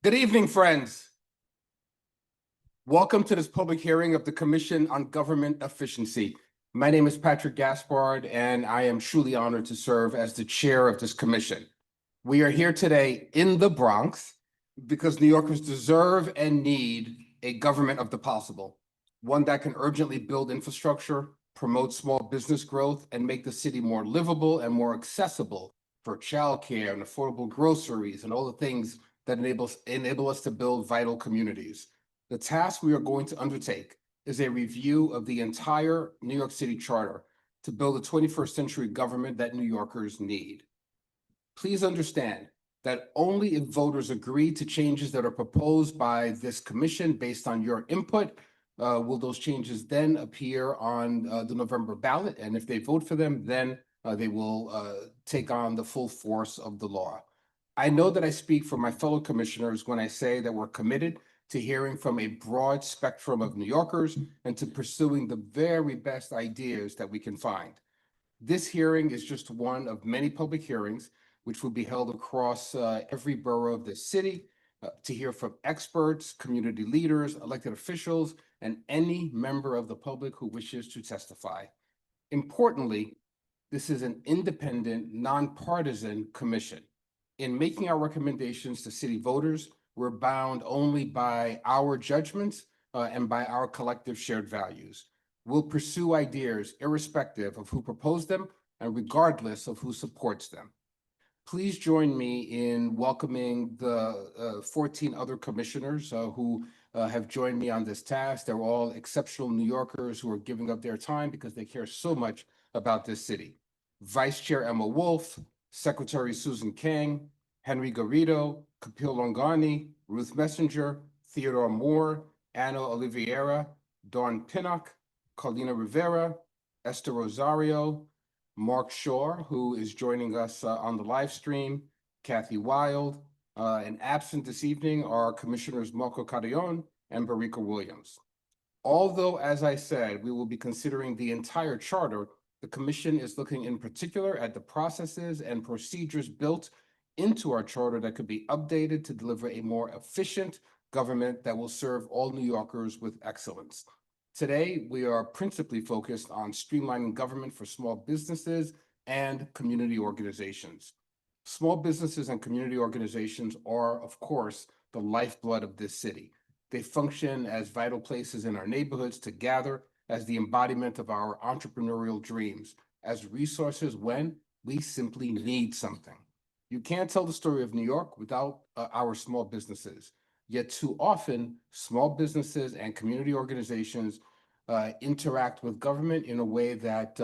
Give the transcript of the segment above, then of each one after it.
Good evening, friends. Welcome to this public hearing of the Commission on Government Efficiency. My name is Patrick Gaspard, and I am truly honored to serve as the chair of this commission. We are here today in the Bronx because New Yorkers deserve and need a government of the possible, one that can urgently build infrastructure, promote small business growth, and make the city more livable and more accessible for childcare and affordable groceries and all the things that enable us to build vital communities. The task we are going to undertake is a review of the entire New York City Charter to build a 21st century government that New Yorkers need. Please understand that only if voters agree to changes that are proposed by this commission based on your input will those changes then appear on the November ballot. And if they vote for them, then they will take on the full force of the law. I know that I speak for my fellow commissioners when I say that we're committed to hearing from a broad spectrum of New Yorkers and to pursuing the very best ideas that we can find. This hearing is just one of many public hearings which will be held across every borough of this city to hear from experts, community leaders, elected officials, and any member of the public who wishes to testify. Importantly, this is an independent, nonpartisan commission. In making our recommendations to city voters, we're bound only by our judgments and by our collective shared values. We'll pursue ideas irrespective of who proposed them and regardless of who supports them. Please join me in welcoming the 14 other commissioners who have joined me on this task. They're all exceptional New Yorkers who are giving up their time because they care so much about this city. Vice Chair Emma Wolf, Secretary Susan Kang, Henry Garrido, Kapil Longani, Ruth Messenger, Theodore Moore, Anna Oliveira, Dawn Pinnock, Carlina Rivera, Esther Rosario, Mark Shaw, who is joining us on the live stream, Kathy Wild, and absent this evening are Commissioners Marco Carrion and Barika Williams. Although, as I said, we will be considering the entire charter, the commission is looking in particular at the processes and procedures built into our charter that could be updated to deliver a more efficient government that will serve all New Yorkers with excellence. Today, we are principally focused on streamlining government for small businesses and community organizations. Small businesses and community organizations are, of course, the lifeblood of this city. They function as vital places in our neighborhoods to gather as the embodiment of our entrepreneurial dreams, as resources when we simply need something. You can't tell the story of New York without our small businesses. Yet too often, small businesses and community organizations interact with government in a way that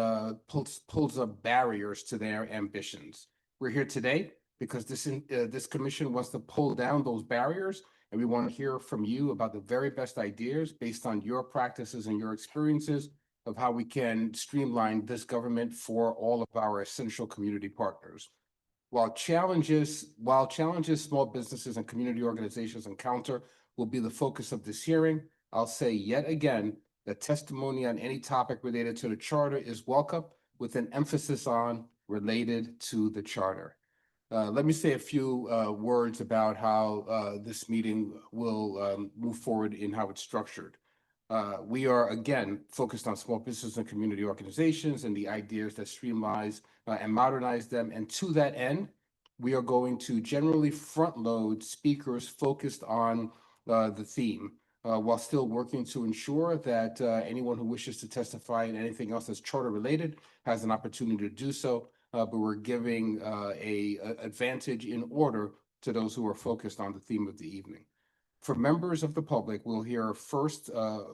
pulls up barriers to their ambitions. We're here today because this commission wants to pull down those barriers, and we want to hear from you about the very best ideas based on your practices and your experiences of how we can streamline this government for all of our essential community partners. While challenges small businesses and community organizations encounter will be the focus of this hearing, I'll say yet again that testimony on any topic related to the charter is welcome, with an emphasis on related to the charter. Let me say a few words about how this meeting will move forward in how it's structured. We are, again, focused on small business and community organizations and the ideas that streamline and modernize them. And to that end, we are going to generally front load speakers focused on the theme, while still working to ensure that anyone who wishes to testify in anything else that's charter related has an opportunity to do so. But we're giving a advantage in order to those who are focused on the theme of the evening. For members of the public, we'll hear first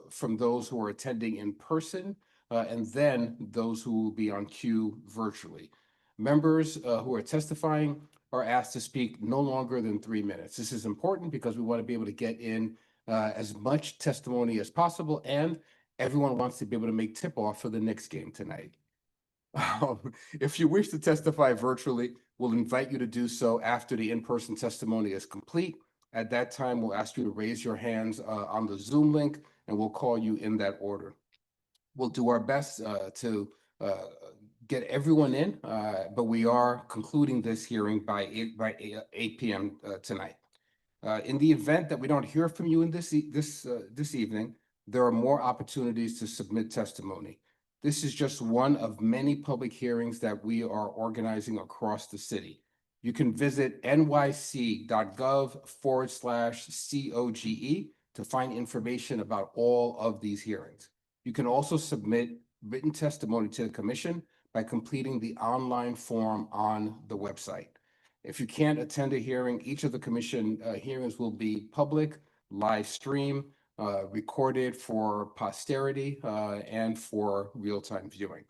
from those who are attending in person, and then those who will be on queue virtually. Members who are testifying are asked to speak no longer than 3 minutes. This is important because we want to be able to get in as much testimony as possible, and everyone wants to be able to make tip-off for the Knicks game tonight. If you wish to testify virtually, we'll invite you to do so after the in-person testimony is complete. At that time, we'll ask you to raise your hands on the Zoom link, and we'll call you in that order. We'll do our best to get everyone in, but we are concluding this hearing by 8 p.m. Tonight. In the event that we don't hear from you in this evening, there are more opportunities to submit testimony. This is just one of many public hearings that we are organizing across the city. You can visit nyc.gov/COGE to find information about all of these hearings. You can also submit written testimony to the commission by completing the online form on the website. If you can't attend a hearing, each of the commission hearings will be public, live stream, recorded for posterity, and for real-time viewing.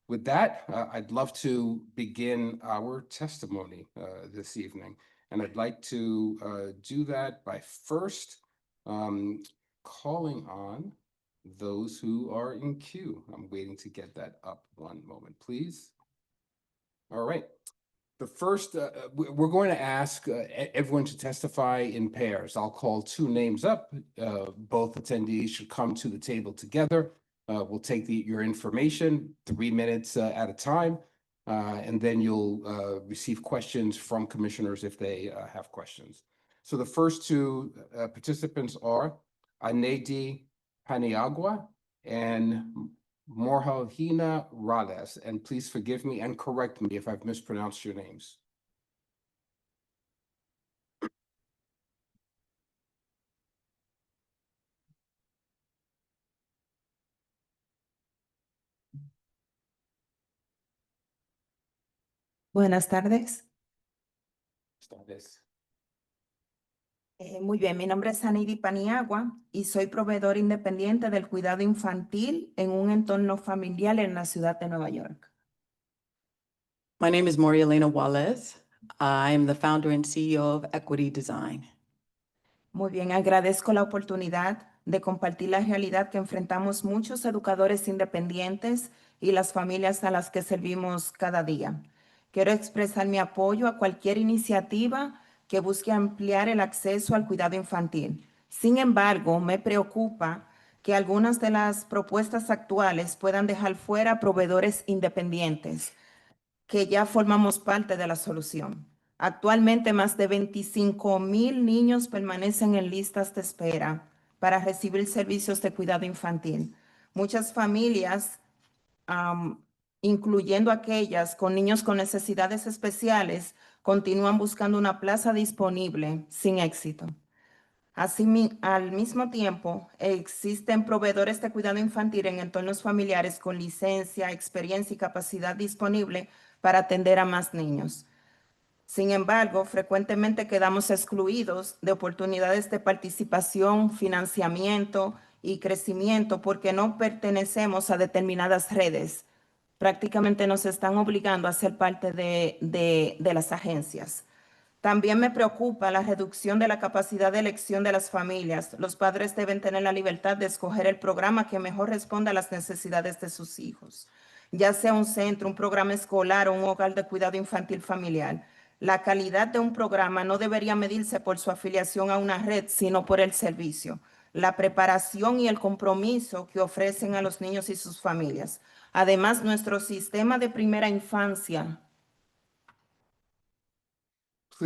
With that, I'd love to begin our testimony this evening. And I'd like to do that by first calling on those who are in queue. I'm waiting to get that up. One moment, please. All right. The first, we're going to ask everyone to testify in pairs. I'll call two names up. Both attendees should come to the table together. We'll take your information 3 minutes at a time, and then you'll receive questions from commissioners if they have questions. So the first two participants are Anedi Paniagua and Morjalina Rales, and please forgive me and correct me if I've mispronounced your names. Buenas tardes. Ustedes. Muy bien, mi nombre es Anidi Paniagua y soy proveedor independiente del cuidado infantil en un entorno familiar en la ciudad de Nueva York. My name is Morielena Juarez. I'm the founder and CEO of Equity Design. Muy bien, agradezco la oportunidad de compartir la realidad que enfrentamos muchos educadores independientes y las familias a las que servimos cada día. Quiero expresar mi apoyo a cualquier iniciativa que busque ampliar el acceso al cuidado infantil. Sin embargo, me preocupa que algunas de las propuestas actuales puedan dejar fuera a proveedores independientes, que ya formamos parte de la solución. Actualmente, más de 25,000 niños permanecen en listas de espera para recibir servicios de cuidado infantil. Muchas familias, incluyendo aquellas con niños con necesidades especiales, continúan buscando una plaza disponible sin éxito. Al mismo tiempo, existen proveedores de cuidado infantil en entornos familiares con licencia, experiencia y capacidad disponible para atender a más niños. Sin embargo, frecuentemente quedamos excluidos de oportunidades de participación, financiamiento y crecimiento porque no pertenecemos a determinadas redes. Prácticamente nos están obligando a ser parte de las agencias. También me preocupa la reducción de la capacidad de elección de las familias. Los padres deben tener la libertad de escoger el programa que mejor responda a las necesidades de sus hijos, ya sea un centro, un programa escolar o un hogar de cuidado infantil familiar. La calidad de un programa no debería medirse por su afiliación a una red, sino por el servicio, la preparación y el compromiso que ofrecen a los niños y sus familias. Además, nuestro sistema de primera infancia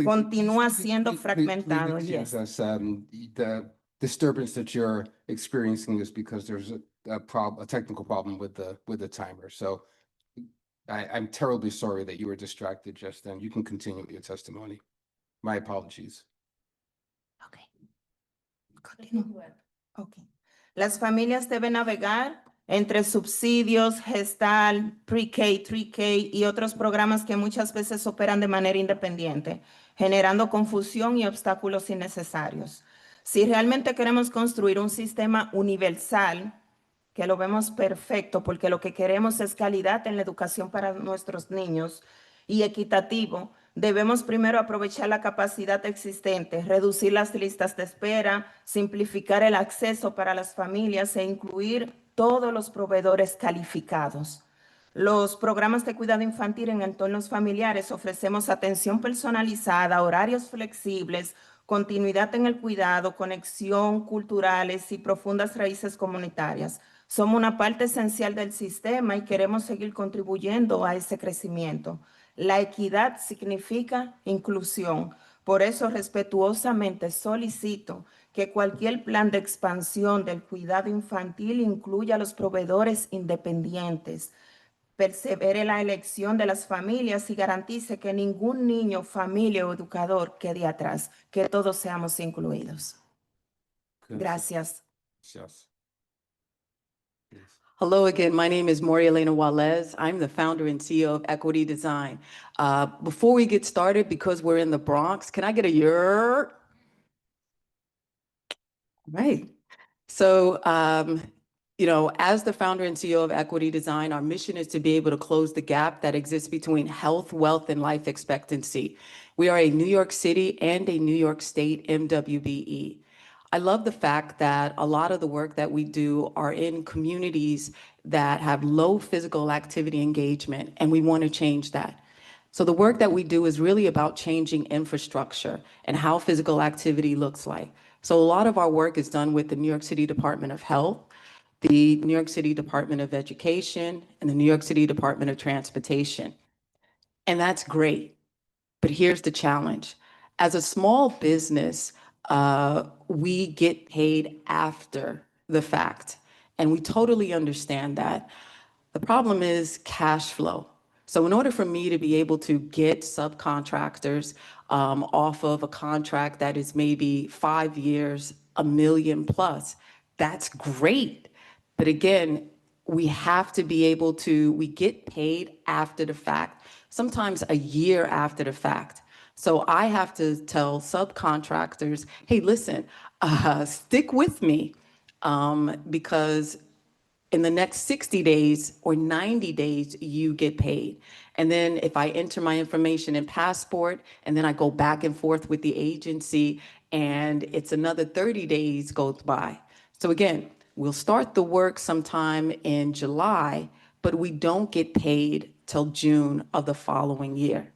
continúa siendo fragmentado. Please excuse Yes. us. The disturbance that you're experiencing is because there's a technical problem with the timer. So I'm terribly sorry that you were distracted just then. You can continue with your testimony. My apologies. Okay. Continúa. Okay. Las familias deben navegar entre subsidios, Gestal, Pre-K, 3K y otros programas que muchas veces operan de manera independiente, generando confusión y obstáculos innecesarios. Si realmente queremos construir un sistema universal, que lo vemos perfecto porque lo que queremos es calidad en la educación para nuestros niños y equitativo, debemos primero aprovechar la capacidad existente, reducir las listas de espera, simplificar el acceso para las familias e incluir todos los proveedores calificados. Los programas de cuidado infantil en entornos familiares ofrecemos atención personalizada, horarios flexibles, continuidad en el cuidado, conexión culturales y profundas raíces comunitarias. Somos una parte esencial del sistema y queremos seguir contribuyendo a ese crecimiento. La equidad significa inclusión. Por eso, respetuosamente solicito que cualquier plan de expansión del cuidado infantil incluya a los proveedores independientes, persevere la elección de las familias y garantice que ningún niño, familia o educador quede atrás, que todos seamos incluidos. Gracias. Yes. Yes. Hello again, my name is Maria Elena Walez. I'm the founder and CEO of Equity Design. Before we get started, because we're in the Bronx, can I get a yer? Right. So, as the founder and CEO of Equity Design, our mission is to be able to close the gap that exists between health, wealth, and life expectancy. We are a New York City and a New York State MWBE. I love the fact that a lot of the work that we do are in communities that have low physical activity engagement, and we want to change that. So the work that we do is really about changing infrastructure and how physical activity looks like. So a lot of our work is done with the New York City Department of Health, the New York City Department of Education, and the New York City Department of Transportation. And that's great. But here's the challenge. As a small business, we get paid after the fact. And we totally understand that. The problem is cash flow. So in order for me to be able to get subcontractors off of a contract that is maybe 5 years, $1 million plus, that's great. But again, we have to be able to, we get paid after the fact, sometimes a year after the fact. So I have to tell subcontractors, hey, listen, stick with me because in the next 60 days or 90 days, you get paid. And then if I enter my information in Passport, and then I go back and forth with the agency, and it's another 30 days goes by. So again, we'll start the work sometime in July, but we don't get paid till June of the following year.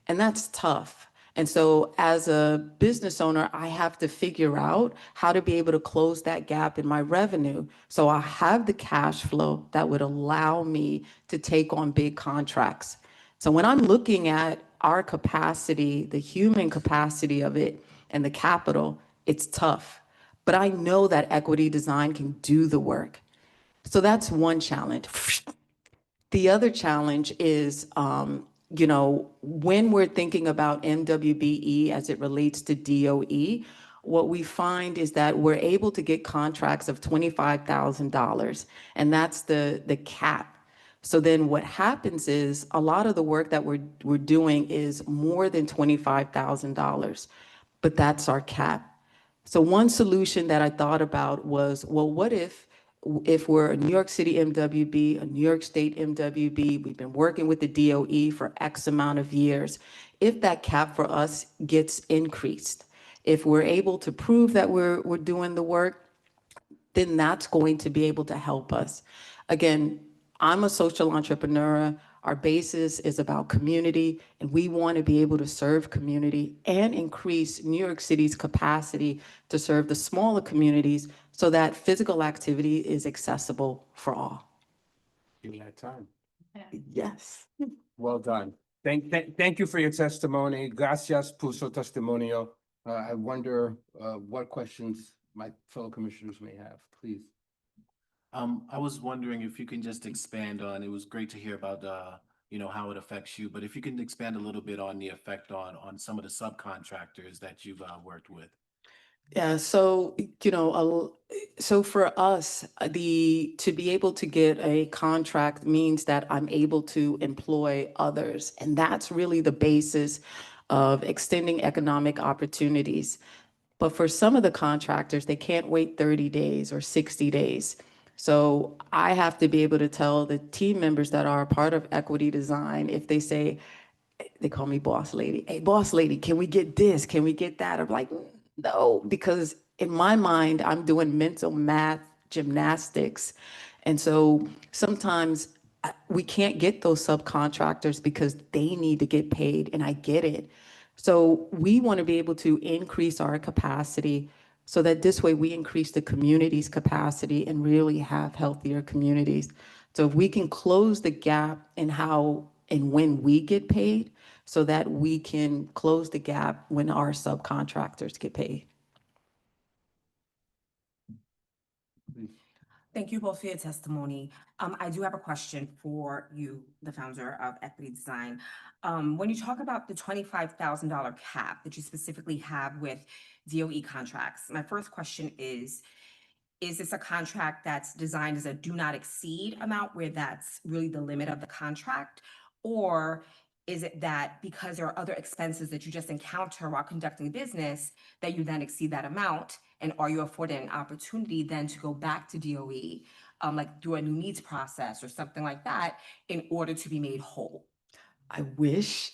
And that's tough. And so as a business owner, I have to figure out how to be able to close that gap in my revenue. So I have the cash flow that would allow me to take on big contracts. So when I'm looking at our capacity, the human capacity of it and the capital, it's tough. But I know that Equity Design can do the work. So that's one challenge. The other challenge is, when we're thinking about MWBE as it relates to DOE, what we find is that we're able to get contracts of $25,000, and that's the cap. So then what happens is a lot of the work that we're doing is more than $25,000, but that's our cap. So one solution that I thought about was, well, what if we're a New York City MWB, a New York State MWB, we've been working with the DOE for X amount of years. If that cap for us gets increased, if we're able to prove that we're doing the work, then that's going to be able to help us. Again, I'm a social entrepreneur. Our basis is about community, and we want to be able to serve community and increase New York City's capacity to serve the smaller communities so that physical activity is accessible for all. You had time. Yes. Well done. Thank you for your testimony. Gracias por su testimonio. I wonder what questions my fellow commissioners may have, please. I was wondering if you can just expand on, it was great to hear about, how it affects you, but if you can expand a little bit on the effect on some of the subcontractors that you've worked with. Yeah, so, so for us, to be able to get a contract means that I'm able to employ others. And that's really the basis of extending economic opportunities. But for some of the contractors, they can't wait 30 days or 60 days. So I have to be able to tell the team members that are a part of Equity Design, if they say, they call me boss lady, hey, boss lady, can we get this? Can we get that? I'm like, no, because in my mind, I'm doing mental math gymnastics. And so sometimes we can't get those subcontractors because they need to get paid, and I get it. So we want to be able to increase our capacity so that this way we increase the community's capacity and really have healthier communities. So if we can close the gap in how and when we get paid, so that we can close the gap when our subcontractors get paid. Thank you both for your testimony. I do have a question for you, the founder of Equity Design. When you talk about the $25,000 cap that you specifically have with DOE contracts, my first question is this a contract that's designed as a do not exceed amount where that's really the limit of the contract? Or is it that because there are other expenses that you just encounter while conducting business, that you then exceed that amount? And are you afforded an opportunity then to go back to DOE, like through a new needs process or something like that, in order to be made whole? I wish.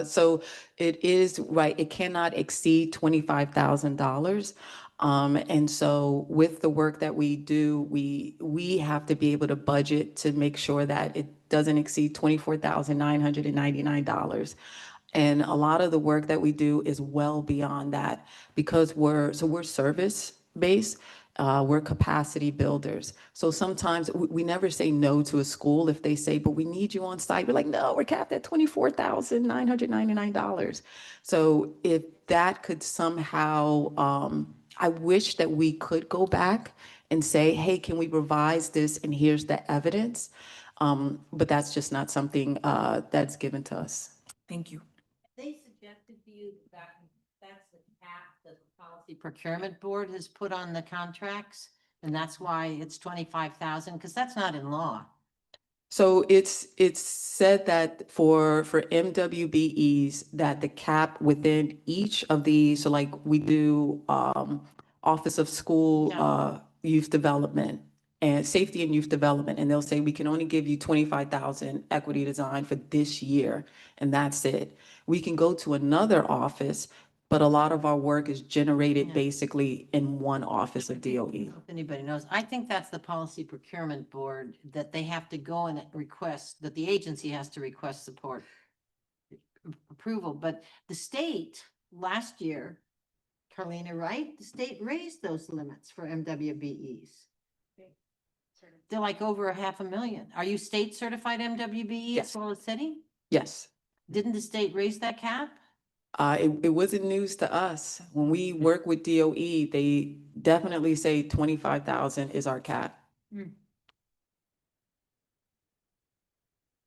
So it is, right, it cannot exceed $25,000. And so with the work that we do, we have to be able to budget to make sure that it doesn't exceed $24,999. And a lot of the work that we do is well beyond that because we're service-based. We're capacity builders. So sometimes we never say no to a school if they say, but we need you on site. We're like, no, we're capped at $24,999. So if that could somehow, I wish that we could go back and say, hey, can we revise this? And here's the evidence. But that's just not something that's given to us. Thank you. They suggested to you that that's the cap that the policy procurement board has put on the contracts, and that's why it's 25,000, because that's not in law. So it's said that for MWBEs, that the cap within each of these, so like we do Office of School Yeah. Youth Development and Safety and Youth Development, and they'll say we can only give you 25,000 equity design for this year, and that's it. We can go to another office, but a lot of our work is generated Yeah. basically in one office of DOE. If anybody knows, I think that's the policy procurement board, that they have to go and request, that the agency has to request support approval, but the state last year, Carlina, right? The state raised those limits for MWBEs. They're like over $500,000. Are you state certified MWBE Yes. as well as city? Yes. Didn't the state raise that cap? It wasn't news to us. When we work with DOE, they definitely say 25,000 is our cap.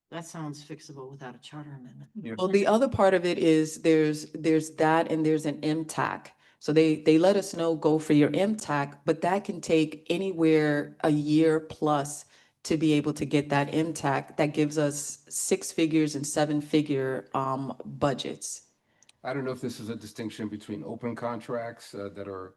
That sounds fixable without a charter amendment. Well, the other part of it is there's that and there's an MTAC. So they let us know, go for your MTAC, but that can take anywhere a year plus to be able to get that MTAC. That gives us 6 figures and 7-figure budgets. I don't know if this is a distinction between open contracts that are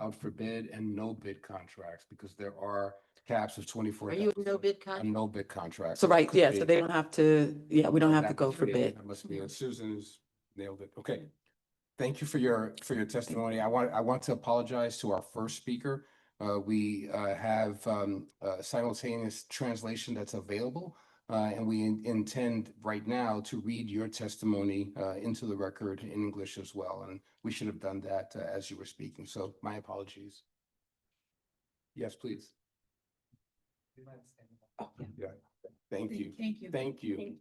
out for bid and no bid contracts, because there are caps of 24. Are you a no bid A contract? no bid contract. So right, Could yeah, be. so they don't have to, we don't have to That go must for be- bid. That must be, Susan's nailed it. Okay. Thank you for your testimony. I want to apologize to our first speaker. We have simultaneous translation that's available. And we intend right now to read your testimony into the record in English as well. And we should have done that as you were speaking. So my apologies. Yes, please. Oh, yeah. Yeah. Thank you. Thank you. Thank you.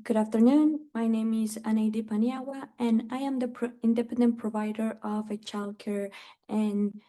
Good afternoon. My name is Anaidi Paniagua, and I am the independent provider of a childcare and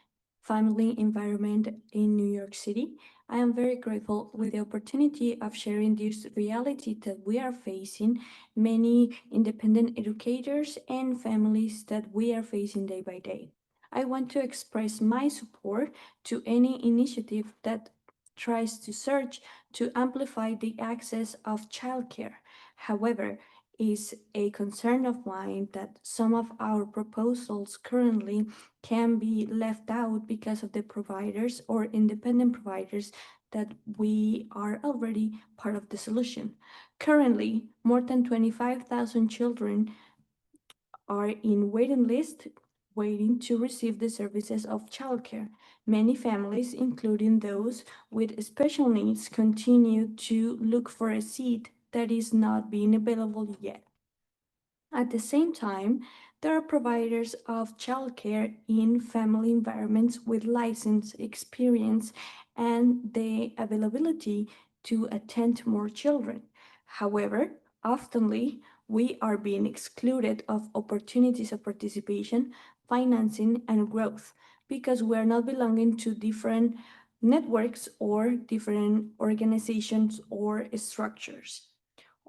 family environment in New York City. I am very grateful with the opportunity of sharing this reality that we are facing, many independent educators and families that we are facing day by day. I want to express my support to any initiative that tries to search to amplify the access of childcare. However, is a concern of mine that some of our proposals currently can be left out because of the providers or independent providers that we are already part of the solution. Currently, more than 25,000 children are in waiting list waiting to receive the services of childcare. Many families, including those with special needs, continue to look for a seat that is not being available yet. At the same time, There are providers of childcare in family environments with license, experience, and the availability to attend to more children. However, oftenly we are being excluded of opportunities of participation, financing, and growth because we are not belonging to different networks or different organizations or structures.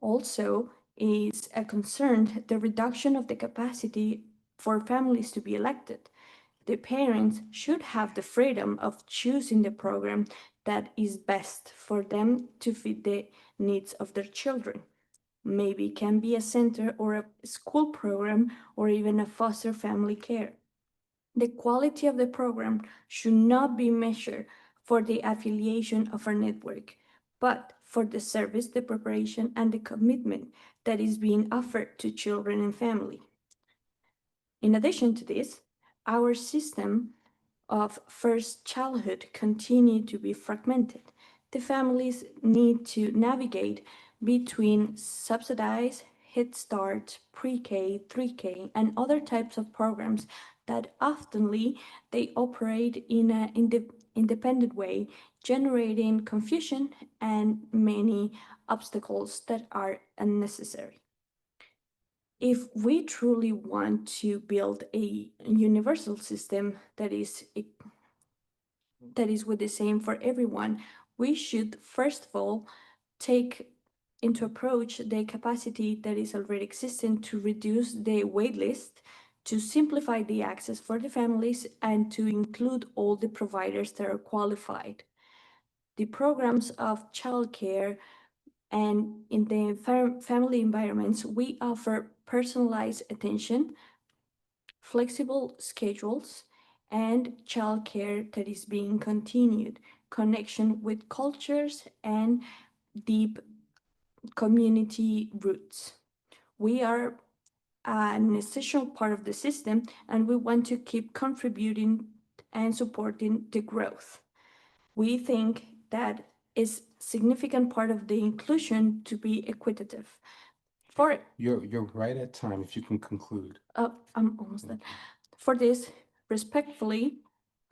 Also, is a concern the reduction of the capacity for families to be elected. The parents should have the freedom of choosing the program that is best for them to fit the needs of their children. Maybe it can be a center or a school program or even a foster family care. The quality of the program should not be measured for the affiliation of our network, but for the service, the preparation, and the commitment that is being offered to children and family. In addition to this, our system of first childhood continue to be fragmented. The families need to navigate between subsidized Head Start, pre-K, 3K, and other types of programs that oftenly they operate in an independent way, generating confusion and many obstacles that are unnecessary. If we truly want to build a universal system that is with the same for everyone, we should first of all take into approach the capacity that is already existing to reduce the wait list, to simplify the access for the families, and to include all the providers that are qualified. The programs of childcare and in the family environments, we offer personalized attention, flexible schedules, and childcare that is being continued, connection with cultures, and deep community roots. We are an essential part of the system, and we want to keep contributing and supporting the growth. We think that is significant part of the inclusion to be equitative. For You're right at time, if you can conclude. I'm almost done. For this, respectfully,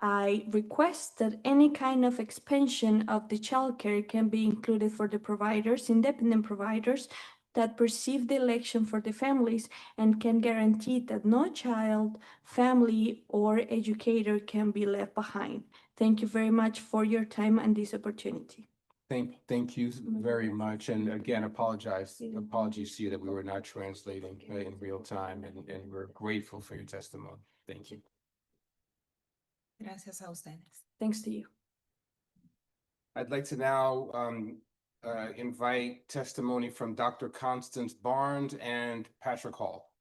I request that any kind of expansion of the childcare can be included for the providers, independent providers that perceive the election for the families and can guarantee that no child, family, or educator can be left behind. Thank you very much for your time and this opportunity. Thank you very much. And again, apologies to you that we were not translating in real time, and we're grateful for your testimony. Thank you. Gracias a ustedes. Thanks to you. I'd like to now invite testimony from Dr. Constance Barnes and Patrick Hall.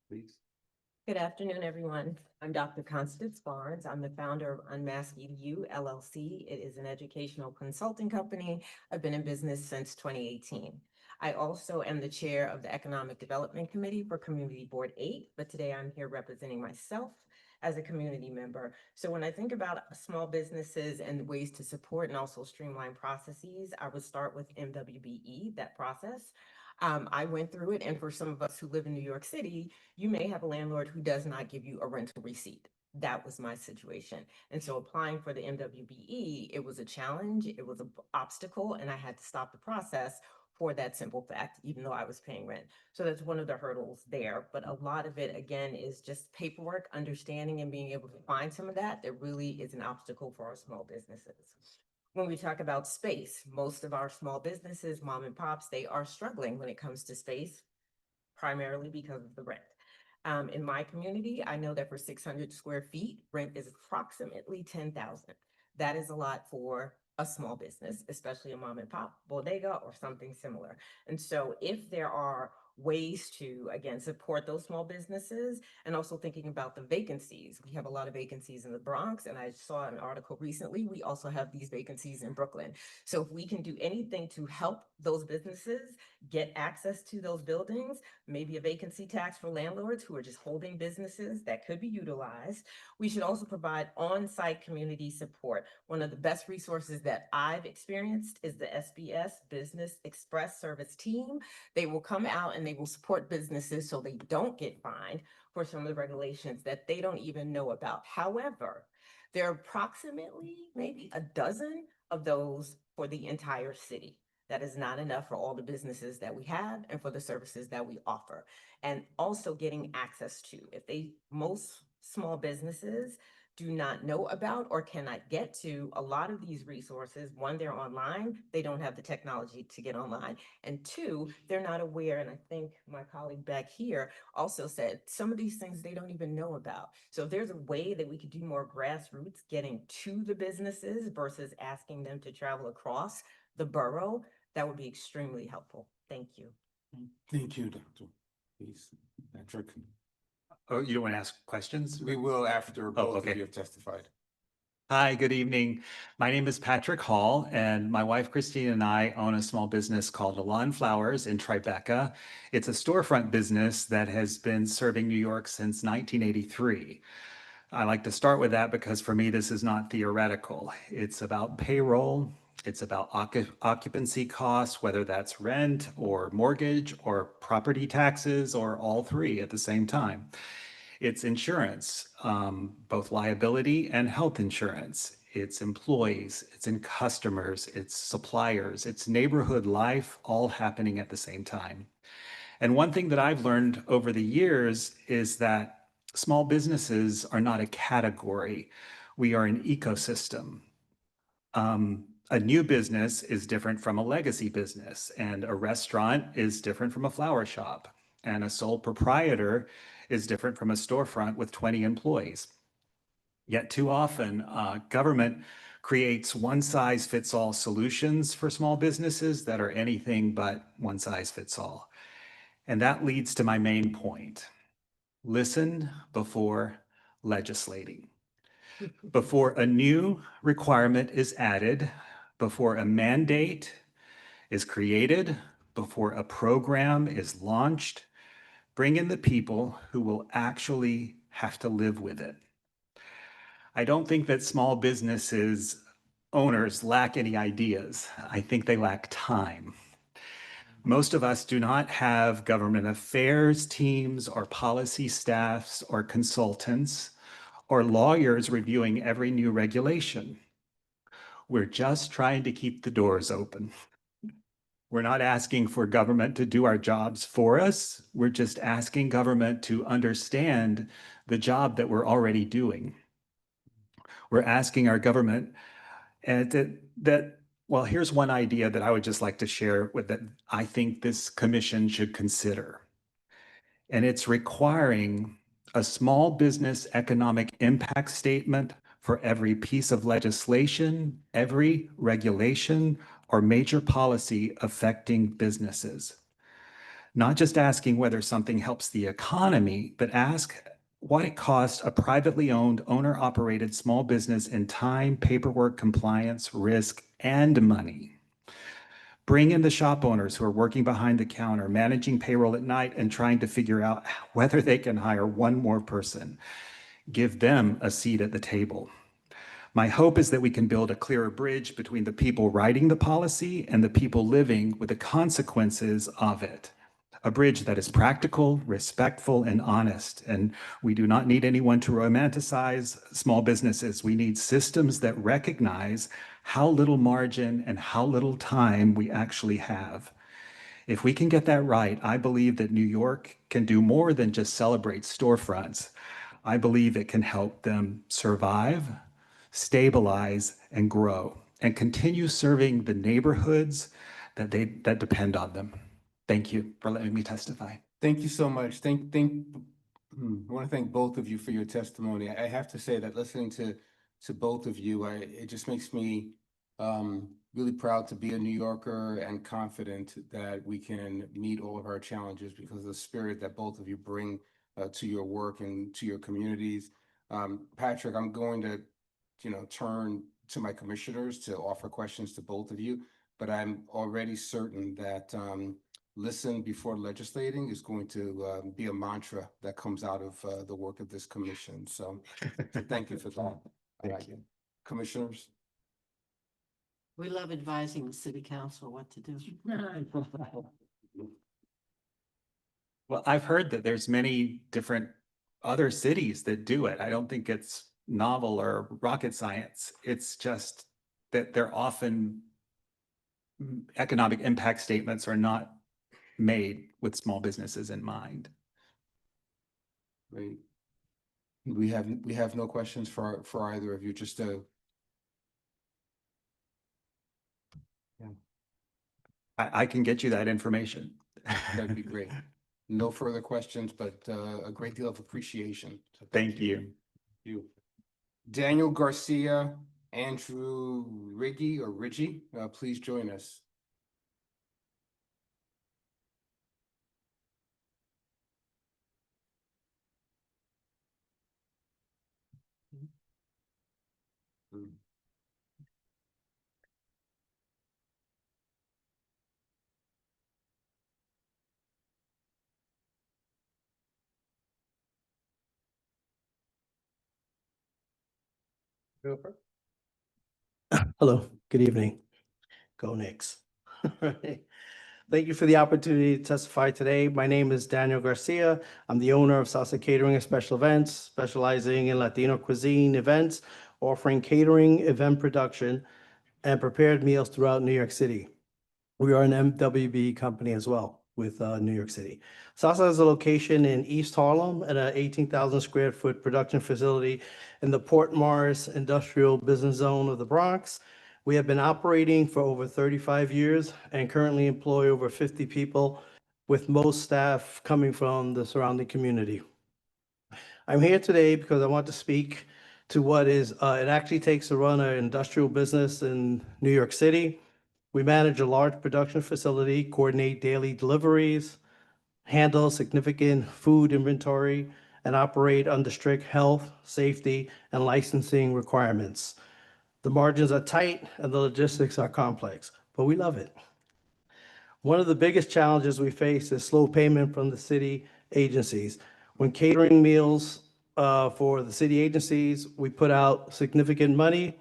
Please. Good afternoon, everyone. I'm Dr. Constance Barnes. I'm the founder of Unmask EDU LLC. It is an educational consulting company. I've been in business since 2018. I also am the chair of the Economic Development Committee for Community Board 8, but today I'm here representing myself as a community member. So when I think about small businesses and ways to support and also streamline processes, I would start with MWBE, that process. I went through it, and for some of us who live in New York City, you may have a landlord who does not give you a rental receipt. That was my situation. And so applying for the MWBE, it was a challenge, it was an obstacle, and I had to stop the process for that simple fact, even though I was paying rent. So that's one of the hurdles there. But a lot of it, again, is just paperwork, understanding and being able to find some of that really is an obstacle for our small businesses. When we talk about space, most of our small businesses, mom and pops, they are struggling when it comes to space, primarily because of the rent. In my community, I know that for 600 square feet, rent is approximately $10,000. That is a lot for a small business, especially a mom and pop bodega or something similar. And so if there are ways to, again, support those small businesses, and also thinking about the vacancies. We have a lot of vacancies in the Bronx, and I saw an article recently, we also have these vacancies in Brooklyn. So if we can do anything to help those businesses get access to those buildings, maybe a vacancy tax for landlords who are just holding businesses that could be utilized. We should also provide on-site community support. One of the best resources that I've experienced is the SBS Business Express Service Team. They will come out and they will support businesses so they don't get fined for some of the regulations that they don't even know about. However, there are approximately maybe a dozen of those for the entire city. That is not enough for all the businesses that we have and for the services that we offer. And also getting access to, most small businesses do not know about or cannot get to a lot of these resources. One, they're online, they don't have the technology to get online. And two, they're not aware, and I think my colleague back here also said, some of these things they don't even know about. So if there's a way that we could do more grassroots getting to the businesses versus asking them to travel across the borough, that would be extremely helpful. Thank you. Thank you, Dr. Please, Patrick. Oh, you don't want to ask questions? We will after both okay. of you have testified. Hi, good evening. My name is Patrick Hall, and my wife Christine and I own a small business called Lawn Flowers in Tribeca. It's a storefront business that has been serving New York since 1983. I like to start with that because for me, this is not theoretical. It's about payroll. It's about occupancy costs, whether that's rent or mortgage or property taxes or all three at the same time. It's insurance, both liability and health insurance. It's employees, it's in customers, it's suppliers, it's neighborhood life, all happening at the same time. And one thing that I've learned over the years is that small businesses are not a category. We are an ecosystem. A new business is different from a legacy business, and a restaurant is different from a flower shop, and a sole proprietor is different from a storefront with 20 employees. Yet too often, government creates one-size-fits-all solutions for small businesses that are anything but one-size-fits-all. And that leads to my main point. Listen before legislating. Before a new requirement is added, before a mandate is created, before a program is launched, bring in the people who will actually have to live with it. I don't think that small businesses owners lack any ideas. I think they lack time. Most of us do not have government affairs teams or policy staffs or consultants or lawyers reviewing every new regulation. We're just trying to keep the doors open. We're not asking for government to do our jobs for us. We're just asking government to understand the job that we're already doing. We're asking our government well, here's one idea that I would just like to share with that I think this commission should consider. And it's requiring a small business economic impact statement for every piece of legislation, every regulation, or major policy affecting businesses. Not just asking whether something helps the economy, but ask what it costs a privately owned, owner-operated small business in time, paperwork, compliance, risk, and money. Bring in the shop owners who are working behind the counter, managing payroll at night, and trying to figure out whether they can hire one more person. Give them a seat at the table. My hope is that we can build a clearer bridge between the people writing the policy and the people living with the consequences of it. A bridge that is practical, respectful, and honest. And we do not need anyone to romanticize small businesses. We need systems that recognize how little margin and how little time we actually have. If we can get that right, I believe that New York can do more than just celebrate storefronts. I believe it can help them survive, stabilize, and grow, and continue serving the neighborhoods that depend on them. Thank you for letting me testify. Thank you so much. I want to thank both of you for your testimony. I have to say that listening to both of you, it just makes me Really proud to be a New Yorker and confident that we can meet all of our challenges because of the spirit that both of you bring to your work and to your communities. Patrick, I'm going to, turn to my commissioners to offer questions to both of you, but I'm already certain that listen before legislating is going to be a mantra that comes out of the work of this commission. So thank you for that. Thank you. Commissioners? We love advising the city council what to do. Well, I've heard that there's many different other cities that do it. I don't think it's novel or rocket science. It's just that they're often economic impact statements are not made with small businesses in mind. Great. We have no questions for either of you, just to. I can get you that information. That'd be great. No further questions, but a great deal of appreciation. So Thank you. you. Daniel Garcia, Andrew Riggi, please join us. Hello, good evening. Go Knicks. Thank you for the opportunity to testify today. My name is Daniel Garcia. I'm the owner of Salsa Catering and Special Events, specializing in Latino cuisine events, offering catering, event production, and prepared meals throughout New York City. We are an MWB company as well with New York City. Salsa has a location in East Harlem at an 18,000 square foot production facility in the Port Morris Industrial Business Zone of the Bronx. We have been operating for over 35 years and currently employ over 50 people, with most staff coming from the surrounding community. I'm here today because I want to speak to what it actually takes to run an industrial business in New York City. We manage a large production facility, coordinate daily deliveries, handle significant food inventory, and operate under strict health, safety, and licensing requirements. The margins are tight and the logistics are complex, but we love it. One of the biggest challenges we face is slow payment from the city agencies. When catering meals for the city agencies, we put out significant money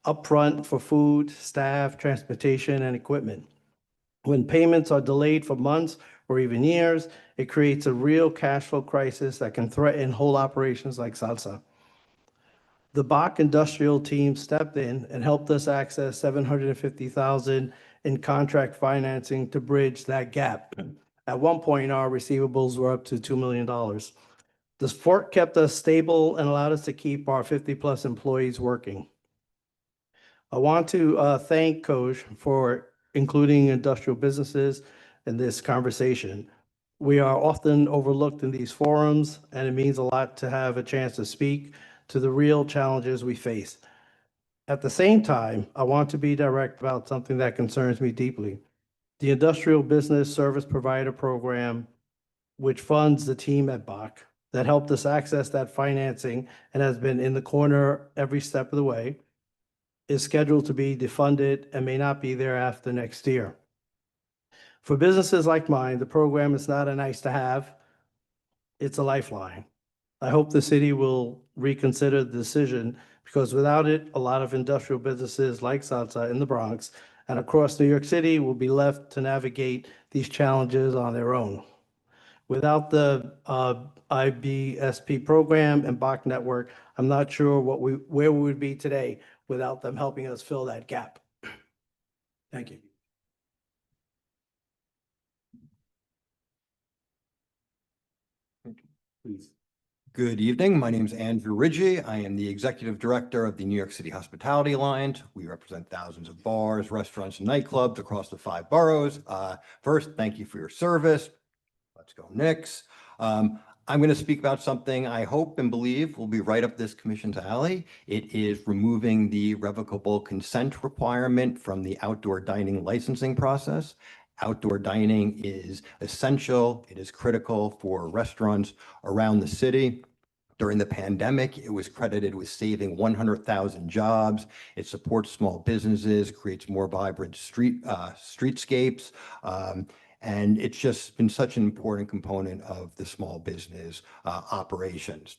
upfront for food, staff, transportation, and equipment. When payments are delayed for months or even years, it creates a real cash flow crisis that can threaten whole operations like Salsa. The Bach industrial team stepped in and helped us access $750,000 in contract financing to bridge that gap. At one point, our receivables were up to $2 million. The support kept us stable and allowed us to keep our 50+ employees working. I want to thank COGE for including industrial businesses in this conversation. We are often overlooked in these forums, and it means a lot to have a chance to speak to the real challenges we face. At the same time, I want to be direct about something that concerns me deeply. The Industrial Business Service Provider Program, which funds the team at Bach, that helped us access that financing and has been in the corner every step of the way, is scheduled to be defunded and may not be there after next year. For businesses like mine, the program is not a nice to have, it's a lifeline. I hope the city will reconsider the decision, because without it, a lot of industrial businesses like Salsa in the Bronx and across New York City will be left to navigate these challenges on their own. Without the IBSP program and Bach network, I'm not sure where we would be today without them helping us fill that gap. Thank you. Please. Good evening. My name is Andrew Riggi. I am the Executive Director of the New York City Hospitality Alliance. We represent thousands of bars, restaurants, and nightclubs across the 5 boroughs. First, thank you for your service. Let's go Knicks. I'm going to speak about something I hope and believe will be right up this commission's alley. It is removing the revocable consent requirement from the outdoor dining licensing process. Outdoor dining is essential. It is critical for restaurants around the city. During the pandemic, it was credited with saving 100,000 jobs. It supports small businesses, creates more vibrant streetscapes. And it's just been such an important component of the small business operations.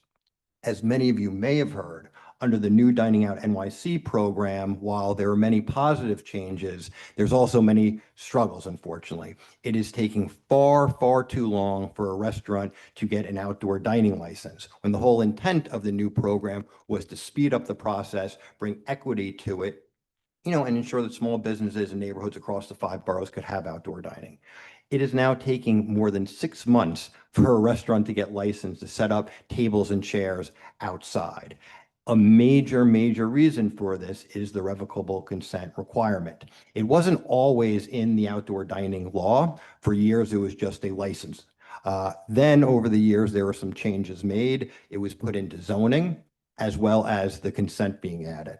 As many of you may have heard, under the new Dining Out NYC program, while there are many positive changes, there's also many struggles, unfortunately. It is taking far, far too long for a restaurant to get an outdoor dining license, when the whole intent of the new program was to speed up the process, bring equity to it, and ensure that small businesses and neighborhoods across the 5 boroughs could have outdoor dining. It is now taking more than 6 months for a restaurant to get licensed to set up tables and chairs outside. A major, major reason for this is the revocable consent requirement. It wasn't always in the outdoor dining law. For years, it was just a license. Then over the years, there were some changes made. It was put into zoning, as well as the consent being added.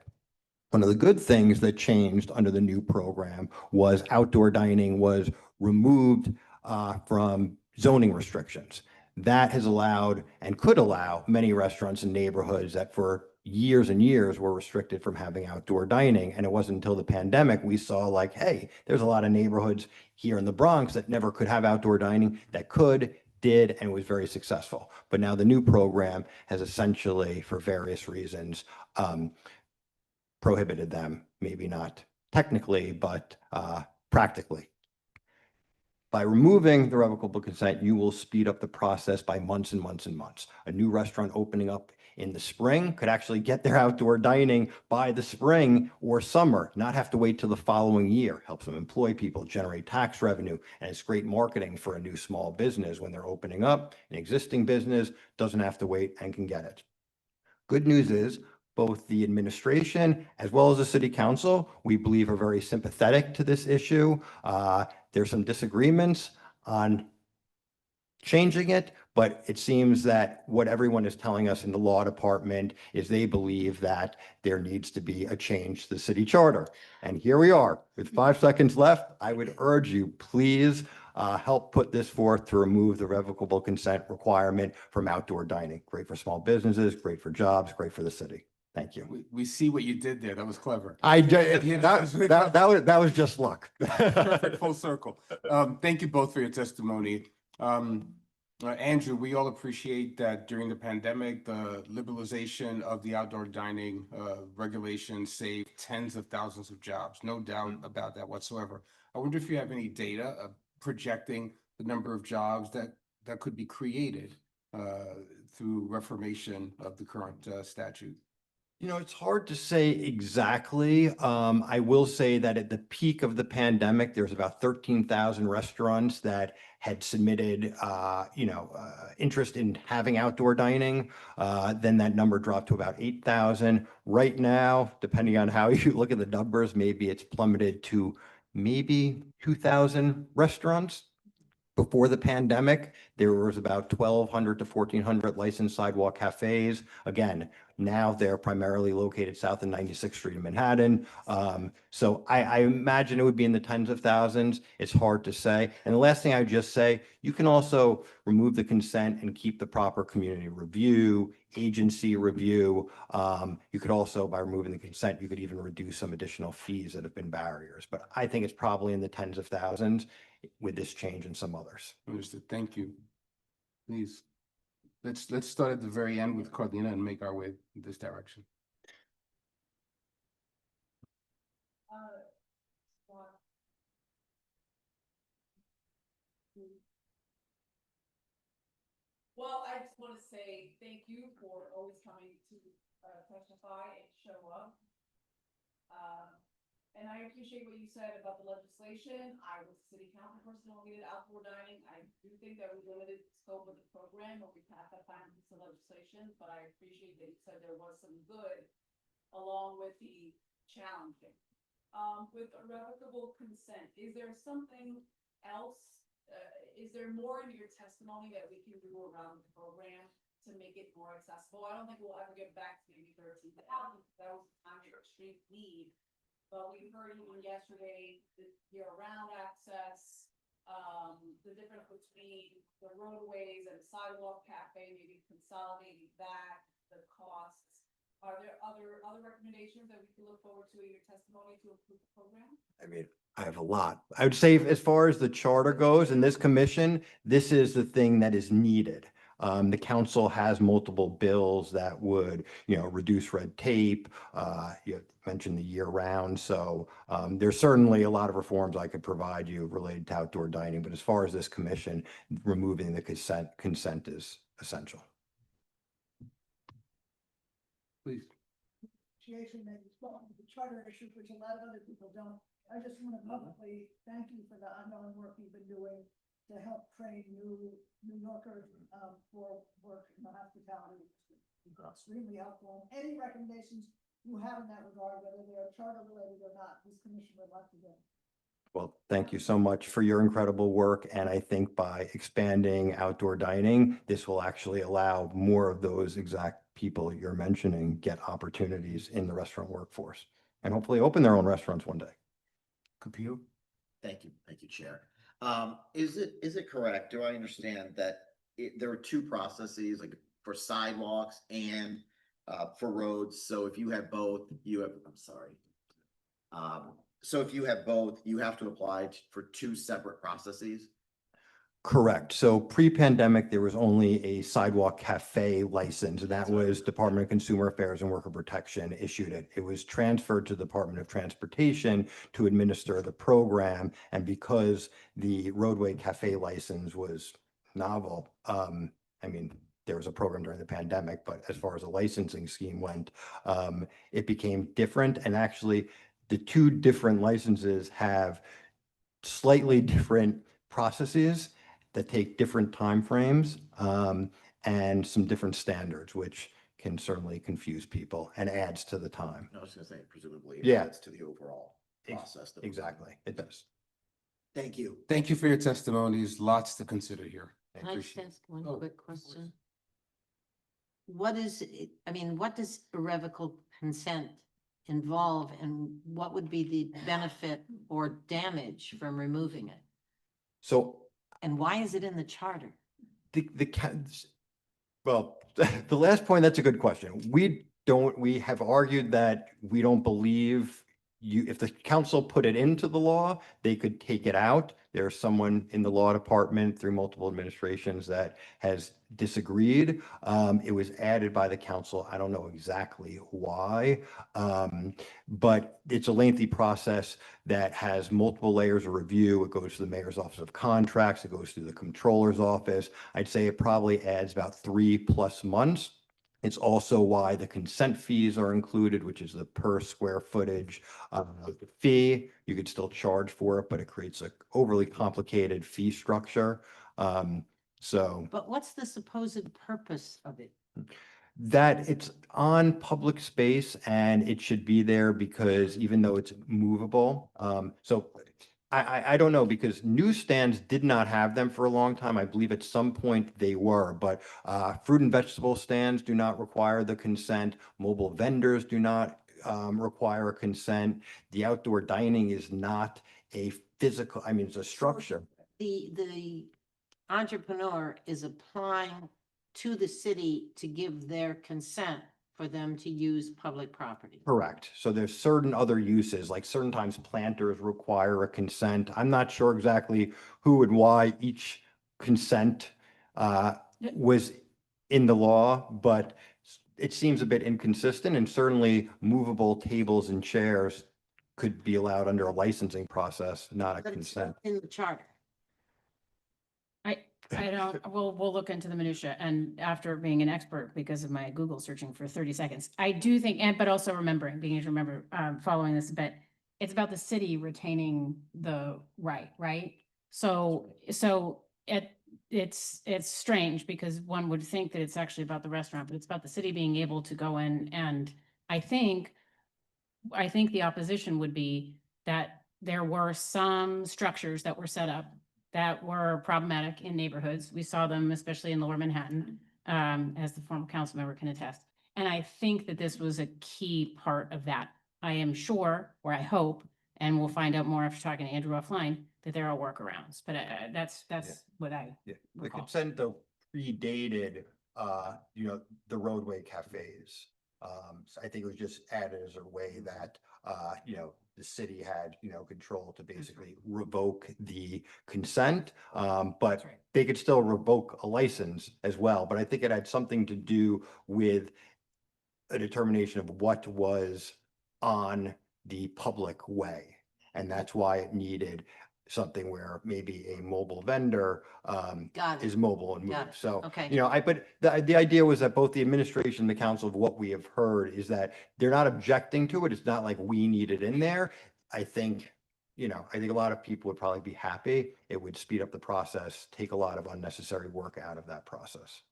One of the good things that changed under the new program was outdoor dining was removed from zoning restrictions. That has allowed and could allow many restaurants and neighborhoods that for years and years were restricted from having outdoor dining. And it wasn't until the pandemic we saw like, hey, there's a lot of neighborhoods here in the Bronx that never could have outdoor dining, that could, did, and was very successful. But now the new program has essentially, for various reasons, prohibited them, maybe not technically, but practically. By removing the revocable consent, you will speed up the process by months and months and months. A new restaurant opening up in the spring could actually get their outdoor dining by the spring or summer, not have to wait till the following year. Helps them employ people, generate tax revenue, and it's great marketing for a new small business when they're opening up. An existing business doesn't have to wait and can get it. Good news is both the administration as well as the city council, we believe, are very sympathetic to this issue. There's some disagreements on changing it, but it seems that what everyone is telling us in the law department is they believe that there needs to be a change to the city charter. And here we are. With 5 seconds left, I would urge you, please help put this forth to remove the revocable consent requirement from outdoor dining. Great for small businesses, great for jobs, great for the city. Thank you. We see what you did there. That was clever. That was just luck. Perfect, full circle. Thank you both for your testimony. Andrew, we all appreciate that during the pandemic, the liberalization of the outdoor dining regulations saved tens of thousands of jobs. No doubt about that whatsoever. I wonder if you have any data projecting the number of jobs that could be created through reformation of the current statute. It's hard to say exactly. I will say that at the peak of the pandemic, there's about 13,000 restaurants that had submitted, interest in having outdoor dining. Then that number dropped to about 8,000. Right now, depending on how you look at the numbers, maybe it's plummeted to maybe 2,000 restaurants. Before the pandemic, there was about 1,200 to 1,400 licensed sidewalk cafes. Again, now they're primarily located south of 96th Street in Manhattan. So I imagine it would be in the tens of thousands. It's hard to say. And the last thing I would just say, you can also remove the consent and keep the proper community review, agency review. You could also, by removing the consent, you could even reduce some additional fees that have been barriers. But I think it's probably in the tens of thousands with this change and some others. Understood. Thank you. Please, let's start at the very end with Carlina and make our way in this direction. Well, I just want to say thank you for always coming to testify and show up. And I appreciate what you said about the legislation. I was city council person when we did outdoor dining. I do think that we limited the scope of the program, but we passed that time piece of legislation. But I appreciate that you said there was some good along with the challenging. With irrevocable consent, is there something else is there more in your testimony that we can do around the program to make it more accessible? I don't think we'll ever get back to maybe 13,000. That was a time of extreme need. But we heard even yesterday the year-round access, the difference between the roadways and sidewalk cafe, maybe consolidating that, the costs. Are there other recommendations that we can look forward to in your testimony to improve the program? I mean, I have a lot. I would say as far as the charter goes in this commission, this is the thing that is needed. The council has multiple bills that would, reduce red tape. You mentioned the year round. So there's certainly a lot of reforms I could provide you related to outdoor dining. But as far as this commission, removing the consent is essential. Please. Association may respond to the charter issue, which a lot of other people don't. I just want to publicly thank you for the ongoing work you've been doing to help train New Yorkers for work in the hospitality industry. Extremely helpful. Any recommendations you have in that regard, whether they're charter related or not, this commission would like to do. Well, thank you so much for your incredible work. And I think by expanding outdoor dining, this will actually allow more of those exact people you're mentioning get opportunities in the restaurant workforce and hopefully open their own restaurants one day. Caputo? Thank you, Chair. Is it correct? Do I understand that there are two processes, like for sidewalks and for roads? So if you have both, so if you have both, you have to apply for two separate processes? Correct. So pre-pandemic, there was only a sidewalk cafe license, and that was Department of Consumer Affairs and Worker Protection issued it. It was transferred to the Department of Transportation to administer the program. And because the roadway cafe license was novel, there was a program during the pandemic, but as far as the licensing scheme went, it became different. And actually, the two different licenses have slightly different processes that take different timeframes and some different standards, which can certainly confuse people and adds to the time. I was going to say, presumably, Yeah. adds to the overall process. Exactly, it does. Thank you. Thank you for your testimonies. Lots to consider here. Can I just ask one Oh, quick question? What is, what does irrevocable consent involve, and what would be the benefit or damage from removing it? So And why is it in the charter? well, the last point, that's a good question. We have argued that we don't believe if the council put it into the law, they could take it out. There's someone in the law department through multiple administrations that has disagreed. It was added by the council. I don't know exactly why, but it's a lengthy process that has multiple layers of review. It goes to the mayor's office of contracts. It goes through the comptroller's office. I'd say it probably adds about 3+ months. It's also why the consent fees are included, which is the per square footage fee. You could still charge for it, but it creates an overly complicated fee structure. But what's the supposed purpose of it? That it's on public space and it should be there because even though it's movable, I don't know, because newsstands did not have them for a long time. I believe at some point they were, but fruit and vegetable stands do not require the consent. Mobile vendors do not require consent. The outdoor dining is not a physical, it's a structure. The entrepreneur is applying to the city to give their consent for them to use public property. Correct. So there's certain other uses, like certain times planters require a consent. I'm not sure exactly who and why each consent was in the law, but it seems a bit inconsistent, and certainly movable tables and chairs could be allowed under a licensing process, not a But it's consent. not in the charter. I don't, we'll look into the minutia, and after being an expert because of my Google searching for 30 seconds, I do think, but also being able to remember, following this a bit, it's about the city retaining the right? So it's strange because one would think that it's actually about the restaurant, but it's about the city being able to go in, and I think the opposition would be that there were some structures that were set up that were problematic in neighborhoods. We saw them, especially in Lower Manhattan, as the former council member can attest. And I think that this was a key part of that. I am sure, or I hope, and we'll find out more after talking to Andrew offline, that there are workarounds, but that's what I Yeah, the recall. consent though predated, the roadway cafes. So I think it was just added as a way that, the city had, control to basically revoke the consent. But That's right. they could still revoke a license as well. But I think it had something to do with a determination of what was on the public way. And that's why it needed something where maybe a mobile vendor Got it. is mobile and Got moves. it. So, Okay. but the idea was that both the administration and the council, of what we have heard is that they're not objecting to it. It's not like we need it in there. I think a lot of people would probably be happy. It would speed up the process, take a lot of unnecessary work out of that process.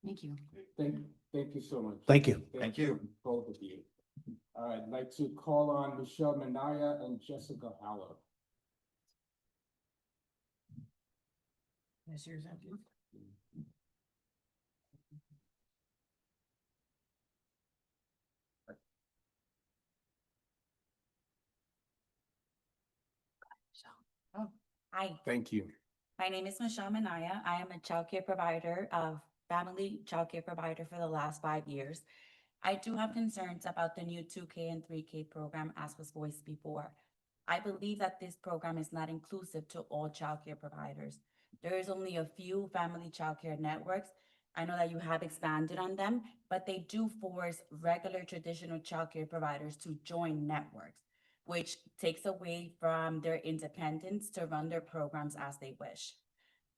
Thank you. Thank you so much. Thank you. Thank you. Both of you. All right, I'd like to call on Michelle Minaya and Jessica Haller. That's yours, Andrew. Hi, Thank you. my name is Michelle Minaya. I am a childcare provider family childcare provider for the last 5 years. I do have concerns about the new 2K and 3K program as was voiced before. I believe that this program is not inclusive to all childcare providers. There is only a few family childcare networks. I know that you have expanded on them, but they do force regular traditional childcare providers to join networks, which takes away from their independence to run their programs as they wish.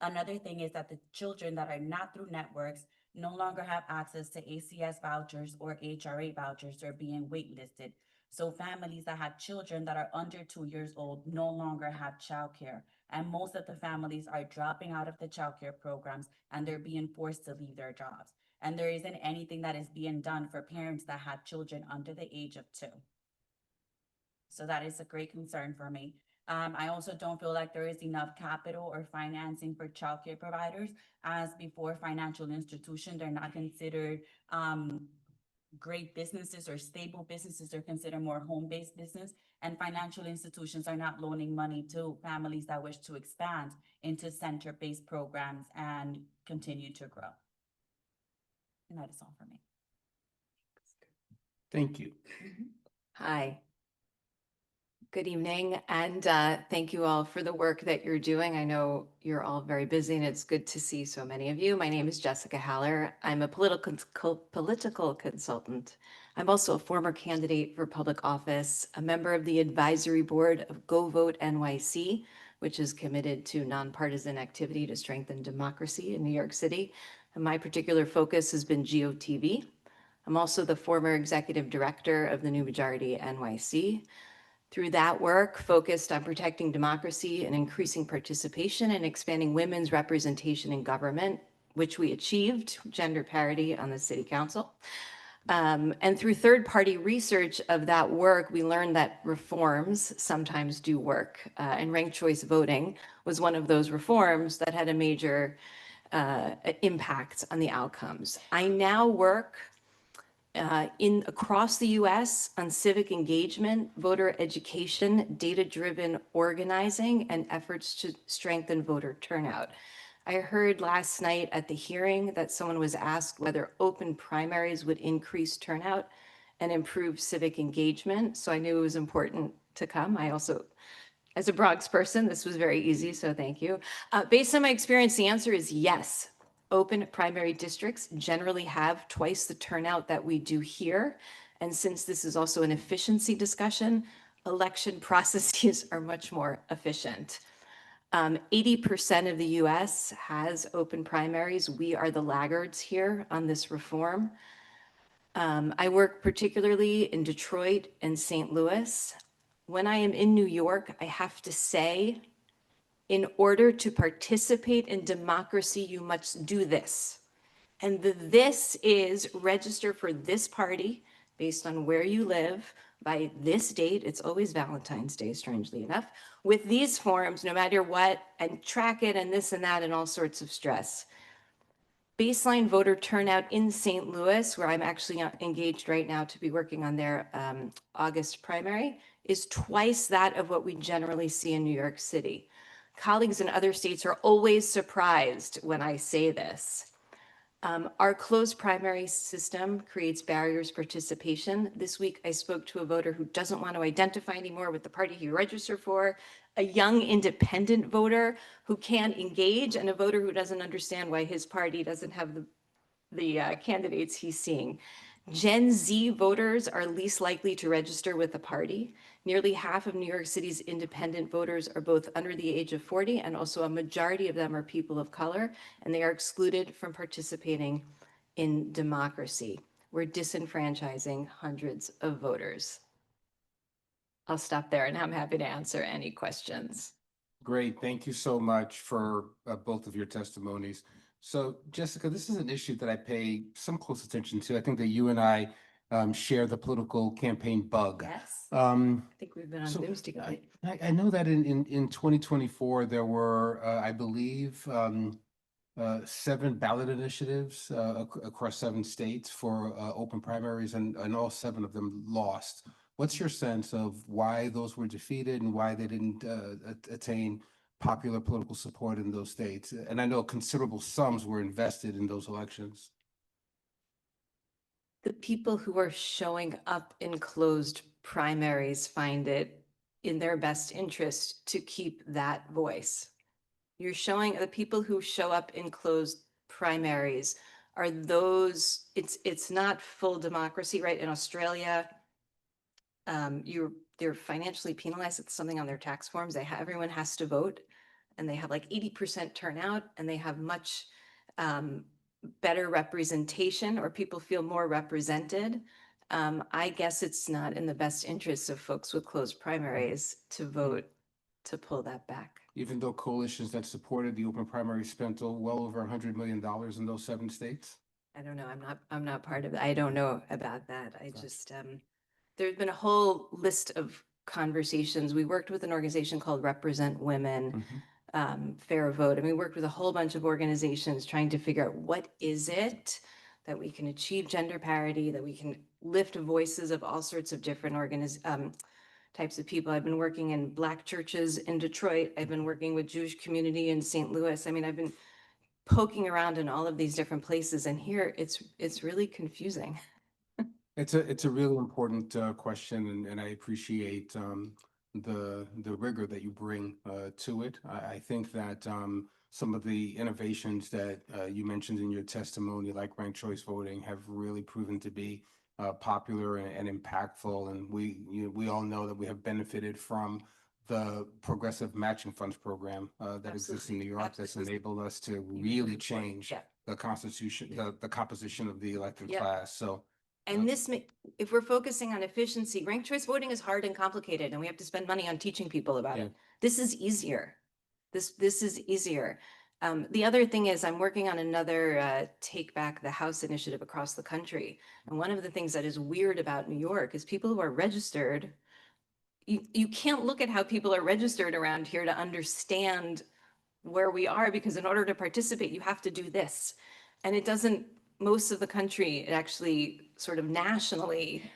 Another thing is that the children that are not through networks no longer have access to ACS vouchers or HRA vouchers. They're being waitlisted. So families that have children that are under 2 years old no longer have childcare. And most of the families are dropping out of the childcare programs and they're being forced to leave their jobs. And there isn't anything that is being done for parents that have children under the age of 2. So that is a great concern for me. I also don't feel like there is enough capital or financing for childcare providers, as before financial institutions are not considered great businesses or stable businesses. They're considered more home-based business, and financial institutions are not loaning money to families that wish to expand into center-based programs and continue to grow. And that is all for me. Thank you. Hi. Good evening, and thank you all for the work that you're doing. I know you're all very busy, and it's good to see so many of you. My name is Jessica Haller. I'm a political consultant. I'm also a former candidate for public office, a member of the advisory board of Go Vote NYC, which is committed to nonpartisan activity to strengthen democracy in New York City. And my particular focus has been GOTV. I'm also the former executive director of the New Majority NYC. Through that work, focused on protecting democracy and increasing participation and expanding women's representation in government, which we achieved gender parity on the city council. And through third-party research of that work, we learned that reforms sometimes do work. And ranked choice voting was one of those reforms that had a major impact on the outcomes. I now work across the US on civic engagement, voter education, data-driven organizing, and efforts to strengthen voter turnout. I heard last night at the hearing that someone was asked whether open primaries would increase turnout and improve civic engagement. So I knew it was important to come. I also, as a Bronx person, this was very easy, so thank you. Based on my experience, the answer is yes. Open primary districts generally have twice the turnout that we do here. And since this is also an efficiency discussion, election processes are much more efficient. 80% of the US has open primaries. We are the laggards here on this reform. I work particularly in Detroit and St. Louis. When I am in New York, I have to say, in order to participate in democracy, you must do this. And this is register for this party, based on where you live by this date. It's always Valentine's Day, strangely enough, with these forms, no matter what, and track it and this and that and all sorts of stress. Baseline voter turnout in St. Louis, where I'm actually engaged right now to be working on their August primary, is twice that of what we generally see in New York City. Colleagues in other states are always surprised when I say this. Our closed primary system creates barriers to participation. This week, I spoke to a voter who doesn't want to identify anymore with the party he registered for, a young independent voter who can't engage, and a voter who doesn't understand why his party doesn't have the candidates he's seeing. Gen Z voters are least likely to register with a party. Nearly half of New York City's independent voters are both under the age of 40, and also a majority of them are people of color, and they are excluded from participating in democracy. We're disenfranchising hundreds of voters. I'll stop there, and I'm happy to answer any questions. Great, thank you so much for both of your testimonies. So Jessica, this is an issue that I pay some close attention to. I think that you and I share the political campaign bug. Yes. I think we've been on Zooms together. I know that in 2024, there were, I believe, 7 ballot initiatives across 7 states for open primaries, and all 7 of them lost. What's your sense of why those were defeated and why they didn't attain popular political support in those states? And I know considerable sums were invested in those elections. The people who are showing up in closed primaries find it in their best interest to keep that voice. You're showing the people who show up in closed primaries are those, it's not full democracy, right? In Australia, they're financially penalized. It's something on their tax forms. Everyone has to vote, and they have like 80% turnout, and they have much better representation, or people feel more represented. I guess it's not in the best interests of folks with closed primaries to vote to pull that back. Even though coalitions that supported the open primary spent well over $100 million in those 7 states? I don't know. I'm not part of that. I don't know about that. I just, there's been a whole list of conversations. We worked with an organization called Represent Women, Fair Vote. And we worked with a whole bunch of organizations trying to figure out what is it that we can achieve gender parity, that we can lift voices of all sorts of different types of people. I've been working in Black churches in Detroit. I've been working with Jewish community in St. Louis. I mean, I've been poking around in all of these different places, and here it's really confusing. It's a really important question, and I appreciate the rigor that you bring to it. I think that some of the innovations that you mentioned in your testimony, like ranked choice voting, have really proven to be popular and impactful. And we all know that we have benefited from the progressive matching funds program that exists in New York. That's enabled us to really change the constitution, the composition of the elected class. So. And if we're focusing on efficiency, ranked choice voting is hard and complicated, and we have to spend money on teaching people about it. This is easier. This is easier. The other thing is I'm working on another Take Back the House initiative across the country. And one of the things that is weird about New York is people who are registered, you can't look at how people are registered around here to understand where we are, because in order to participate, you have to do this. And it doesn't, most of the country, it actually sort of nationally,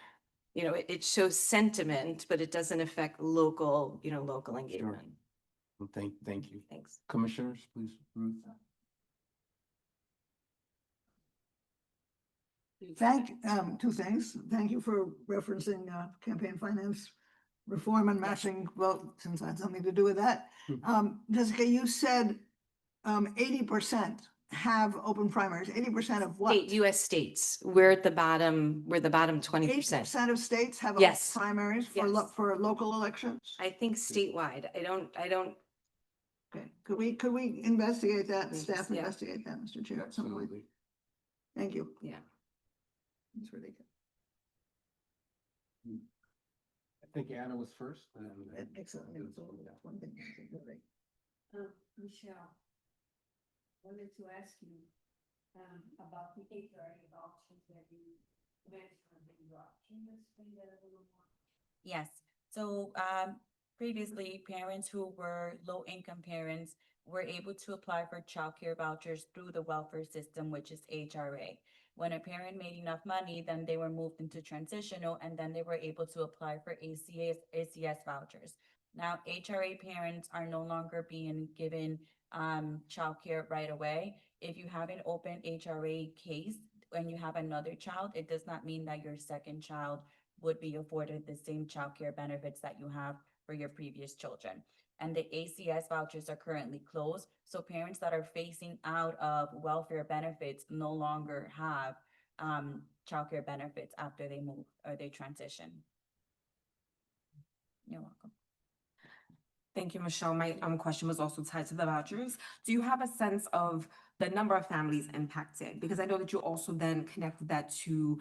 it shows sentiment, but it doesn't affect local engagement. Well, thank you. Thanks. Commissioners, please. Ruth. Two things. Thank you for referencing campaign finance reform and matching vote, since I had something to do with that. Jessica, you said 80% have open primaries. 80% of what? U.S. states. We're at the bottom. We're the bottom 20%. 80% of states have Yes. open primaries for local elections. I think statewide. I don't. Okay. Could we investigate that? Staff investigate that, Mr. Chair. Absolutely. Thank you. Yeah. It's ridiculous. I think Anna was first. Excellent. One thing. Michelle, wanted to ask you about the HRA options that you mentioned in Can you explain that a little more? Yes, so previously, parents who were low-income parents were able to apply for childcare vouchers through the welfare system, which is HRA. When a parent made enough money, then they were moved into transitional, and then they were able to apply for ACS vouchers. Now, HRA parents are no longer being given childcare right away. If you have an open HRA case when you have another child, it does not mean that your second child would be afforded the same childcare benefits that you have for your previous children. And the ACS vouchers are currently closed, so parents that are phasing out of welfare benefits no longer have childcare benefits after they move or they transition. You're welcome. Thank you, Michelle. My question was also tied to the vouchers. Do you have a sense of the number of families impacted? Because I know that you also then connected that to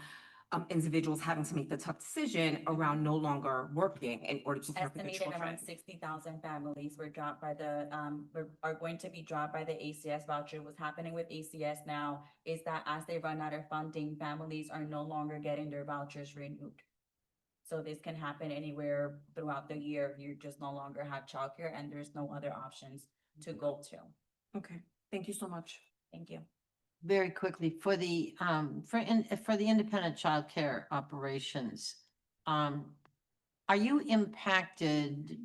individuals having to make the tough decision around no longer working in order to care for their Estimated around children. 60,000 families were dropped by the, are going to be dropped by the ACS voucher. What's happening with ACS now is that as they run out of funding, families are no longer getting their vouchers renewed. So this can happen anywhere throughout the year. You just no longer have childcare and there's no other options to go to. Okay, thank you so much. Thank you. Very quickly, for the independent childcare operations, are you impacted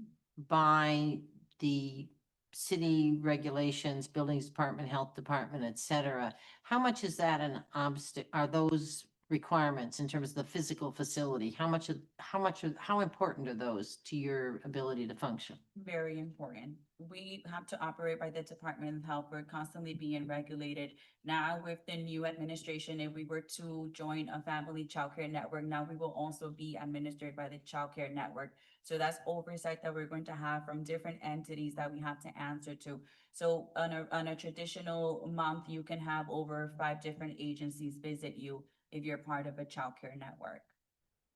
by the city regulations, buildings department, health department, et cetera? How much is that an obstacle? Are those requirements in terms of the physical facility? How important are those to your ability to function? Very important. We have to operate by the Department of Health. We're constantly being regulated. Now with the new administration, if we were to join a family childcare network, now we will also be administered by the childcare network. So that's oversight that we're going to have from different entities that we have to answer to. So on a traditional month, you can have over 5 different agencies visit you if you're part of a childcare network.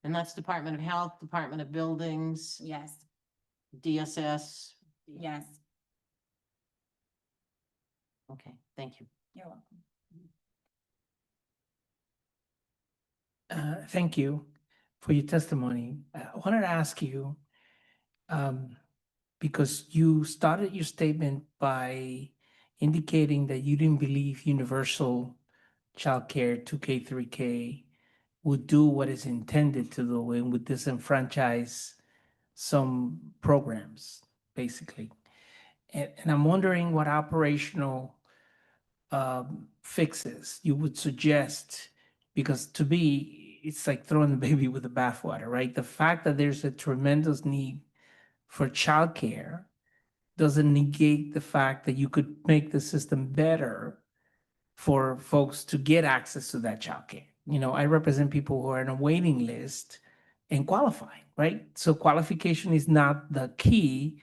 And that's Department of Health, Department of Buildings, Yes, DSS. yes, Okay, thank you. you're welcome. Thank you for your testimony. I wanted to ask you, because you started your statement by indicating that you didn't believe universal childcare 2K, 3K would do what it's intended to do and would disenfranchise some programs, basically. And I'm wondering what operational fixes you would suggest, because to me, it's like throwing the baby with the bathwater, right? The fact that there's a tremendous need for childcare doesn't negate the fact that you could make the system better for folks to get access to that childcare. You know, I represent people who are on a waiting list and qualifying, right? So qualification is not the key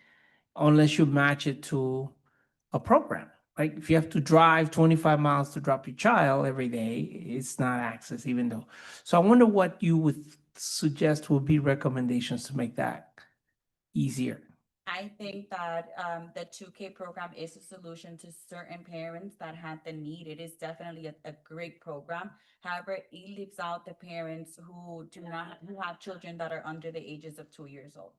unless you match it to a program, right? If you have to drive 25 miles to drop your child every day, it's not access, even though. So I wonder what you would suggest would be recommendations to make that easier. I think that the 2K program is a solution to certain parents that have the need. It is definitely a great program. However, it leaves out the parents who who have children that are under the ages of 2 years old.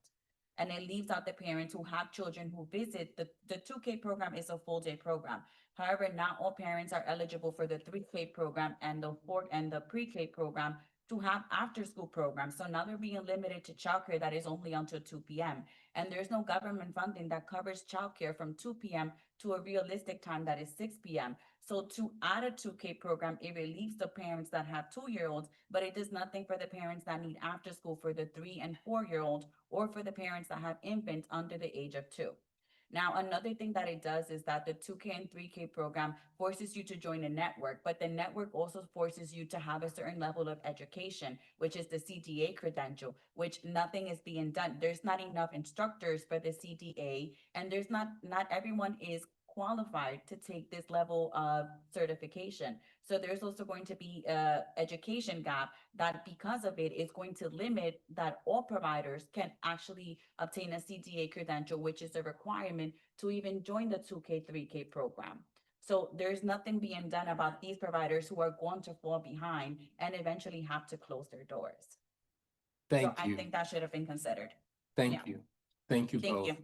And it leaves out the parents who have children who visit. The 2K program is a full day program. However, not all parents are eligible for the 3K program and the pre-K program to have after school programs. So now they're being limited to childcare that is only until 2 p.m. And there's no government funding that covers childcare from 2 p.m. to a realistic time that is 6 p.m. So to add a 2K program, it relieves the parents that have 2-year-olds, but it does nothing for the parents that need after school for the 3 and 4-year-old, or for the parents that have infants under the age of 2. Now, another thing that it does is that the 2K and 3K program forces you to join a network, but the network also forces you to have a certain level of education, which is the CDA credential, which nothing is being done. There's not enough instructors for the CDA, and there's not everyone is qualified to take this level of certification. So there's also going to be a education gap that, because of it, is going to limit that all providers can actually obtain a CDA credential, which is a requirement to even join the 2K, 3K program. So there's nothing being done about these providers who are going to fall behind and eventually have to close their doors. So Thank I you. think that should have been considered. Thank yeah. you. Thank you Thank both. you.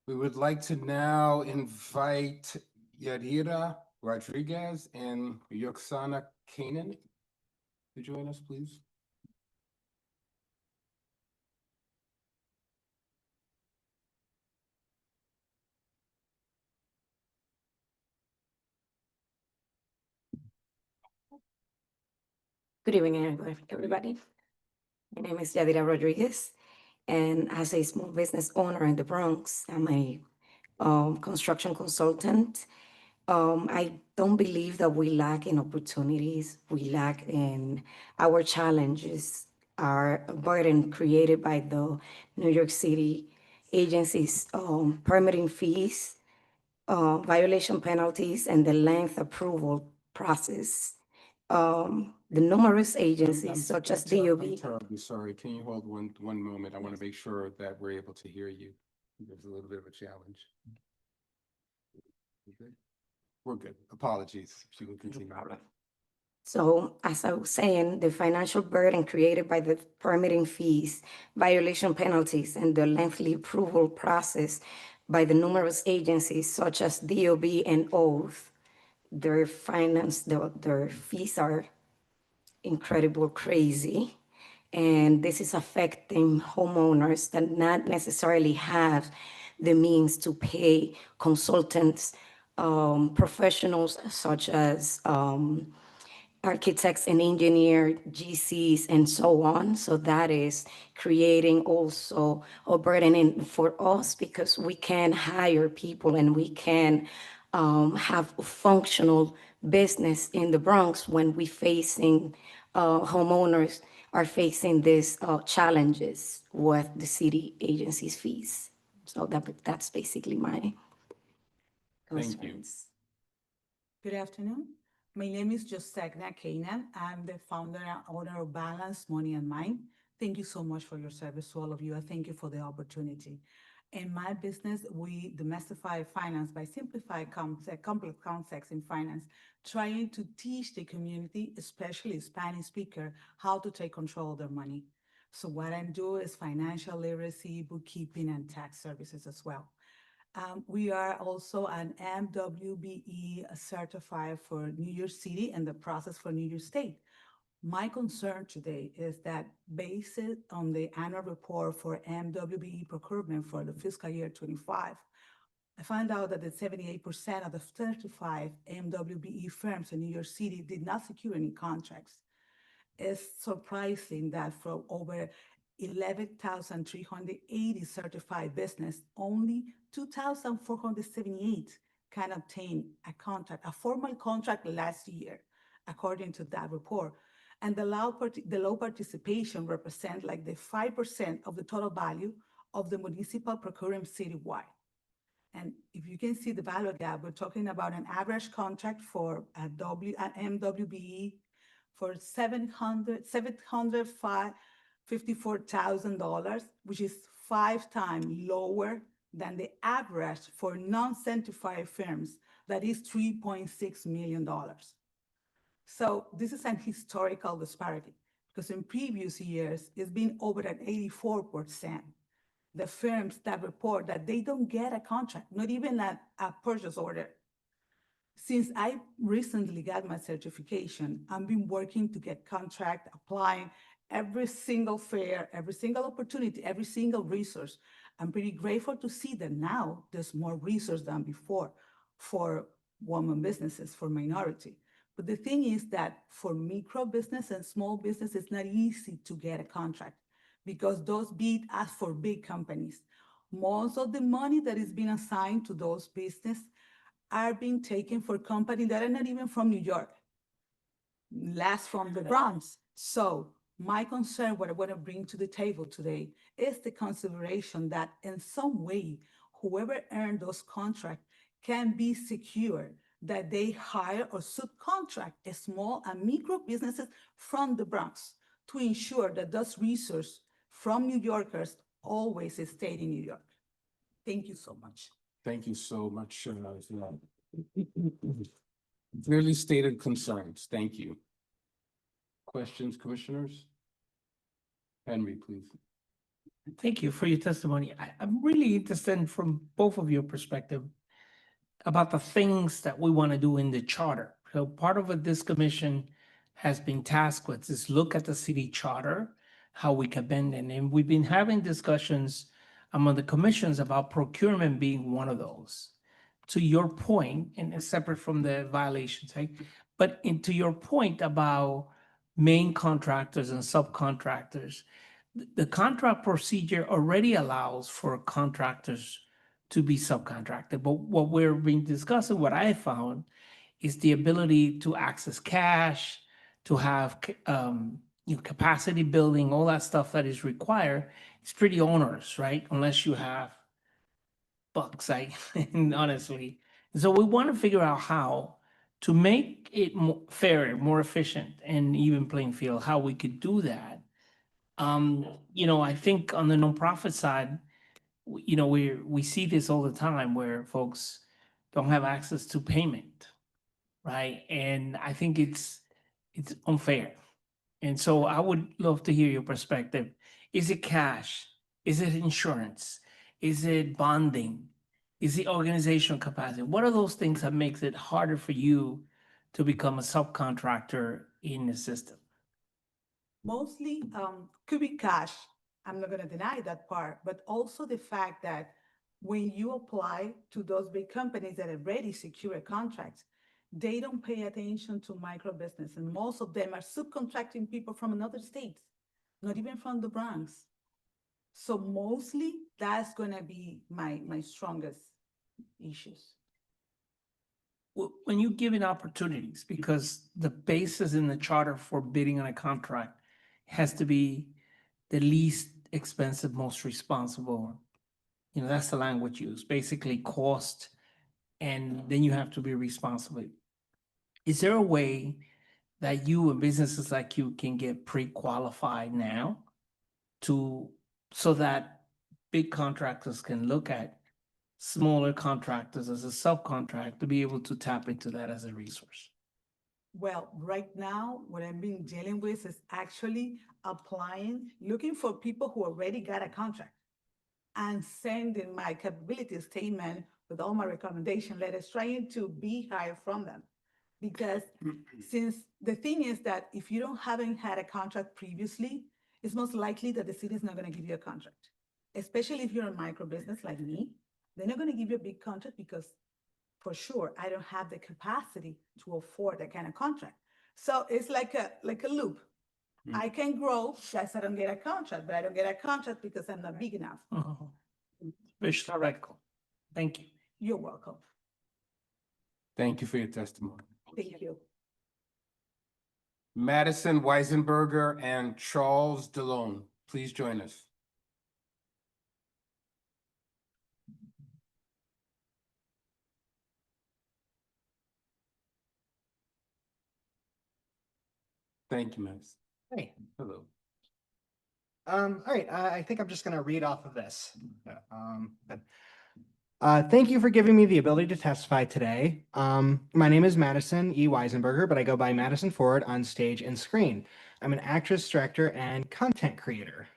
We would like to now invite Yadira Rodriguez and Yoksana Kanan to join us, please. Good evening, everybody. My name is Yadira Rodriguez, and as a small business owner in the Bronx, I'm a construction consultant. I don't believe that we lack in opportunities. We lack in our challenges are a burden created by the New York City agencies, permitting fees, violation penalties, and the length approval process. The numerous agencies such as DOB. I'm terribly sorry. Can you hold one moment? I want to make sure that we're able to hear you. There's a little bit of a challenge. We good? We're good. Apologies. She will continue. No problem. So as I was saying, the financial burden created by the permitting fees, violation penalties, and the lengthy approval process by the numerous agencies such as DOB and OATH, their fees are incredible crazy. And this is affecting homeowners that not necessarily have the means to pay consultants, professionals such as architects and engineers, GCs, and so on. So that is creating also a burden for us because we can hire people and we can have a functional business in the Bronx when we facing homeowners are facing these challenges with the city agencies' fees. So that's basically my Thank you. concerns. Good afternoon. My name is Josegna Kanan. I'm the founder and owner of Balance Money and Mind. Thank you so much for your service to all of you. I thank you for the opportunity. In my business, we demystify finance by simplifying complex concepts in finance, trying to teach the community, especially Spanish speaker, how to take control of their money. So what I do is financial literacy, bookkeeping, and tax services as well. We are also an MWBE certified for New York City and the process for New York State. My concern today is that based on the annual report for MWBE procurement for the fiscal year 25, I found out that 78% of the 35 MWBE firms in New York City did not secure any contracts. It's surprising that from over 11,380 certified business, only 2,478 can obtain a contract, a formal contract last year, according to that report. And the low participation represent like the 5% of the total value of the municipal procurement citywide. And if you can see the value gap, we're talking about an average contract for an MWBE for $754,000, which is 5 times lower than the average for non-certified firms, that is $3.6 million. So this is an historical disparity because in previous years, it's been over at 84%. The firms that report that they don't get a contract, not even a purchase order. Since I recently got my certification, I've been working to get contract, applying every single fair, every single opportunity, every single resource. I'm pretty grateful to see that now there's more resource than before for women businesses, for minority. But the thing is that for micro business and small business, it's not easy to get a contract because those bid as for big companies. Most of the money that is being assigned to those businesses are being taken for companies that are not even from New York, last from the Bronx. So my concern, what I want to bring to the table today is the consideration that in some way, whoever earned those contracts can be secure that they hire or subcontract small and micro businesses from the Bronx to ensure that those resources from New Yorkers always stay in New York. Thank you so much. Thank you so much. For that. Clearly stated concerns. Thank you. Questions, commissioners? Henry, please. Thank you for your testimony. I'm really interested from both of your perspective about the things that we want to do in the charter. So part of what this commission has been tasked with is look at the city charter, how we can bend it. And we've been having discussions among the commissions about procurement being one of those. To your point, and it's separate from the violations, right? But to your point about main contractors and subcontractors, the contract procedure already allows for contractors to be subcontracted. But what we've been discussing, what I found, is the ability to access cash, to have capacity building, all that stuff that is required. It's pretty onerous, right? Unless you have bucks, honestly. So we want to figure out how to make it more fairer, more efficient, and even playing field, how we could do that. I think on the nonprofit side, we see this all the time where folks don't have access to payment, right? And I think it's unfair. And so I would love to hear your perspective. Is it cash? Is it insurance? Is it bonding? Is it organizational capacity? What are those things that makes it harder for you to become a subcontractor in the system? Mostly could be cash. I'm not going to deny that part, but also the fact that when you apply to those big companies that already secure contracts, they don't pay attention to micro business, and most of them are subcontracting people from another state, not even from the Bronx. So mostly that's going to be my strongest issues. When you give it opportunities, because the basis in the charter for bidding on a contract has to be the least expensive, most responsible. That's the language used, basically cost, and then you have to be responsible. Is there a way that you and businesses like you can get pre-qualified now so that big contractors can look at smaller contractors as a subcontract to be able to tap into that as a resource? Well, right now, what I've been dealing with is actually looking for people who already got a contract and sending my capability statement with all my recommendation letters, trying to be hired from them. Because since the thing is that if you haven't had a contract previously, it's most likely that the city is not going to give you a contract. Especially if you're a micro business like me, they're not going to give you a big contract because for sure, I don't have the capacity to afford that kind of contract. So it's like a loop. I can grow, just I don't get a contract, but I don't get a contract because I'm not big enough. Very theoretical. Thank you. You're welcome. Thank you for your testimony. Thank you. Madison Weisenberger and Charles DeLone, please join us. Thank you, Madison. Hey. Hello. All right, I think I'm just gonna read off of this. Thank you for giving me the ability to testify today. My name is Madison E. Weisenberger, but I go by Madison Ford on stage and screen. I'm an actress, director, and content creator.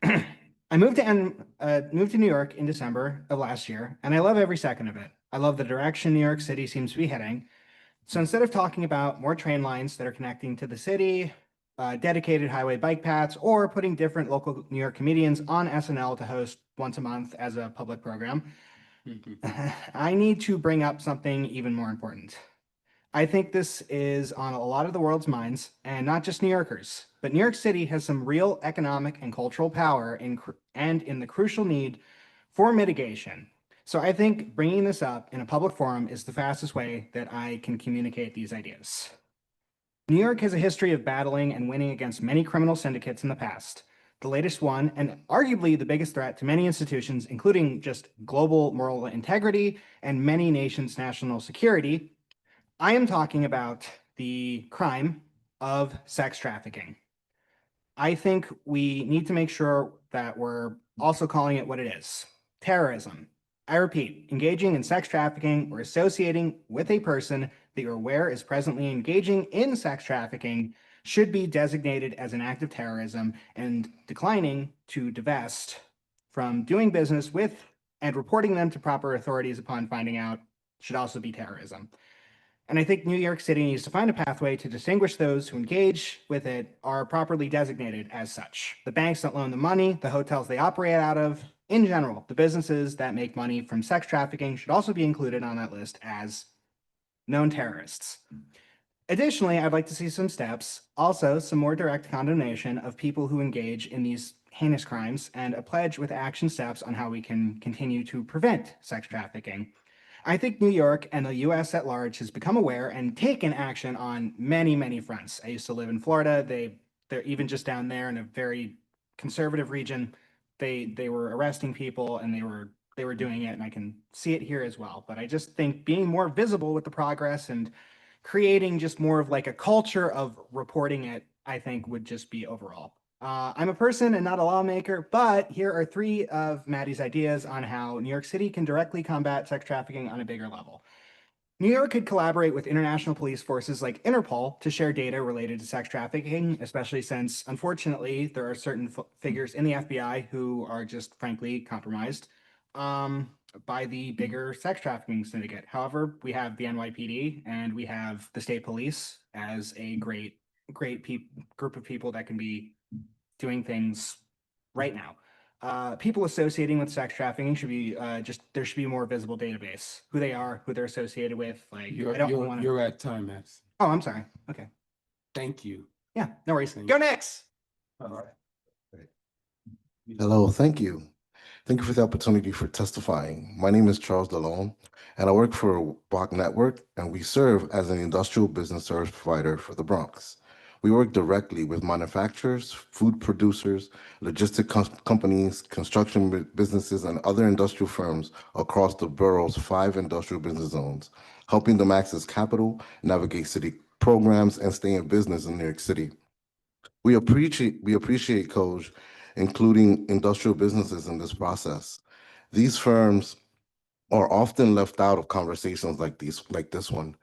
I moved to New York in December of last year, and I love every second of it. I love the direction New York City seems to be heading. So instead of talking about more train lines that are connecting to the city, dedicated highway bike paths, or putting different local New York comedians on SNL to host once a month as a public program, I need to bring up something even more important. I think this is on a lot of the world's minds, and not just New Yorkers, but New York City has some real economic and cultural power and in the crucial need for mitigation. So I think bringing this up in a public forum is the fastest way that I can communicate these ideas. New York has a history of battling and winning against many criminal syndicates in the past. The latest one, and arguably the biggest threat to many institutions, including just global moral integrity and many nations' national security, I am talking about the crime of sex trafficking. I think we need to make sure that we're also calling it what it is: terrorism, I repeat, engaging in sex trafficking or associating with a person that you're aware is presently engaging in sex trafficking should be designated as an act of terrorism, and declining to divest from doing business with and reporting them to proper authorities upon finding out should also be terrorism. And I think New York City needs to find a pathway to distinguish those who engage with it are properly designated as such. The banks that loan the money, the hotels they operate out of, in general, the businesses that make money from sex trafficking should also be included on that list as known terrorists. Additionally, I'd like to see some steps, also some more direct condemnation of people who engage in these heinous crimes, and a pledge with action steps on how we can continue to prevent sex trafficking. I think New York and the US at large has become aware and taken action on many, many fronts. I used to live in Florida. They're even just down there in a very conservative region. They were arresting people, and they were doing it, and I can see it here as well. But I just think being more visible with the progress and creating just more of like a culture of reporting it, I think would just be overall. I'm a person and not a lawmaker, but here are 3 of Maddie's ideas on how New York City can directly combat sex trafficking on a bigger level. New York could collaborate with international police forces like Interpol to share data related to sex trafficking, especially since, unfortunately, there are certain figures in the FBI who are just frankly compromised by the bigger sex trafficking syndicate. However, we have the NYPD and we have the state police as a great group of people that can be doing things right now. People associating with sex trafficking should be there should be a more visible database, who they are, who they're associated with. Like, You're at time, Max. Oh, I'm sorry. Okay. Thank you. Yeah, no worries. Go next. All right. Hello, thank you. Thank you for the opportunity for testifying. My name is Charles Lalone, and I work for Bach Network, and we serve as an industrial business service provider for the Bronx. We work directly with manufacturers, food producers, logistic companies, construction businesses, and other industrial firms across the borough's 5 industrial business zones, helping them access capital, navigate city programs, and stay in business in New York City. We appreciate COGE, including industrial businesses in this process. These firms are often left out of conversations like this one,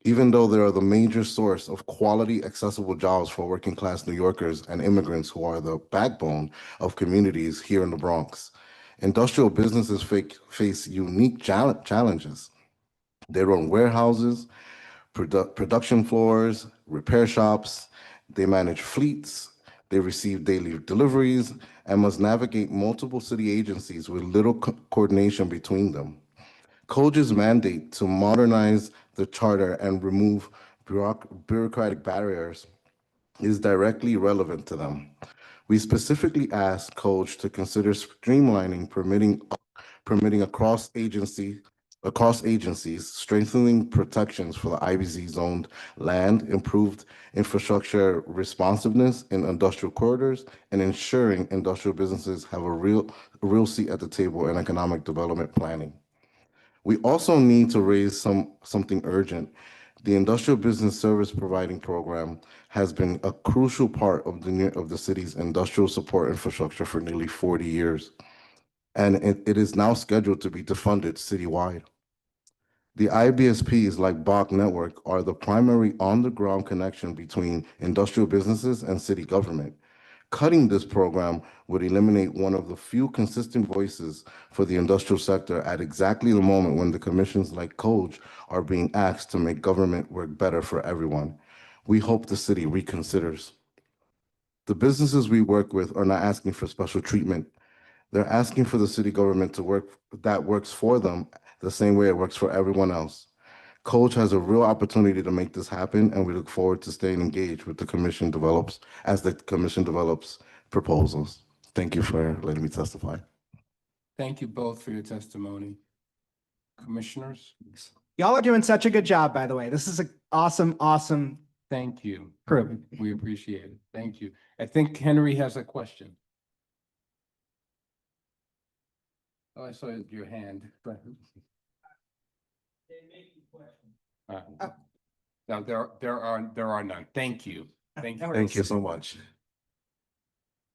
even though they are the major source of quality, accessible jobs for working class New Yorkers and immigrants who are the backbone of communities here in the Bronx. Industrial businesses face unique challenges. They run warehouses, production floors, repair shops, they manage fleets, they receive daily deliveries, and must navigate multiple city agencies with little coordination between them. COGE's mandate to modernize the charter and remove bureaucratic barriers is directly relevant to them. We specifically asked COGE to consider streamlining permitting across agencies, strengthening protections for the IBZ-zoned land, improved infrastructure responsiveness in industrial corridors, and ensuring industrial businesses have a real seat at the table in economic development planning. We also need to raise something urgent. The Industrial Business Service Providing Program has been a crucial part of the city's industrial support infrastructure for nearly 40 years, and it is now scheduled to be defunded citywide. The IBSPs like Bach Network are the primary on-the-ground connection between industrial businesses and city government. Cutting this program would eliminate one of the few consistent voices for the industrial sector at exactly the moment when the commissions like COGE are being asked to make government work better for everyone. We hope the city reconsiders. The businesses we work with are not asking for special treatment. They're asking for the city government to work that works for them the same way it works for everyone else. COGE has a real opportunity to make this happen, and we look forward to staying engaged with the commission as the commission develops proposals. Thank you for letting me testify. Thank you both for your testimony. Commissioners? Y'all are doing such a good job, by the way. This is an awesome. Thank you. Crew. We appreciate it. Thank you. I think Henry has a question. Oh, I saw your hand. No, there are none. Thank you. Thank you. Thank you so much.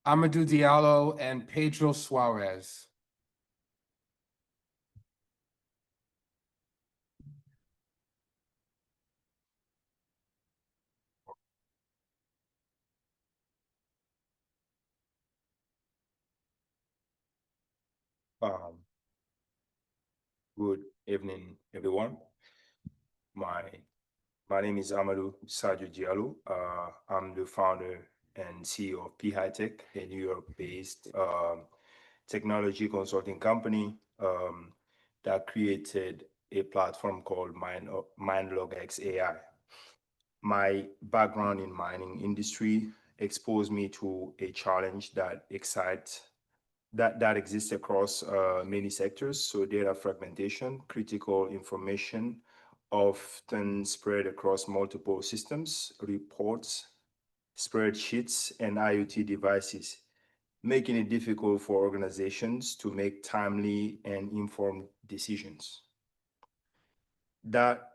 Amadou Diallo and Pedro Suarez. Um, Good evening, everyone. My my name is Amadou Sadio Diallo. I'm the founder and CEO of P High Tech, a New York-based technology consulting company that created a platform called MindLogX AI. My background in mining industry exposed me to a challenge that exists across many sectors. So data fragmentation, critical information often spread across multiple systems, reports, spreadsheets, and IoT devices, making it difficult for organizations to make timely and informed decisions. That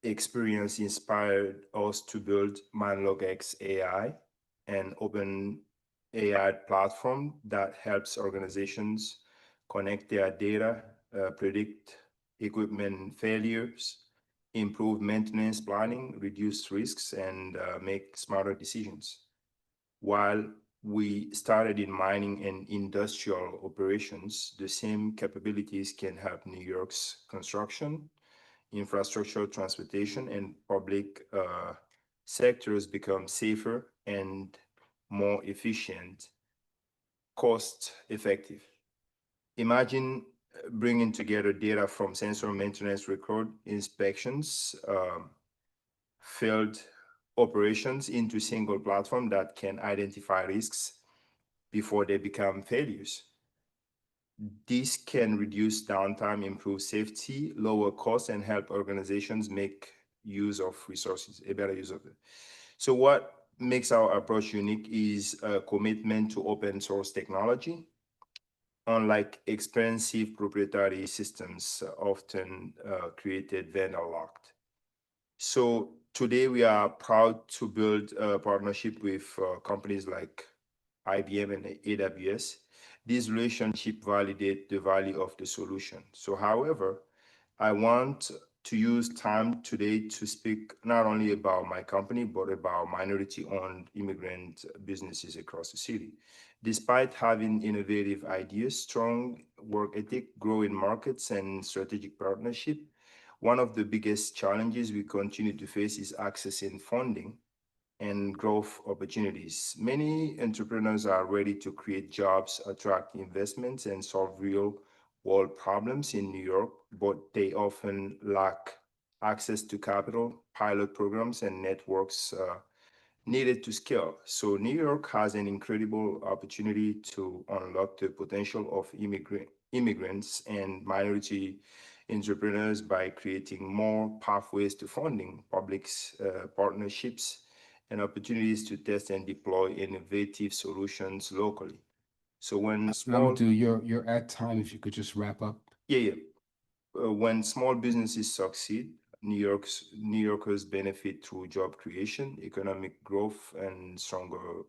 experience inspired us to build MindLogX AI, an open AI platform that helps organizations connect their data, predict equipment failures, improve maintenance planning, reduce risks, and make smarter decisions. While we started in mining and industrial operations, the same capabilities can help New York's construction, infrastructure, transportation, and public sectors become safer and more efficient, cost effective. Imagine bringing together data from sensor maintenance record, inspections, field operations into a single platform that can identify risks before they become failures. This can reduce downtime, improve safety, lower costs, and help organizations make use of resources, a better use of it. So what makes our approach unique is a commitment to open source technology. Unlike expensive proprietary systems often created vendor locked. So today we are proud to build a partnership with companies like IBM and AWS. These relationships validate the value of the solution. So however, I want to use time today to speak not only about my company, but about minority-owned immigrant businesses across the city. Despite having innovative ideas, strong work ethic, growing markets, and strategic partnership, one of the biggest challenges we continue to face is accessing funding and growth opportunities. Many entrepreneurs are ready to create jobs, attract investments, and solve real world problems in New York, but they often lack access to capital, pilot programs, and networks needed to scale. So New York has an incredible opportunity to unlock the potential of immigrants and minority entrepreneurs by creating more pathways to funding, public partnerships, and opportunities to test and deploy innovative solutions locally. So when You're at time, if you could just wrap up. Yeah. When small businesses succeed, New Yorkers benefit through job creation, economic growth, and stronger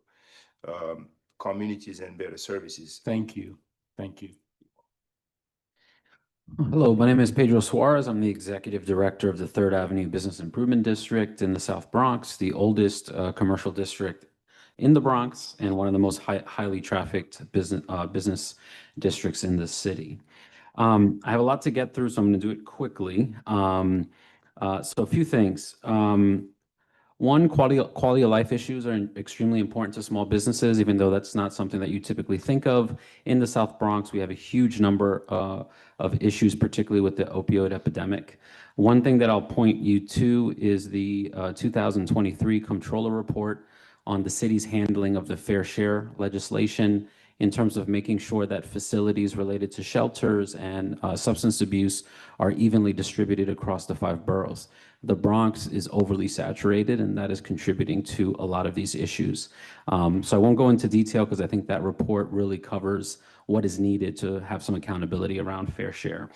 communities and better services. Thank you. Thank you. Hello, my name is Pedro Suarez. I'm the Executive Director of the Third Avenue Business Improvement District in the South Bronx, the oldest commercial district in the Bronx and one of the most highly trafficked business districts in the city. I have a lot to get through, so I'm going to do it quickly. So a few things. One, quality of life issues are extremely important to small businesses, even though that's not something that you typically think of. In the South Bronx, we have a huge number of issues, particularly with the opioid epidemic. One thing that I'll point you to is the 2023 Comptroller Report on the city's handling of the fair share legislation in terms of making sure that facilities related to shelters and substance abuse are evenly distributed across the 5 boroughs. The Bronx is overly saturated, and that is contributing to a lot of these issues. So I won't go into detail because I think that report really covers what is needed to have some accountability around fair share.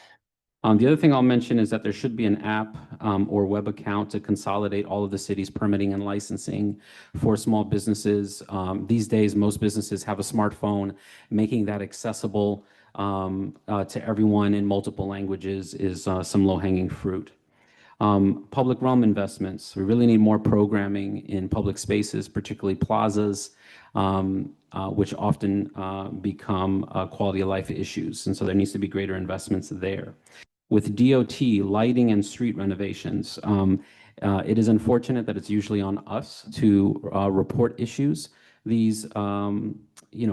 The other thing I'll mention is that there should be an app or web account to consolidate all of the city's permitting and licensing for small businesses. These days, most businesses have a smartphone. Making that accessible to everyone in multiple languages is some low-hanging fruit. Public realm investments. We really need more programming in public spaces, particularly plazas. which often become quality of life issues. And so there needs to be greater investments there. With DOT, lighting and street renovations, it is unfortunate that it's usually on us to report issues. These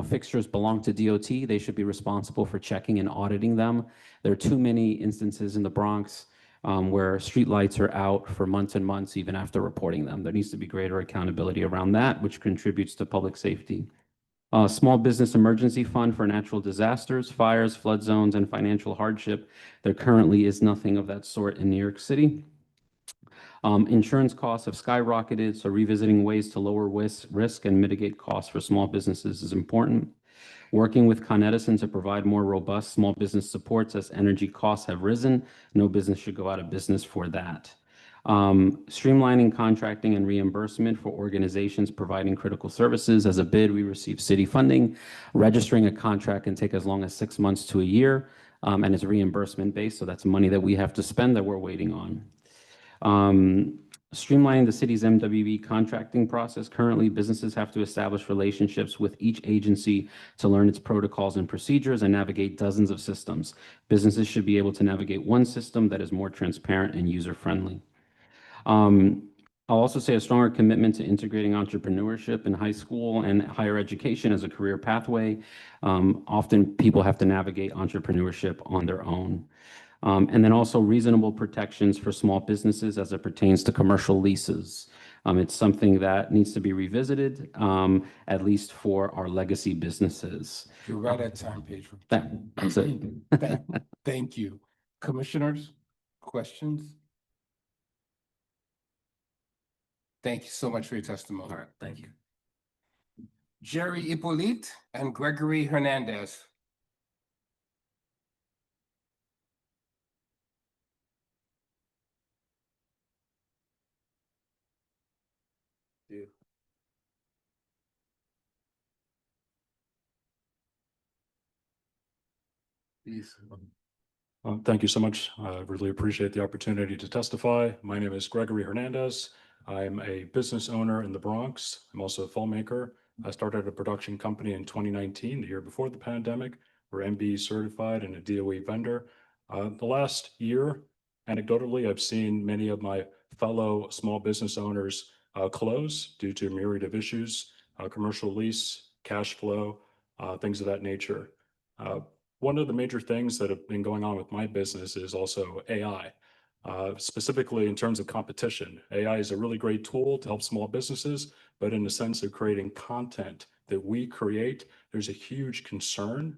fixtures belong to DOT. They should be responsible for checking and auditing them. There are too many instances in the Bronx where street lights are out for months and months, even after reporting them. There needs to be greater accountability around that, which contributes to public safety. Small Business Emergency Fund for natural disasters, fires, flood zones, and financial hardship. There currently is nothing of that sort in New York City. Insurance costs have skyrocketed, so revisiting ways to lower risk and mitigate costs for small businesses is important. Working with Con Edison to provide more robust small business supports as energy costs have risen. No business should go out of business for that. Streamlining contracting and reimbursement for organizations providing critical services. As a bid, we receive city funding. Registering a contract can take as long as 6 months to a year, and it's reimbursement based, so that's money that we have to spend that we're waiting on. Streamlining the city's MWB contracting process. Currently, businesses have to establish relationships with each agency to learn its protocols and procedures and navigate dozens of systems. Businesses should be able to navigate one system that is more transparent and user-friendly. I'll also say a stronger commitment to integrating entrepreneurship in high school and higher education as a career pathway. Often people have to navigate entrepreneurship on their own. And then also reasonable protections for small businesses as it pertains to commercial leases. It's something that needs to be revisited, at least for our legacy businesses. You're right at time, Pedro. That's it. Thank you. Commissioners, questions? Thank you so much for your testimony. All right, thank you. Jerry Hippolyte and Gregory Hernandez. Please. Thank you so much. I really appreciate the opportunity to testify. My name is Gregory Hernandez. I'm a business owner in the Bronx. I'm also a filmmaker. I started a production company in 2019, the year before the pandemic. We're MBE certified and a DOE vendor. The last year, anecdotally, I've seen many of my fellow small business owners close due to a myriad of issues, commercial lease, cash flow, things of that nature. One of the major things that have been going on with my business is also AI, specifically in terms of competition. AI is a really great tool to help small businesses, but in the sense of creating content that we create, there's a huge concern,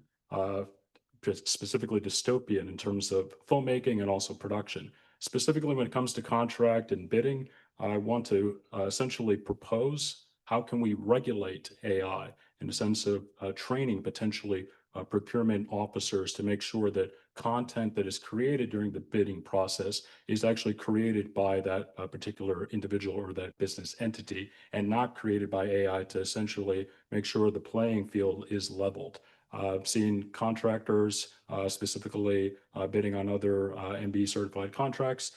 specifically dystopian in terms of filmmaking and also production. Specifically when it comes to contract and bidding, I want to essentially propose how can we regulate AI in the sense of training potentially procurement officers to make sure that content that is created during the bidding process is actually created by that particular individual or that business entity and not created by AI to essentially make sure the playing field is leveled. I've seen contractors specifically bidding on other MBE certified contracts,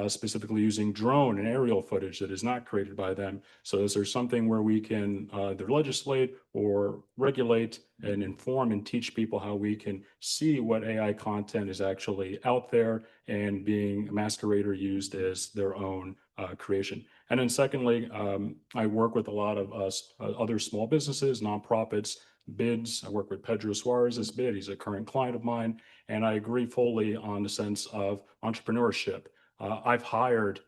specifically using drone and aerial footage that is not created by them. So is there something where we can either legislate or regulate and inform and teach people how we can see what AI content is actually out there and being masqueraded or used as their own creation? And then secondly, I work with a lot of other small businesses, nonprofits, bids. I work with Pedro Suarez's bid. He's a current client of mine, and I agree fully on the sense of entrepreneurship. I've hired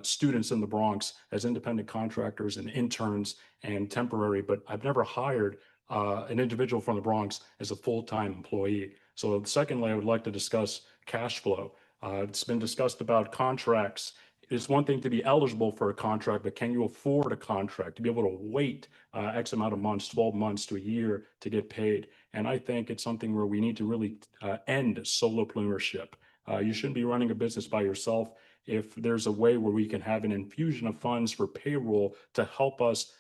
students in the Bronx as independent contractors and interns and temporary, but I've never hired an individual from the Bronx as a full-time employee. So secondly, I would like to discuss cash flow. It's been discussed about contracts. It's one thing to be eligible for a contract, but can you afford a contract to be able to wait X amount of months, 12 months to a year to get paid? And I think it's something where we need to really end solopreneurship. You shouldn't be running a business by yourself. If there's a way where we can have an infusion of funds for payroll to help us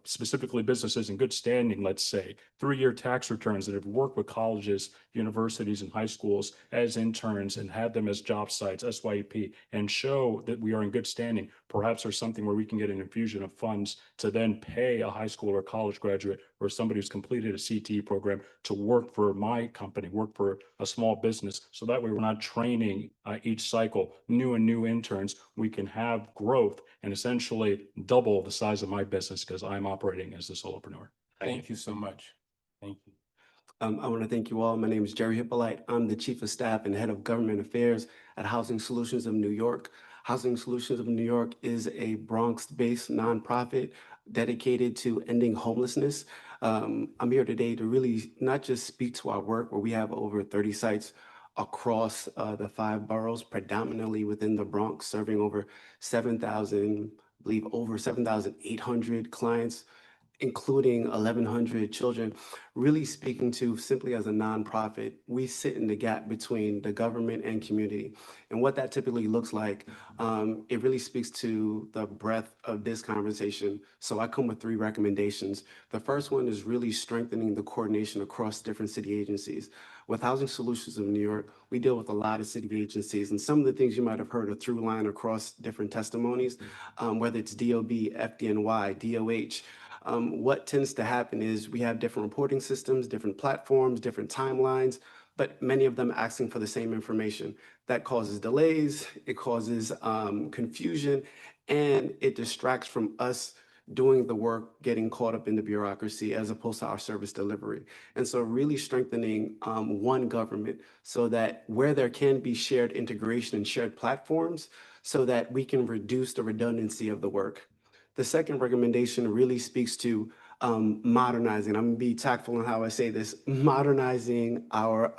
specifically businesses in good standing, let's say, 3-year tax returns that have worked with colleges, universities, and high schools as interns and had them as job sites, SYP, and show that we are in good standing. Perhaps there's something where we can get an infusion of funds to then pay a high school or college graduate or somebody who's completed a CTE program to work for my company, work for a small business. So that way we're not training each cycle new and new interns. We can have growth and essentially double the size of my business because I'm operating as the solopreneur. Thank you so much. Thank you. I want to thank you all. My name is Jerry Hippolyte. I'm the Chief of Staff and Head of Government Affairs at Housing Solutions of New York. Housing Solutions of New York is a Bronx-based nonprofit dedicated to ending homelessness. I'm here today to really not just speak to our work, where we have over 30 sites across the 5 boroughs, predominantly within the Bronx, serving over 7,000, I believe over 7,800 clients, including 1,100 children, really speaking to simply as a nonprofit, we sit in the gap between the government and community. And what that typically looks like, it really speaks to the breadth of this conversation. So I come with 3 recommendations. The first one is really strengthening the coordination across different city agencies. With Housing Solutions of New York, we deal with a lot of city agencies, and some of the things you might have heard are through line across different testimonies, whether it's DOB, FDNY, DOH. What tends to happen is we have different reporting systems, different platforms, different timelines, but many of them asking for the same information. That causes delays, it causes confusion, and it distracts from us doing the work, getting caught up in the bureaucracy as opposed to our service delivery. And so really strengthening one government so that where there can be shared integration and shared platforms so that we can reduce the redundancy of the work. The second recommendation really speaks to modernizing. I'm gonna be tactful in how I say this, modernizing our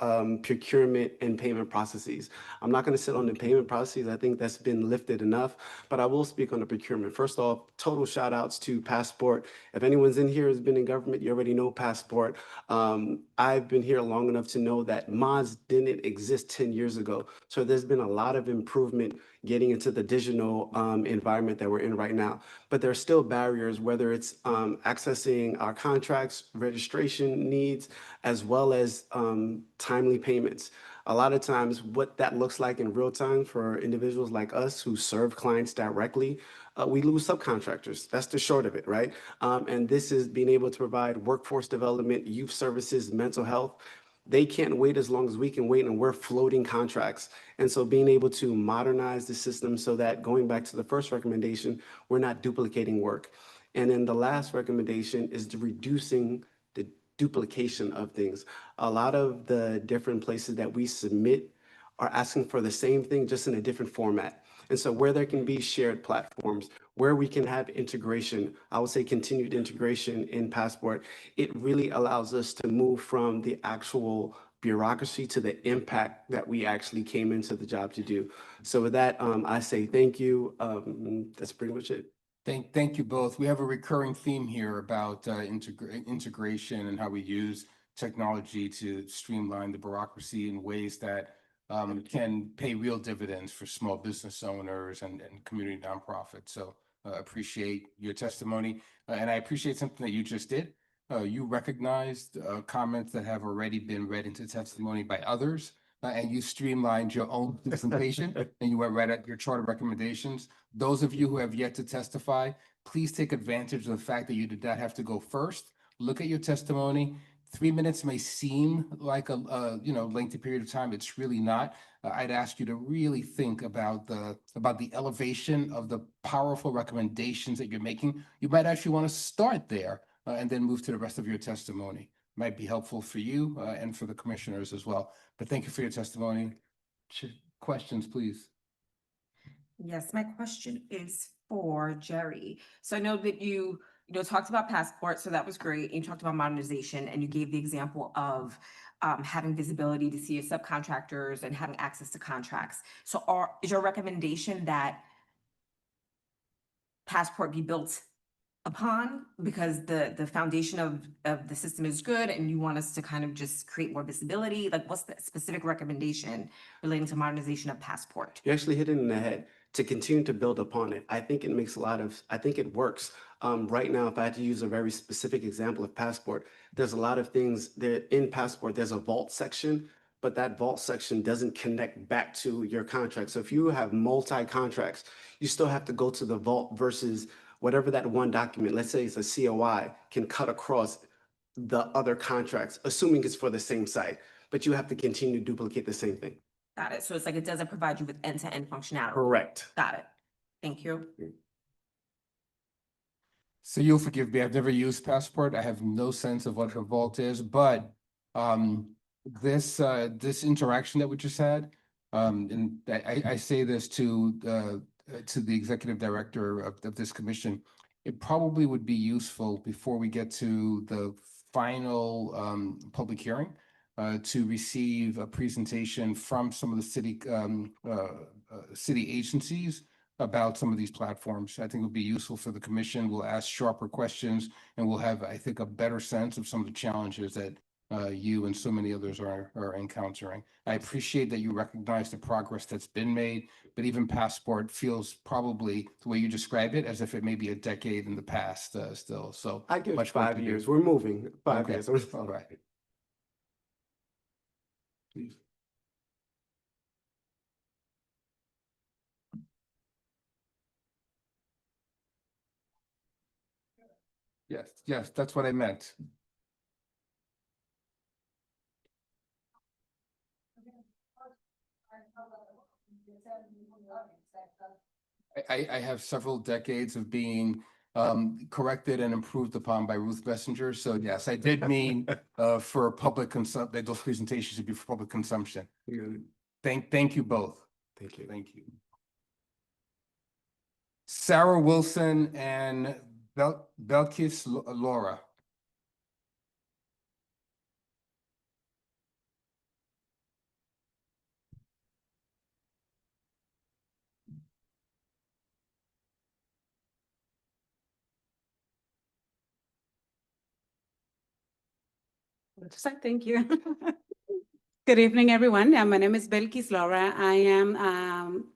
procurement and payment processes. I'm not gonna sit on the payment processes. I think that's been lifted enough, but I will speak on the procurement. First off, total shout outs to Passport. If anyone's in here has been in government, you already know Passport. I've been here long enough to know that mods didn't exist 10 years ago. So there's been a lot of improvement getting into the digital environment that we're in right now. But there are still barriers, whether it's accessing our contracts, registration needs, as well as timely payments. A lot of times what that looks like in real time for individuals like us who serve clients directly, we lose subcontractors. That's the short of it, right? And this is being able to provide workforce development, youth services, mental health. They can't wait as long as we can wait, and we're floating contracts. And so being able to modernize the system so that, going back to the first recommendation, we're not duplicating work. And then the last recommendation is the reducing the duplication of things. A lot of the different places that we submit are asking for the same thing, just in a different format. And so where there can be shared platforms, where we can have integration, I would say continued integration in Passport, it really allows us to move from the actual bureaucracy to the impact that we actually came into the job to do. So with that, I say thank you. That's pretty much it. Thank you both. We have a recurring theme here about integration and how we use technology to streamline the bureaucracy in ways that can pay real dividends for small business owners and community nonprofits. So appreciate your testimony. And I appreciate something that you just did. You recognized comments that have already been read into testimony by others, and you streamlined your own presentation and you went right at your chart of recommendations. Those of you who have yet to testify, please take advantage of the fact that you did not have to go first. Look at your testimony. 3 minutes may seem like a lengthy period of time. It's really not. I'd ask you to really think about the elevation of the powerful recommendations that you're making. You might actually want to start there and then move to the rest of your testimony. Might be helpful for you and for the commissioners as well. But thank you for your testimony. Questions, please. Yes, my question is for Jerry. So I know that you talked about Passport, so that was great. And you talked about modernization, and you gave the example of having visibility to see your subcontractors and having access to contracts. So is your recommendation that Passport be built upon because the foundation of the system is good and you want us to kind of just create more visibility? Like, what's the specific recommendation relating to modernization of Passport? You actually hit it in the head. to continue to build upon it. I think I think it works. Right now, if I had to use a very specific example of Passport, there's a lot of things that in Passport, there's a vault section, but that vault section doesn't connect back to your contract. So if you have multi-contracts, you still have to go to the vault versus whatever that one document, let's say it's a COI, can cut across the other contracts, assuming it's for the same site, but you have to continue to duplicate the same thing. Got it. So it's like it doesn't provide you with end-to-end functionality. Correct. Got it. Thank you. So you'll forgive me, I've never used Passport. I have no sense of what a vault is, but this interaction that we just had, and I say this to the executive director of this commission, it probably would be useful before we get to the final public hearing to receive a presentation from some of the city agencies about some of these platforms. I think it would be useful for the commission. We'll ask sharper questions and we'll have, I think, a better sense of some of the challenges that you and so many others are encountering. I appreciate that you recognize the progress that's been made, but even Passport feels probably, the way you describe it, as if it may be a decade in the past still. So I give much work 5 to do. years. We're moving 5 Okay. years. All right. Please. Yes, that's what I meant. I have several decades of being corrected and improved upon by Ruth Messenger. So yes, I did mean for public consumption, those presentations should be for public consumption. Thank you both. Thank you. Thank you. Sarah Wilson and Belkis Laura. Thank you. Good evening, everyone. My name is Belkis Laura. I am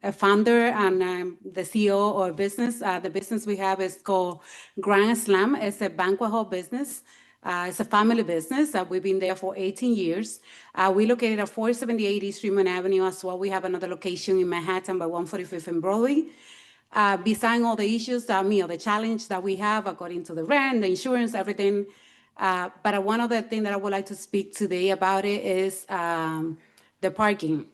a founder and I'm the CEO of business. The business we have is called Grand Slam. It's a banquet hall business. It's a family business. We've been there for 18 years. We're located at 478 East Fremont Avenue as well. We have another location in Manhattan by 145th and Broadway. Besides all the issues, the challenge that we have according to the rent, the insurance, everything. But one of the things that I would like to speak today about it is the parking,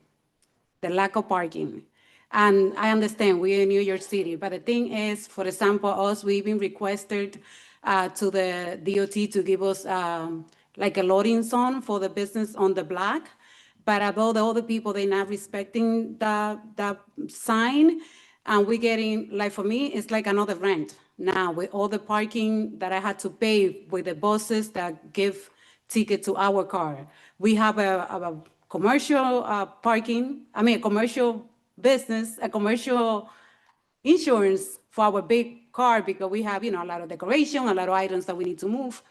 the lack of parking. And I understand we're in New York City, but the thing is, for example, we've been requested to the DOT to give us like a loading zone for the business on the block. But although the other people, they're not respecting the sign, and we're getting, like for me, it's like another rent. Now, with all the parking that I had to pay with the buses that give ticket to our car, we have a commercial a commercial business, a commercial insurance for our big car because we have, a lot of decoration, a lot of items that we need to move.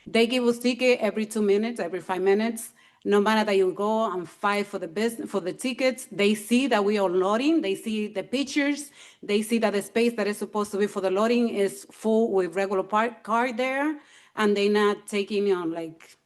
They give us ticket every 2 minutes, every 5 minutes. No matter that you go and fight for the business, for the tickets, they see that we are loading. They see the pictures. They see that the space that is supposed to be for the loading is full with regular car there, and they're not taking like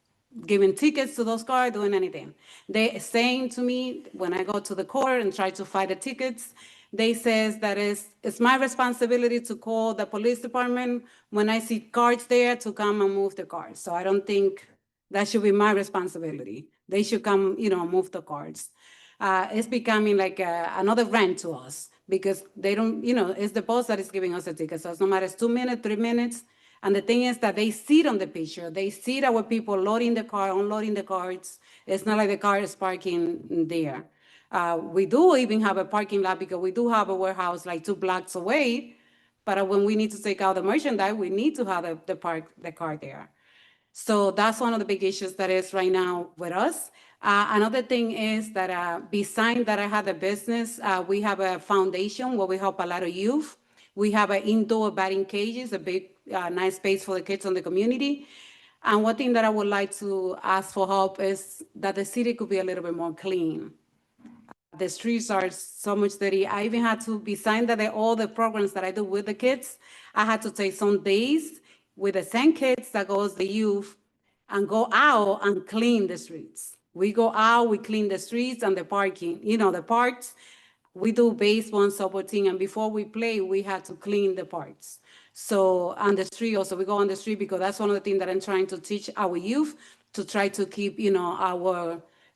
giving tickets to those cars, doing anything. They saying to me when I go to the court and try to fight the tickets, they says that it's my responsibility to call the police department when I see cars there to come and move the cars. So I don't think that should be my responsibility. They should come, move the cars. It's becoming like another rent to us because they don't, it's the boss that is giving us a ticket. So it's no matter it's 2 minutes, 3 minutes. And the thing is that they see it on the picture. They see our people loading the car, unloading the cars. It's not like the car is parking there. We do even have a parking lot because we do have a warehouse like 2 blocks away. But when we need to take out the merchandise, we need to have the car there. So that's one of the big issues that is right now with us. Another thing is that besides that I have a business, we have a foundation where we help a lot of youth. We have an indoor batting cages, a big, nice space for the kids in the community. And one thing that I would like to ask for help is that the city could be a little bit more clean. The streets are so much dirty. I even had to, besides that, all the programs that I do with the kids, I had to take some days with the same kids that goes the youth and go out and clean the streets. We go out, we clean the streets and the parking, the parks. We do baseball and softball team, and before we play, we had to clean the parks. So on the street also, we go on the street because that's one of the things that I'm trying to teach our youth to try to keep,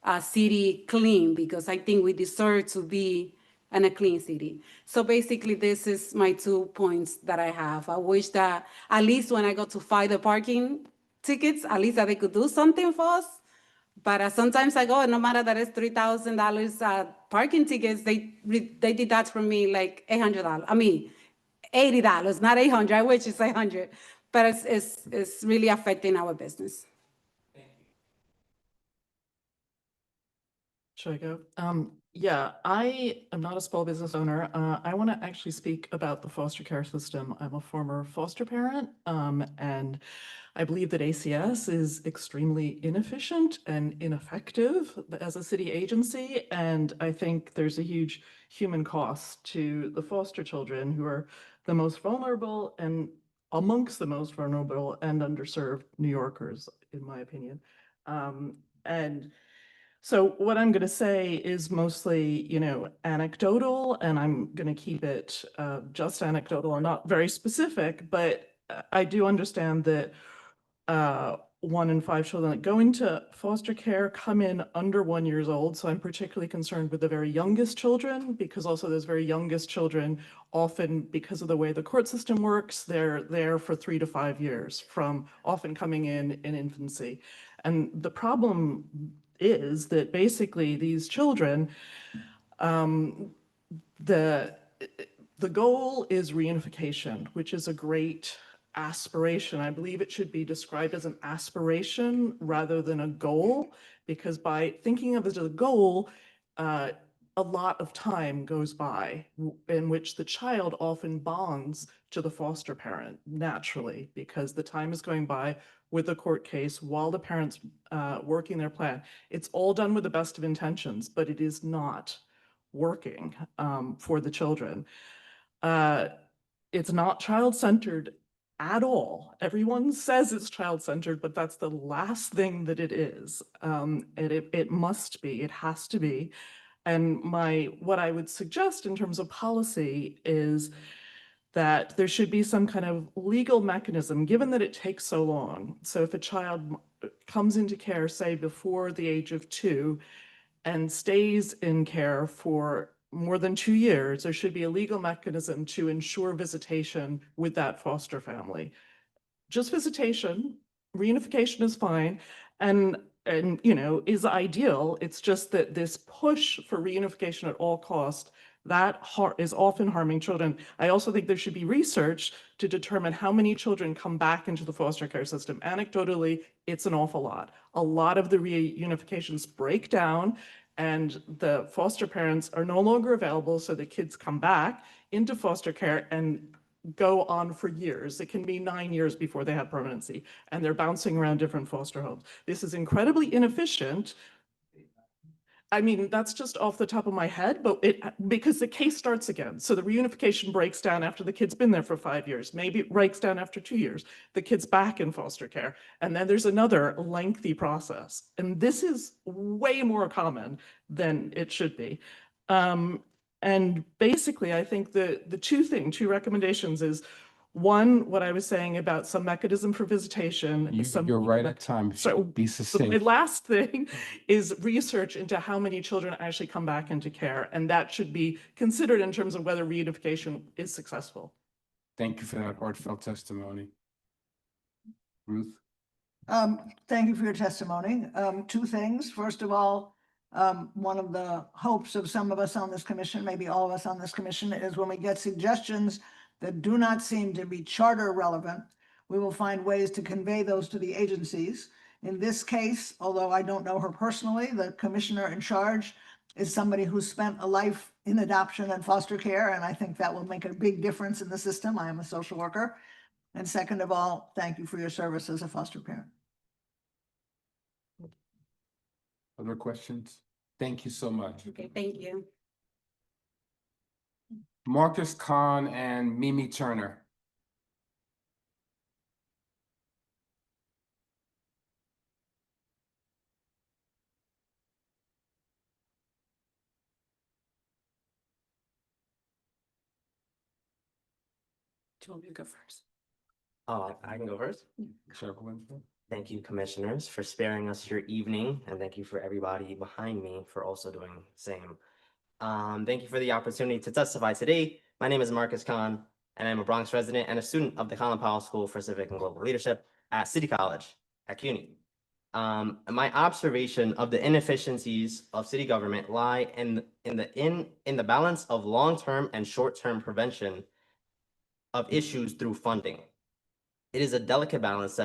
our city clean, because I think we deserve to be in a clean city. So basically, this is my 2 points that I have. I wish that at least when I go to fight the parking tickets, at least that they could do something for us. But sometimes I go, no matter that it's $3,000 parking tickets, they did that for me like $800. I mean, $80, not 800. I wish it's 800, but it's really affecting our business. Should I go? Yeah, I am not a small business owner. I want to actually speak about the foster care system. I'm a former foster parent, and I believe that ACS is extremely inefficient and ineffective as a city agency, and I think there's a huge human cost to the foster children who are the most vulnerable and amongst the most vulnerable and underserved New Yorkers, in my opinion. And so what I'm going to say is mostly, anecdotal, and I'm going to keep it just anecdotal and not very specific, but I do understand that 1 in 5 children that go into foster care come in under 1 year old. So I'm particularly concerned with the very youngest children, because also those very youngest children, often because of the way the court system works, they're there for 3 to 5 years from often coming in infancy. And the problem is that basically these children, the goal is reunification, which is a great aspiration. I believe it should be described as an aspiration rather than a goal, because by thinking of it as a goal, a lot of time goes by in which the child often bonds to the foster parent naturally, because the time is going by with the court case while the parents working their plan. It's all done with the best of intentions, but it is not working for the children. It's not child-centered at all. Everyone says it's child-centered, but that's the last thing that it is. It must be, it has to be. And what I would suggest in terms of policy is that there should be some kind of legal mechanism, given that it takes so long. So if a child comes into care, say before the age of 2, and stays in care for more than 2 years, there should be a legal mechanism to ensure visitation with that foster family. Just visitation, reunification is fine, and is ideal. It's just that this push for reunification at all costs, that is often harming children. I also think there should be research to determine how many children come back into the foster care system. Anecdotally, it's an awful lot. A lot of the reunifications break down and the foster parents are no longer available, so the kids come back into foster care and go on for years. It can be 9 years before they have permanency, and they're bouncing around different foster homes. This is incredibly inefficient. I mean, that's just off the top of my head, but because the case starts again. So the reunification breaks down after the kid's been there for 5 years. Maybe it breaks down after 2 years. The kid's back in foster care. And then there's another lengthy process. And this is way more common than it should be. And basically, I think the two recommendations is, one, what I was saying about some mechanism for visitation. You're right at time. So be succinct. my last thing is research into how many children actually come back into care. And that should be considered in terms of whether reunification is successful. Thank you for that heartfelt testimony. Ruth? Thank you for your testimony. 2 things. First of all, one of the hopes of some of us on this commission, maybe all of us on this commission, is when we get suggestions that do not seem to be charter relevant, we will find ways to convey those to the agencies. In this case, although I don't know her personally, the commissioner in charge is somebody who spent a life in adoption and foster care, and I think that will make a big difference in the system. I am a social worker. And second of all, thank you for your service as a foster parent. Other questions? Thank you so much. Okay, thank you. Marcus Kahn and Mimi Turner. Do you want me to go first? Oh, I can go first. Sure, go ahead. Thank you, commissioners, for sparing us your evening, and thank you for everybody behind me for also doing the same. Thank you for the opportunity to testify today. My name is Marcus Kahn, and I'm a Bronx resident and a student of the Colin Powell School for Civic and Global Leadership at City College at CUNY. My observation of the inefficiencies of city government lie in the balance of long-term and short-term prevention of issues through funding. It is a delicate balance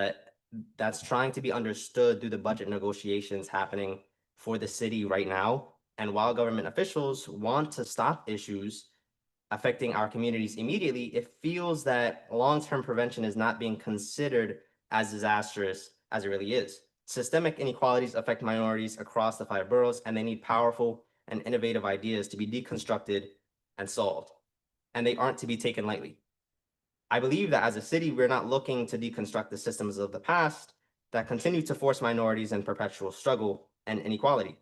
that's trying to be understood through the budget negotiations happening for the city right now. And while government officials want to stop issues affecting our communities immediately, it feels that long-term prevention is not being considered as disastrous as it really is. Systemic inequalities affect minorities across the 5 boroughs, and they need powerful and innovative ideas to be deconstructed and solved. And they aren't to be taken lightly. I believe that as a city, we're not looking to deconstruct the systems of the past that continue to force minorities in perpetual struggle and inequality.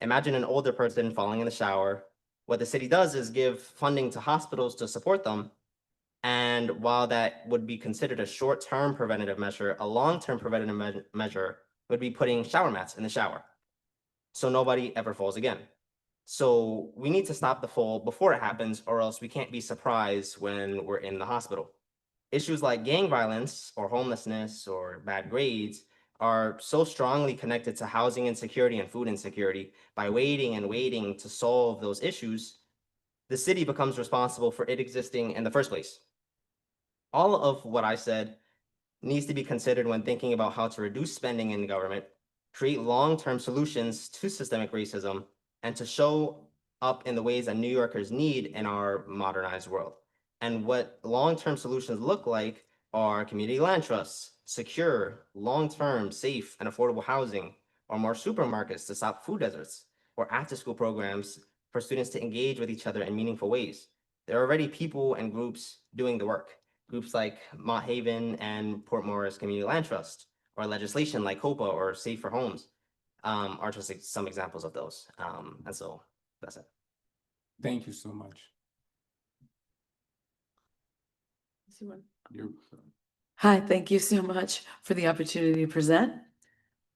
Imagine an older person falling in the shower. What the city does is give funding to hospitals to support them. And while that would be considered a short-term preventative measure, a long-term preventative measure would be putting shower mats in the shower so nobody ever falls again. So we need to stop the fall before it happens, or else we can't be surprised when we're in the hospital. Issues like gang violence or homelessness or bad grades are so strongly connected to housing insecurity and food insecurity. By waiting and waiting to solve those issues, the city becomes responsible for it existing in the first place. All of what I said needs to be considered when thinking about how to reduce spending in government, create long-term solutions to systemic racism, and to show up in the ways that New Yorkers need in our modernized world. And what long-term solutions look like are community land trusts, secure, long-term, safe, and affordable housing, or more supermarkets to stop food deserts, or after-school programs for students to engage with each other in meaningful ways. There are already people and groups doing the work. Groups like Mott Haven and Port Morris Community Land Trust, or legislation like COPA or Safe for Homes, are just some examples of those. And so that's it. Thank you so much. Hi, thank you so much for the opportunity to present.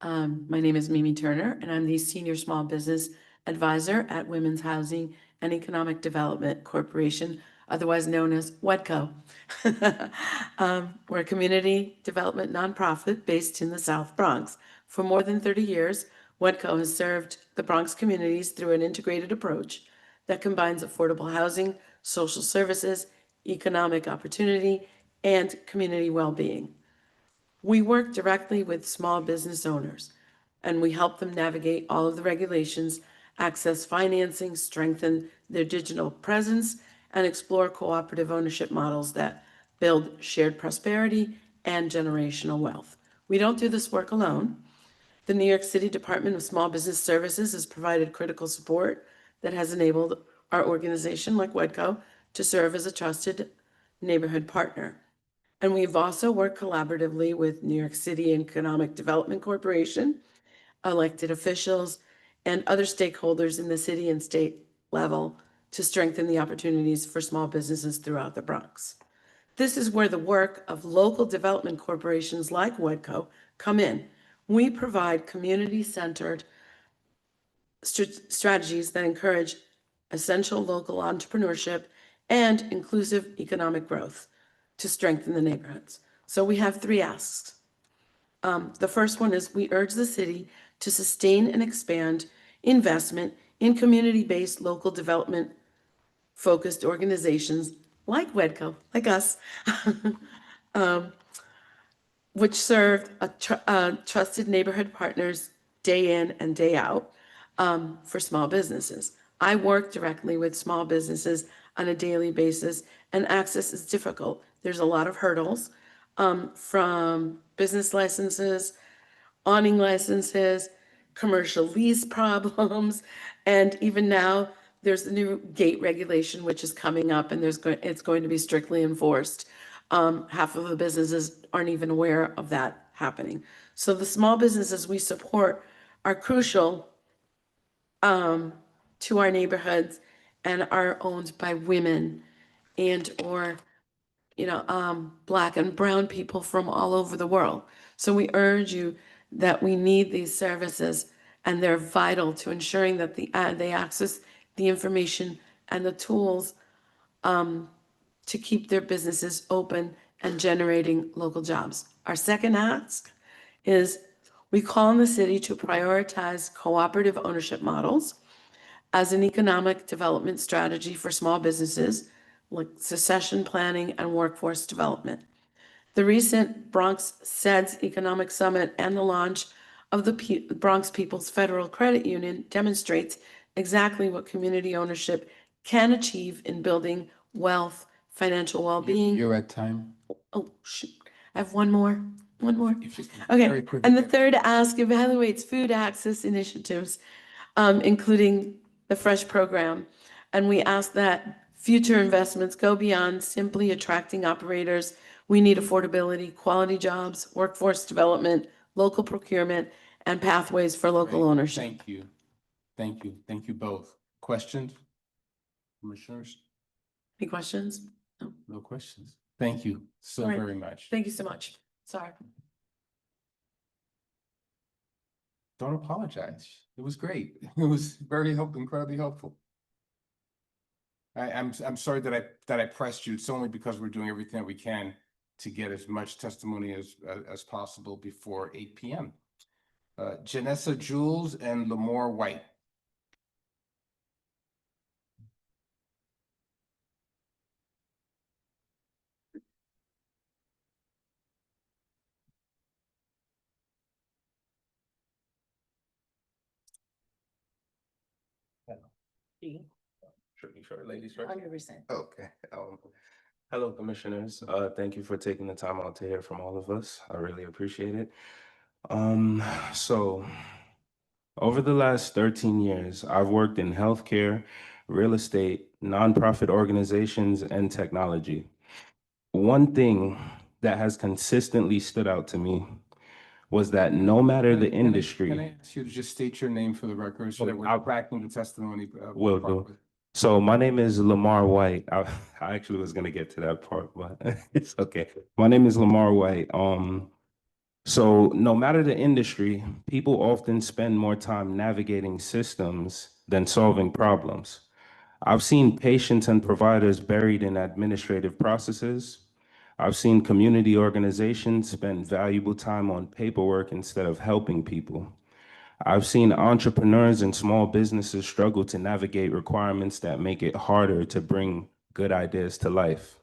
My name is Mimi Turner, and I'm the Senior Small Business Advisor at Women's Housing and Economic Development Corporation, otherwise known as WEDCO. We're a community development nonprofit based in the South Bronx. For more than 30 years, WEDCO has served the Bronx communities through an integrated approach that combines affordable housing, social services, economic opportunity, and community well-being. We work directly with small business owners, and we help them navigate all of the regulations, access financing, strengthen their digital presence, and explore cooperative ownership models that build shared prosperity and generational wealth. We don't do this work alone. The New York City Department of Small Business Services has provided critical support that has enabled our organization, like WEDCO, to serve as a trusted neighborhood partner. And we've also worked collaboratively with New York City Economic Development Corporation, elected officials, and other stakeholders in the city and state level to strengthen the opportunities for small businesses throughout the Bronx. This is where the work of local development corporations like WEDCO come in. We provide community-centered strategies that encourage essential local entrepreneurship and inclusive economic growth to strengthen the neighborhoods. So we have 3 asks. The first one is we urge the city to sustain and expand investment in community-based local development focused organizations like WEDCO, like us, which serve trusted neighborhood partners day in and day out for small businesses. I work directly with small businesses on a daily basis, and access is difficult. There's a lot of hurdles from business licenses, awning licenses, commercial lease problems. And even now, there's the new gate regulation, which is coming up, and it's going to be strictly enforced. Half of the businesses aren't even aware of that happening. So the small businesses we support are crucial to our neighborhoods and are owned by women and or Black and brown people from all over the world. So we urge you that we need these services, and they're vital to ensuring that they access the information and the tools to keep their businesses open and generating local jobs. Our second ask is we call on the city to prioritize cooperative ownership models as an economic development strategy for small businesses, like succession planning and workforce development. The recent Bronx SEDS Economic Summit and the launch of the Bronx People's Federal Credit Union demonstrates exactly what community ownership can achieve in building wealth, financial well-being. You're at time. Oh, shoot. I have one more. If you can Okay, very quickly and the get- third ask evaluates food access initiatives, including the Fresh program. And we ask that future investments go beyond simply attracting operators. We need affordability, quality jobs, workforce development, local procurement, and pathways for local Great. ownership. Thank you. Thank you. Thank you both. Questions? Commissioners? Any questions? No. No questions. Thank you so All right. very much. Thank you so much. Sorry. Don't apologize. It was great. It was very incredibly helpful. I'm sorry that I pressed you. It's only because we're doing everything that we can to get as much testimony as possible before 8 p.m. Janessa Jules and Lamore White. Sure, ladies first. 100%. Okay. Hello, commissioners. Thank you for taking the time out to hear from all of us. I really appreciate it. So over the last 13 years, I've worked in healthcare, real estate, nonprofit organizations, and technology. One thing that has consistently stood out to me was that no matter the industry. Can I ask you to just state your name for the record so that we're tracking the testimony? Will do. properly? So my name is Lamar White. I actually was gonna get to that part, but it's okay. My name is Lamar White. So no matter the industry, people often spend more time navigating systems than solving problems. I've seen patients and providers buried in administrative processes. I've seen community organizations spend valuable time on paperwork instead of helping people. I've seen entrepreneurs and small businesses struggle to navigate requirements that make it harder to bring good ideas to life.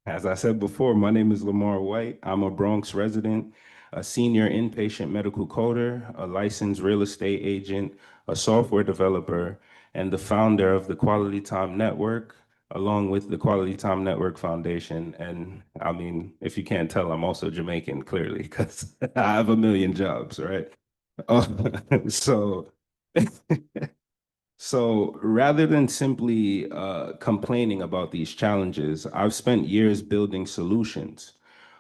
As I said before, my name is Lamar White. I'm a Bronx resident, a senior inpatient medical coder, a licensed real estate agent, a software developer, and the founder of the Quality Time Network, along with the Quality Time Network Foundation. And I mean, if you can't tell, I'm also Jamaican, clearly, because I have a million jobs, right? So So rather than simply complaining about these challenges, I've spent years building solutions.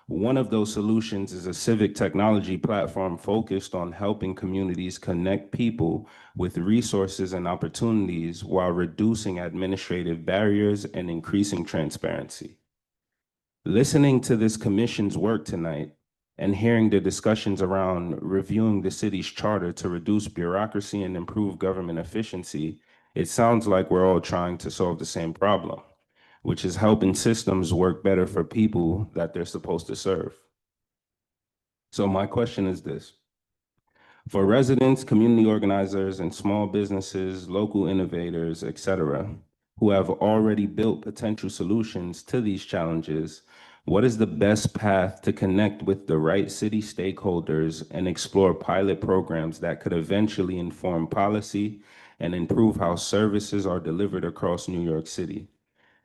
One of those solutions is a civic technology platform focused on helping communities connect people with resources and opportunities while reducing administrative barriers and increasing transparency. Listening to this commission's work tonight and hearing the discussions around reviewing the city's charter to reduce bureaucracy and improve government efficiency, it sounds like we're all trying to solve the same problem, which is helping systems work better for people that they're supposed to serve. So my question is this: for residents, community organizers, and small businesses, local innovators, etc., who have already built potential solutions to these challenges, what is the best path to connect with the right city stakeholders and explore pilot programs that could eventually inform policy and improve how services are delivered across New York City?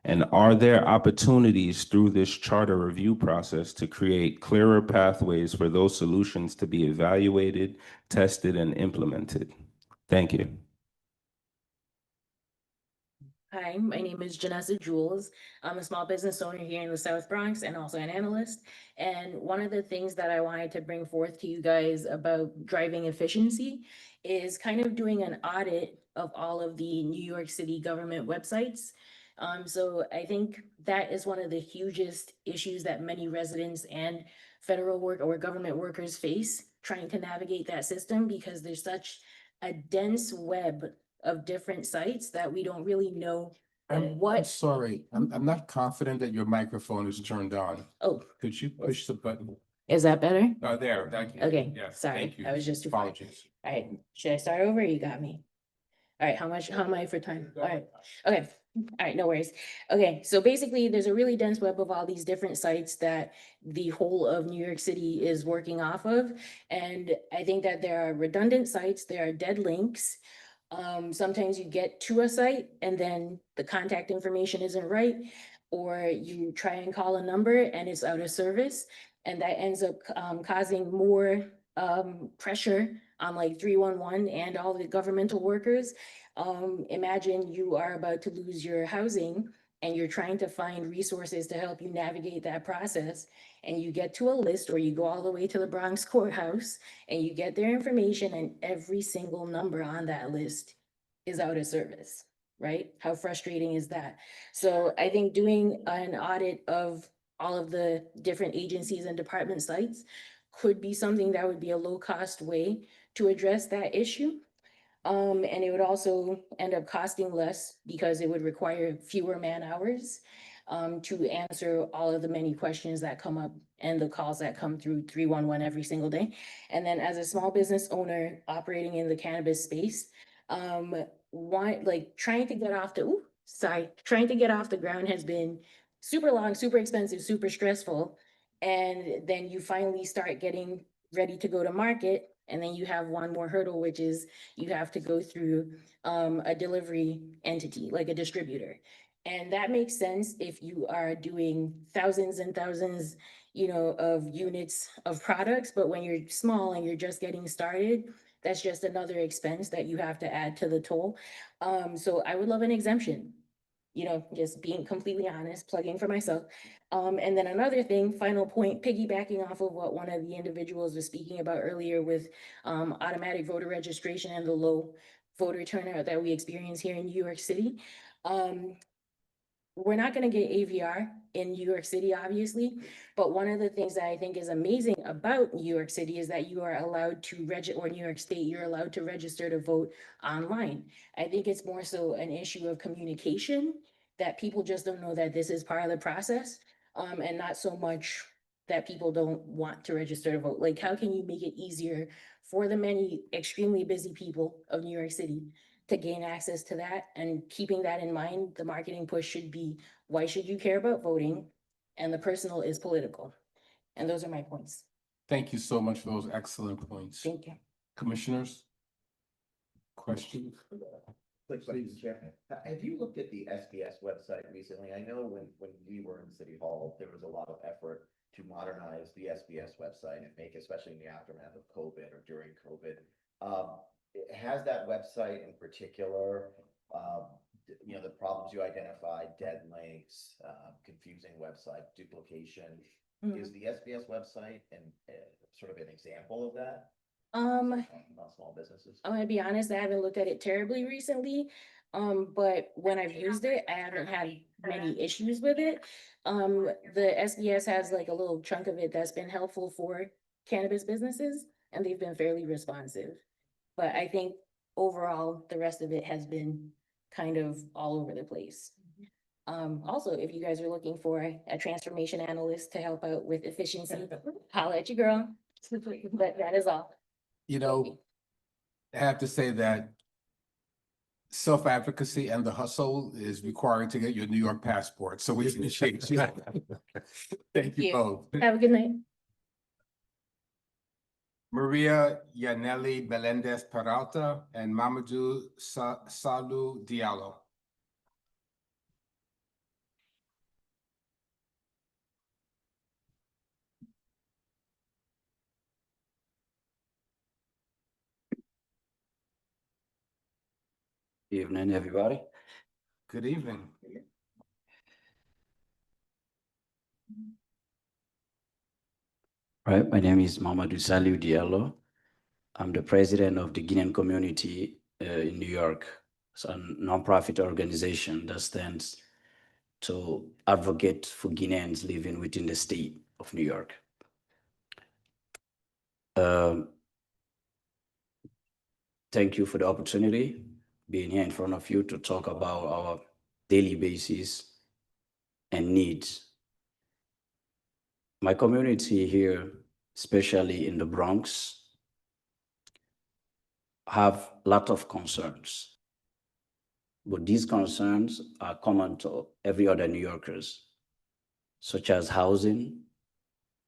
And are there opportunities through this charter review process to create clearer pathways for those solutions to be evaluated, tested, and implemented? Thank you. Hi, my name is Janessa Jules. I'm a small business owner here in the South Bronx and also an analyst. And one of the things that I wanted to bring forth to you guys about driving efficiency is kind of doing an audit of all of the New York City government websites. So I think that is one of the hugest issues that many residents and federal work or government workers face, trying to navigate that system because there's such a dense web of different sites that we don't really know I'm what. sorry, I'm not confident that your microphone is turned on. Oh, Could you push the button? is that better? There, thank you. Okay, Yes, sorry, thank you. I was just too far. Apologies. All right, should I start over? You got me. All right, how am I for time? All right, okay, all right, no worries. Okay, so basically, there's a really dense web of all these different sites that the whole of New York City is working off of. And I think that there are redundant sites, there are dead links. Sometimes you get to a site and then the contact information isn't right, or you try and call a number and it's out of service. And that ends up causing more pressure on like 311 and all the governmental workers. Imagine you are about to lose your housing and you're trying to find resources to help you navigate that process. And you get to a list, or you go all the way to the Bronx courthouse and you get their information, and every single number on that list is out of service, right? How frustrating is that? So I think doing an audit of all of the different agencies and department sites could be something that would be a low-cost way to address that issue. And it would also end up costing less because it would require fewer man hours to answer all of the many questions that come up and the calls that come through 311 every single day. And then as a small business owner operating in the cannabis space, trying to get off the ground has been super long, super expensive, super stressful. And then you finally start getting ready to go to market. And then you have one more hurdle, which is you have to go through a delivery entity, like a distributor. And that makes sense if you are doing thousands and thousands, of units of products. But when you're small and you're just getting started, that's just another expense that you have to add to the toll. So I would love an exemption, just being completely honest, plugging for myself. And then another thing, final point, piggybacking off of what one of the individuals was speaking about earlier with automatic voter registration and the low voter turnout that we experience here in New York City. We're not going to get AVR in New York City, obviously, but one of the things that I think is amazing about New York City is that you are allowed to register, or New York State, you're allowed to register to vote online. I think it's more so an issue of communication, that people just don't know that this is part of the process, and not so much that people don't want to register to vote. Like, how can you make it easier for the many extremely busy people of New York City to gain access to that? And keeping that in mind, the marketing push should be, why should you care about voting? And the personal is political. And those are my points. Thank you so much for those excellent points. Thank you. Commissioners? Questions? Quick question, Chair. Have you looked at the SBS website recently? I know when we were in City Hall, there was a lot of effort to modernize the SBS website and make, especially in the aftermath of COVID or during COVID. Has that website in particular, the problems you identified, dead links, confusing website, duplication, is the SBS website and sort of an example of that? About small businesses. I'm gonna be honest, I haven't looked at it terribly recently. But when I've used it, I haven't had many issues with it. The SBS has like a little chunk of it that's been helpful for cannabis businesses, and they've been fairly responsive. But I think overall, the rest of it has been kind of all over the place. Also, if you guys are looking for a transformation analyst to help out with efficiency, holla at your girl. But that is all. I have to say that self-advocacy and the hustle is required to get your New York passport. So we appreciate you. Thank you both. Have a good night. Maria Yaneli Melendez Peralta and Mamadou Salou Diallo. Evening, everybody. Good evening. Right, my name is Mamadou Saliu Diallo. I'm the president of the Guinean community in New York. It's a nonprofit organization that stands to advocate for Guineans living within the state of New York. Thank you for the opportunity being here in front of you to talk about our daily basis and needs. My community here, especially in the Bronx, have a lot of concerns. But these concerns are common to every other New Yorkers, such as housing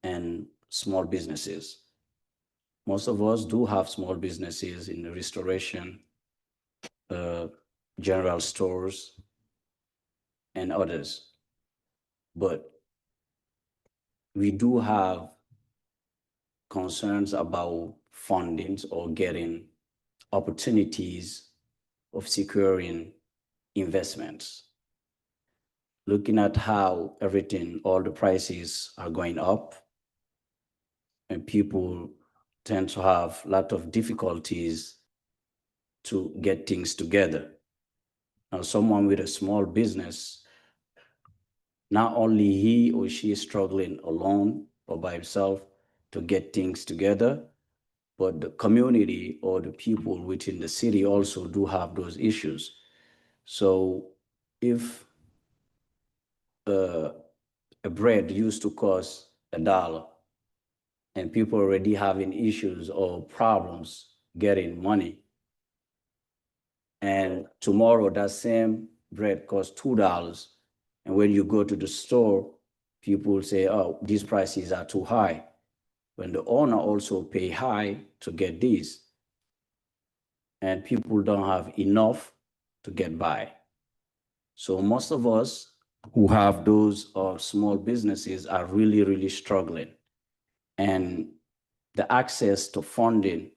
and small businesses. Most of us do have small businesses in the restoration, general stores, and others. But we do have concerns about fundings or getting opportunities of securing investments. Looking at how everything, all the prices are going up, and people tend to have a lot of difficulties to get things together. Now, someone with a small business, not only he or she is struggling alone or by himself to get things together, but the community or the people within the city also do have those issues. So if a bread used to cost $1 and people already having issues or problems getting money, and tomorrow that same bread costs $2, and when you go to the store, people say, oh, these prices are too high, when the owner also pay high to get these, and people don't have enough to get by. So most of us who have those small businesses are really, really struggling. And the access to funding,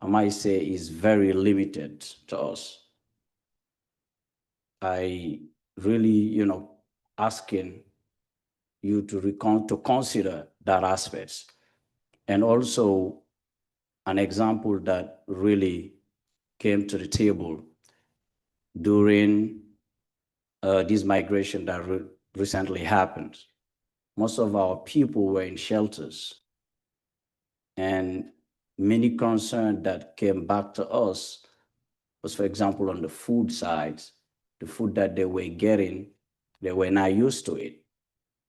I might say, is very limited to us. I really, asking you to consider that aspect. And also an example that really came to the table during this migration that recently happened. Most of our people were in shelters, and many concerns that came back to us was, for example, on the food side, the food that they were getting, they were not used to it.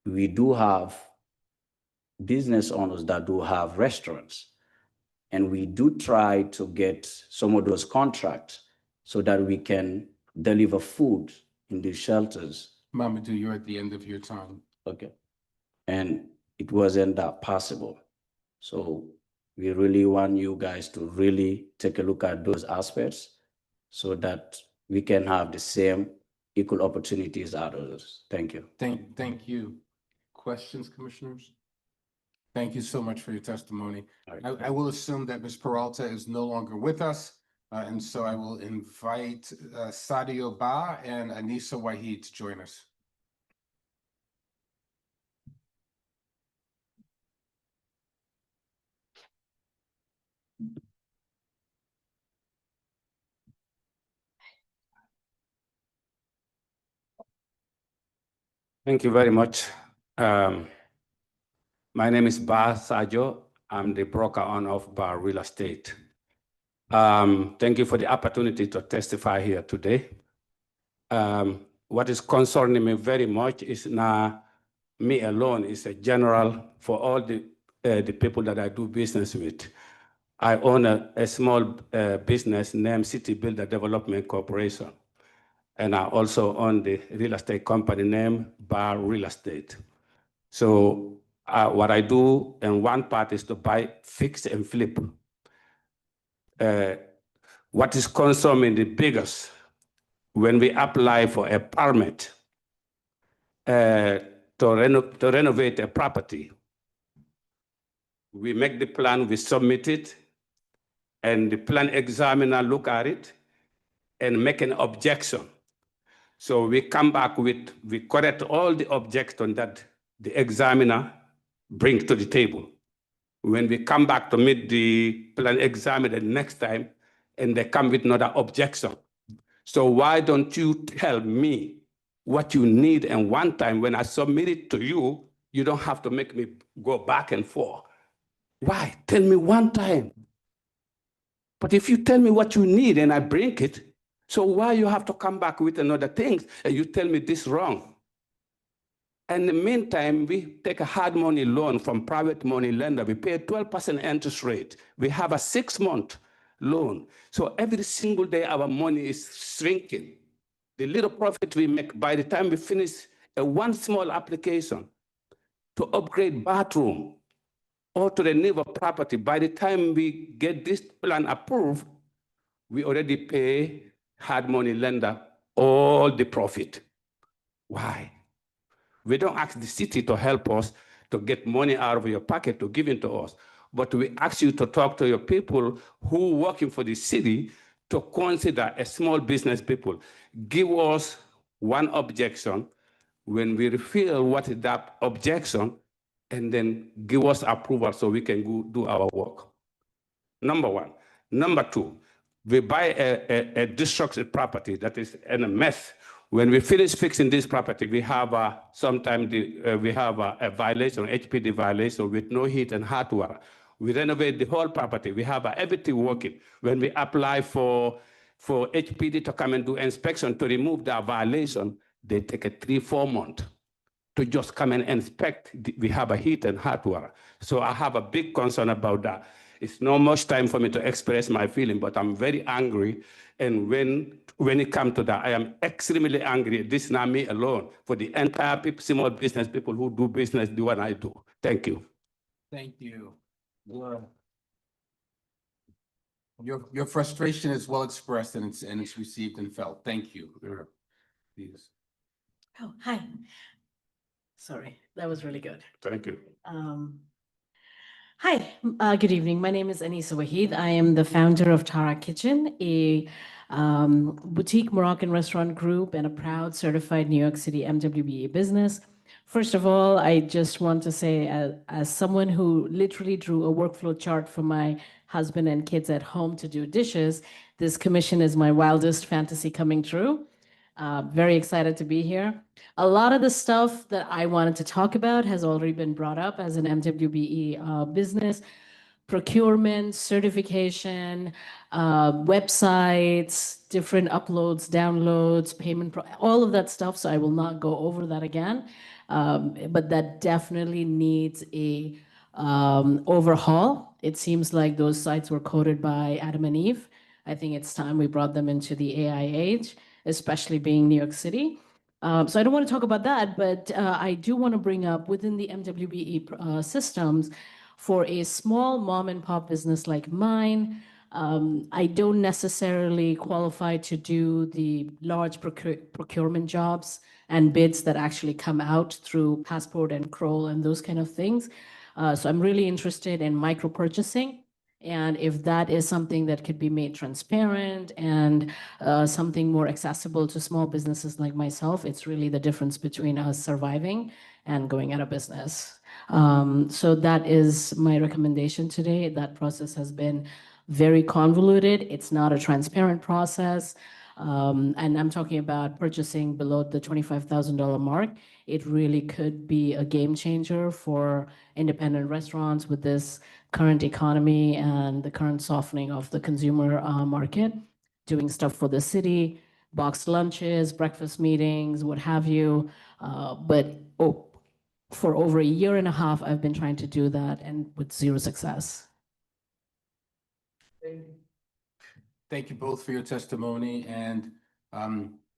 We do have business owners that do have restaurants, and we do try to get some of those contracts so that we can deliver food in these shelters. Mamadou, you're at the end of your time. Okay. And it wasn't that possible. So we really want you guys to really take a look at those aspects so that we can have the same equal opportunities as others. Thank you. Thank you. Questions, commissioners? Thank you so much for your testimony. I will assume that Ms. Peralta is no longer with us. And so I will invite Sadio Ba and Anissa Wahid to join us. Thank you very much. My name is Ba Sajo. I'm the broker owner of Bar Real Estate. Thank you for the opportunity to testify here today. What is concerning me very much is not me alone, it's a general for all the people that I do business with. I own a small business named City Builder Development Corporation. And I also own the real estate company named Bar Real Estate. So what I do, and one part is to buy, fix, and flip. What is consuming the biggest, when we apply for a permit to renovate a property, we make the plan, we submit it, and the plan examiner look at it, and make an objection. So we come back we correct all the objections that the examiner brings to the table. When we come back to meet the plan examiner next time, and they come with another objection. So why don't you tell me what you need, and one time when I submit it to you, you don't have to make me go back and forth. Why? Tell me one time. But if you tell me what you need and I bring it, so why you have to come back with another things and you tell me this wrong? In the meantime, we take a hard money loan from private money lender. We pay a 12% interest rate. We have a 6-month loan. So every single day our money is shrinking. The little profit we make by the time we finish one small application to upgrade bathroom or to renew a property, by the time we get this plan approved, we already pay hard money lender all the profit. Why? We don't ask the city to help us to get money out of your pocket to give it to us, but we ask you to talk to your people who are working for the city to consider a small business people. Give us one objection. When we feel what is that objection, and then give us approval so we can go do our work. Number one. Number two, we buy a destructive property that is in a mess. When we finish fixing this property, we have sometimes we have a violation, HPD violation with no heat and hot water. We renovate the whole property. We have everything working. When we apply for HPD to come and do inspection to remove that violation, they take a 3-4 months to just come and inspect. We have a heat and hot water. So I have a big concern about that. It's not much time for me to express my feeling, but I'm very angry. And when it comes to that, I am extremely angry. This is not me alone, for the entire people, small business people who do business, do what I do. Thank you. Thank you. Your frustration is well expressed and it's received and felt. Thank you. Please. Oh, hi. Sorry, that was really good. Thank you. Hi, good evening. My name is Anisa Wahid. I am the founder of Tara Kitchen, a boutique Moroccan restaurant group and a proud certified New York City MWBA business. First of all, I just want to say, as someone who literally drew a workflow chart for my husband and kids at home to do dishes, this commission is my wildest fantasy coming true. Very excited to be here. A lot of the stuff that I wanted to talk about has already been brought up as an MWBE business. Procurement, certification, websites, different uploads, downloads, payment, all of that stuff. So I will not go over that again. But that definitely needs a overhaul. It seems like those sites were coded by Adam and Eve. I think it's time we brought them into the AI age, especially being New York City. So I don't want to talk about that, but I do want to bring up within the MWBE systems, for a small mom and pop business like mine, I don't necessarily qualify to do the large procurement jobs and bids that actually come out through Passport and Kroll and those kind of things. So I'm really interested in micro purchasing. And if that is something that could be made transparent and something more accessible to small businesses like myself, it's really the difference between us surviving and going out of business. So that is my recommendation today. That process has been very convoluted. It's not a transparent process. And I'm talking about purchasing below the $25,000 mark. It really could be a game changer for independent restaurants with this current economy and the current softening of the consumer market, doing stuff for the city, boxed lunches, breakfast meetings, what have you. For over 1.5 years, I've been trying to do that and with zero success. Thank you both for your testimony, and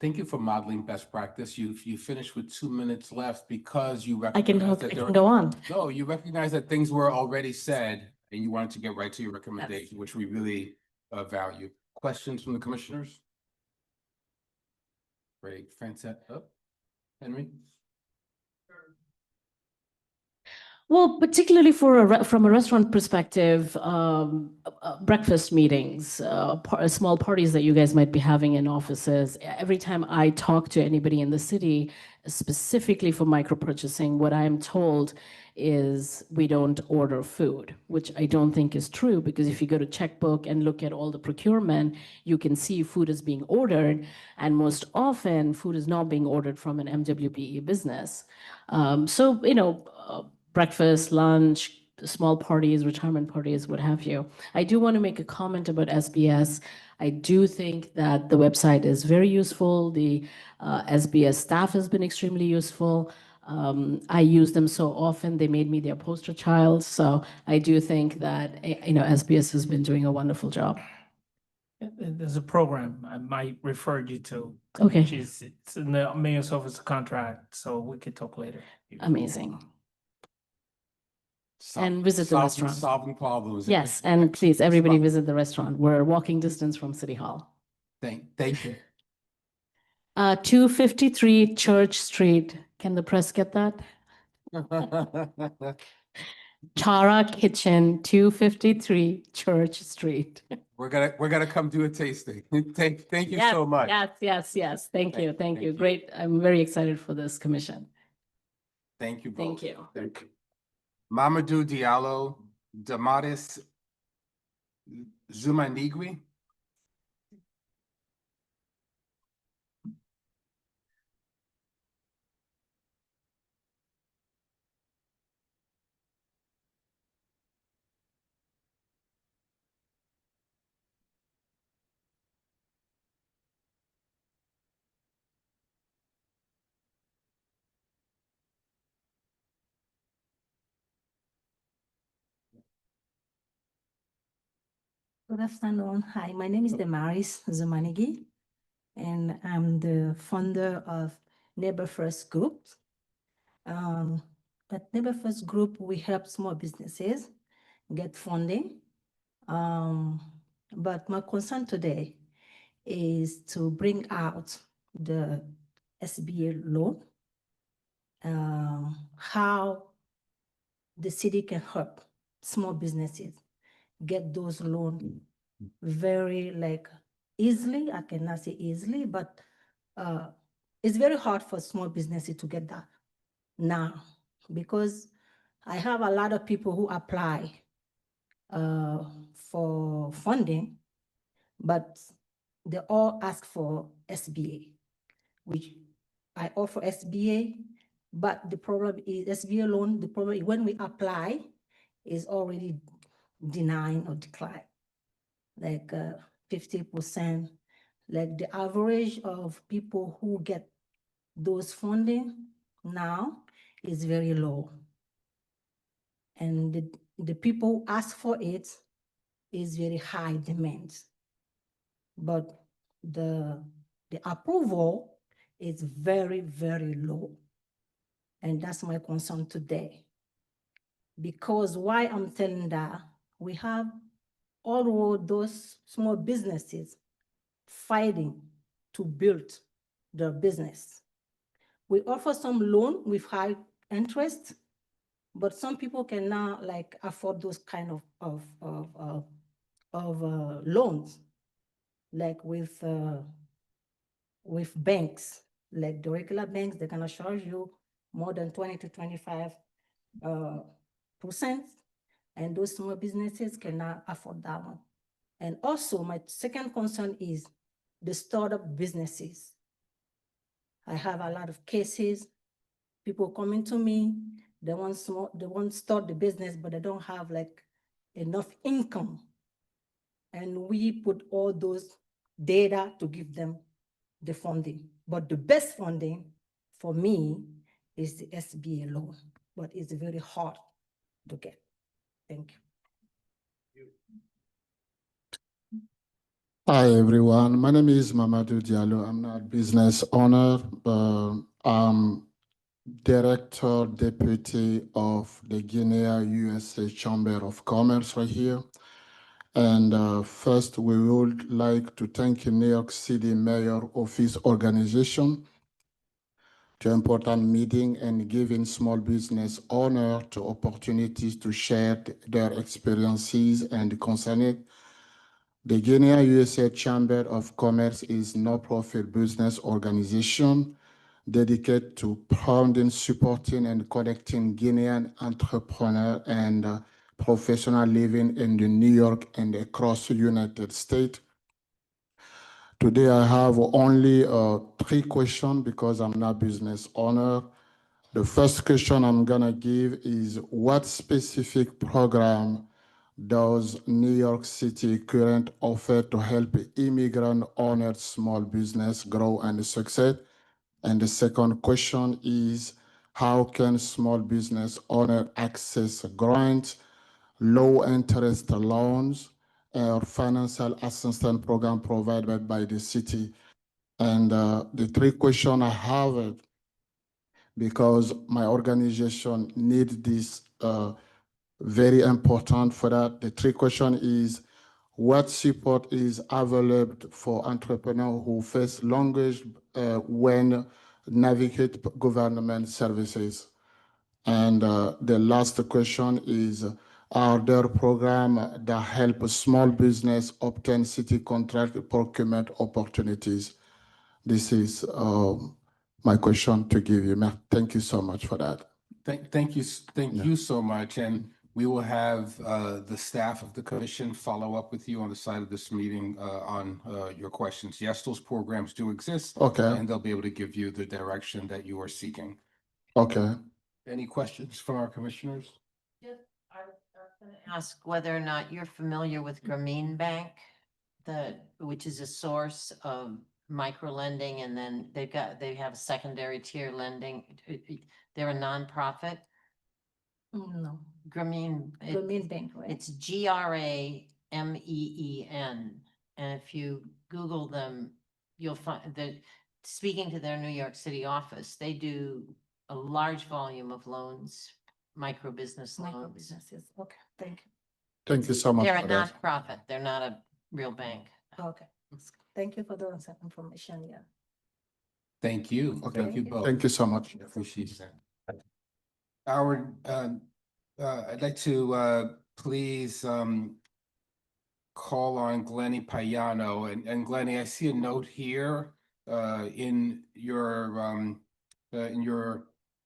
thank you for modeling best practice. You finished with 2 minutes left because you I can go on. No, you recognize that things were already said and you wanted to get right to your recommendation, which we really value. Questions from the commissioners? Great, Francette, Henry? Well, particularly for from a restaurant perspective, breakfast meetings, small parties that you guys might be having in offices. Every time I talk to anybody in the city, specifically for micro purchasing, what I am told is we don't order food, which I don't think is true, because if you go to Checkbook and look at all the procurement, you can see food is being ordered, and most often food is not being ordered from an MWBE business. So, breakfast, lunch, small parties, retirement parties, what have you. I do want to make a comment about SBS. I do think that the website is very useful. The SBS staff has been extremely useful. I use them so often, they made me their poster child. So I do think that, SBS has been doing a wonderful job. There's a program I might refer you to. Okay. It's in the mayor's office contract, so we could talk later. Amazing. And visit the restaurant. Solving problems. Yes, and please, everybody visit the restaurant. We're walking distance from City Hall. Thank you. 253 Church Street. Can the press get that? Chara Kitchen, 253 Church Street. We're gonna come do a tasting. Thank you so much. Yes. Thank you. Great. I'm very excited for this commission. Thank you both. Thank you. Mamadou Diallo, Damaris Zumanigui. Good afternoon. Hi, my name is Damaris Zumanigi, and I'm the founder of Neighbor First Group. At Neighbor First Group, we help small businesses get funding. But my concern today is to bring out the SBA loan, how the city can help small businesses get those loans very easily. I cannot say easily, but it's very hard for small businesses to get that now, because I have a lot of people who apply for funding, but they all ask for SBA, which I offer SBA, but the problem is SBA loan, the problem is when we apply is already denied or declined, 50%. The average of people who get those funding now is very low. And the people who ask for it is very high demand. But the approval is very, very low. And that's my concern today. Because why I'm telling that, we have all those small businesses fighting to build their business. We offer some loan with high interest, but some people cannot afford those kind of loans, with banks, the regular banks. They're gonna charge you more than 20 to 25%, and those small businesses cannot afford that one. And also, my second concern is the startup businesses. I have a lot of cases, people coming to me, they want to start the business, but they don't have enough income. And we put all those data to give them the funding. But the best funding for me is the SBA loan, but it's very hard to get. Thank you. Hi, everyone. My name is Mamadou Diallo. I'm not a business owner, but I'm Director Deputy of the Guinea USA Chamber of Commerce right here. And first, we would like to thank the New York City Mayor Office Organization to important meeting and giving small business owner to opportunities to share their experiences and concerns. The Guinea USA Chamber of Commerce is a no-profit business organization dedicated to promoting, supporting, and connecting Guinean entrepreneurs and professionals living in the New York and across the United States. Today, I have only 3 questions because I'm not a business owner. The first question I'm gonna give is, what specific program does New York City current offer to help immigrant-owned small business grow and succeed? And the second question is, how can small business owner access grants, low-interest loans, or financial assistance program provided by the city? And the 3 questions I have, because my organization needs this very important for that. The 3 questions is, what support is available for entrepreneurs who face language when navigate government services? And the last question is, are there programs that help small business obtain city contract procurement opportunities? This is my question to give you. Thank you so much for that. Thank you so much. And we will have the staff of the commission follow up with you on the side of this meeting on your questions. Yes, those programs do exist. Okay. And they'll be able to give you the direction that you are seeking. Okay. Any questions from our commissioners? Just, I was going to ask whether or not you're familiar with Grameen Bank, which is a source of micro lending, and then they have secondary tier lending. They're a nonprofit. No. Grameen. Grameen Bank, right? It's GRAMEEN. And if you Google them, you'll find that, speaking to their New York City office, they do a large volume of loans, micro business loans. Micro businesses. Okay, thank you. Thank you so much. They're a for that. nonprofit. They're not a real bank. Okay, thank you for the information. Yeah. Thank you. Okay. Thank you both. Thank you so much. I appreciate that. I'd like to please call on Glenny Payano. And Glenny, I see a note here in your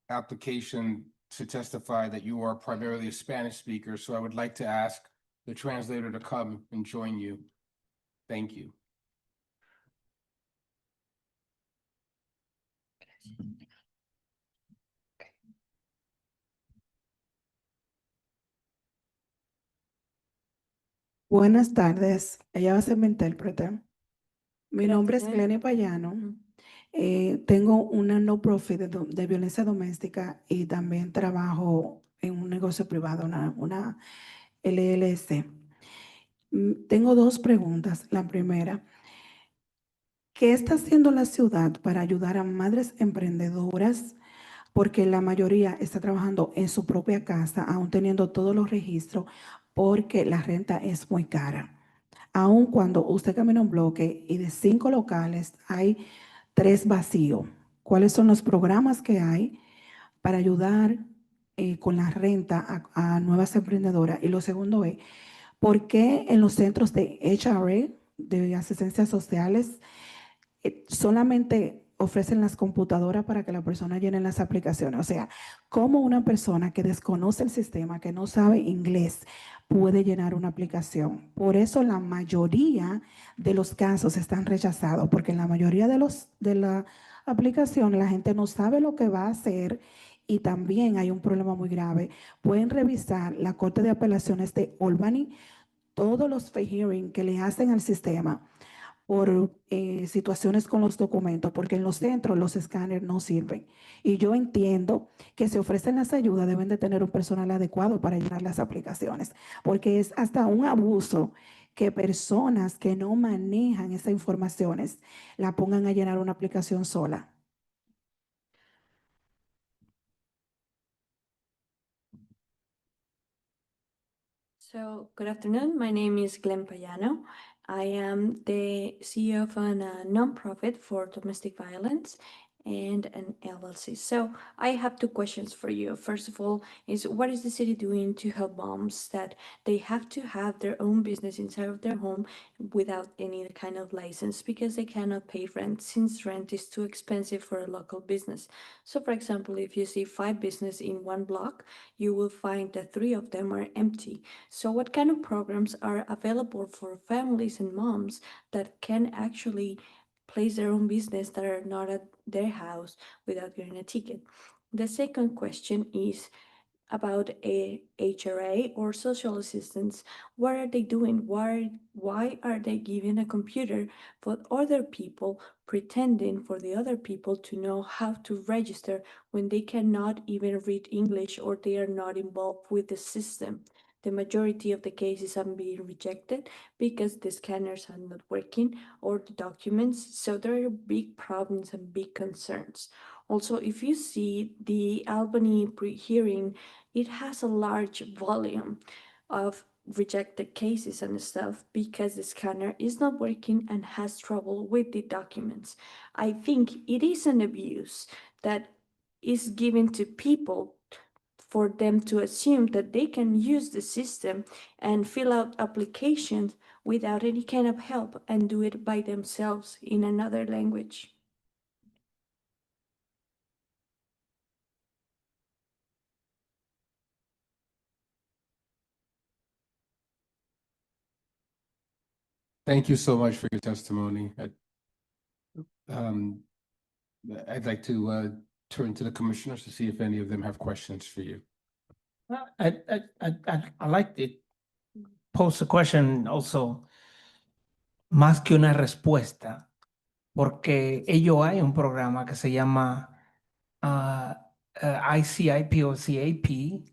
application to testify that you are primarily a Spanish speaker. So I would like to ask the translator to come and join you. Thank you. Buenas tardes, ella va a ser mi intérprete. Mi nombre es afternoon. Glenny Payano. Tengo una no-profit de violencia doméstica y también trabajo en un negocio privado, una LLC. Tengo 2 preguntas. La primera, ¿qué está haciendo la ciudad para ayudar a madres emprendedoras? Porque la mayoría está trabajando en su propia casa, aún teniendo todos los registros, porque la renta es muy cara. Aun cuando usted camina un bloque y de 5 locales hay 3 vacíos, ¿cuáles son los programas que hay para ayudar con la renta a nuevas emprendedoras? Y lo segundo es, ¿por qué en los centros de HRA, de asistencias sociales, solamente ofrecen las computadoras para que la persona llene las aplicaciones? O sea, ¿cómo una persona que desconoce el sistema, que no sabe inglés, puede llenar una aplicación? Por eso la mayoría de los casos están rechazados, porque en la mayoría de la aplicación la gente no sabe lo que va a hacer. Y también hay un problema muy grave. Pueden revisar la Corte de Apelaciones de Albany, todos los fee hearings que le hacen al sistema por situaciones con los documentos, porque en los centros los escáneres no sirven. Y yo entiendo que si ofrecen las ayudas deben de tener un personal adecuado para llenar las aplicaciones, porque es hasta un abuso que personas que no manejan esas informaciones la pongan a llenar una aplicación sola. So, good afternoon. My name is Glenn Payano. I am the CEO of a nonprofit for domestic violence, and an LLC. So I have two questions for you. First of all, is what is the city doing to help moms that they have to have their own business inside of their home without any kind of license because they cannot pay rent since rent is too expensive for a local business. So for example, if you see 5 businesses in one block, you will find that 3 of them are empty. So what kind of programs are available for families and moms that can actually place their own business that are not at their house without getting a ticket? The second question is about a HRA or social assistance. What are they doing? Why are they giving a computer for other people, pretending for the other people to know how to register when they cannot even read English or they are not involved with the system? The majority of the cases are being rejected because the scanners are not working or the documents. So there are big problems and big concerns. Also, if you see the Albany pre-hearing, it has a large volume of rejected cases and stuff because the scanner is not working and has trouble with the documents. I think it is an abuse that is given to people for them to assume that they can use the system and fill out applications without any kind of help and do it by themselves in another language. Thank you so much for your testimony. I'd like to turn to the commissioners to see if any of them have questions for you. I like to pose a question also, más que una respuesta, porque ello hay un programa que se llama ICIP or CAP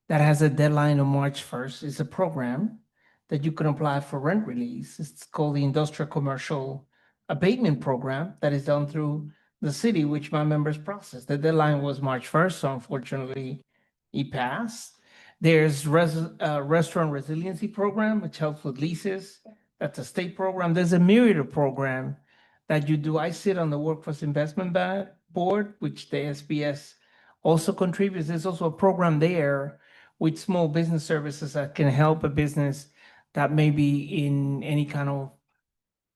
that has a deadline on March 1st. It's a program that you can apply for rent release. It's called the Industrial Commercial Abatement Program that is done through the city, which my members process. The deadline was March 1st, so unfortunately it passed. There's Restaurant Resiliency Program, which helps with leases. That's a state program. There's a myriad of program that you do. I sit on the Workforce Investment Board, which the SBS also contributes. There's also a program there with small business services that can help a business that may be in any kind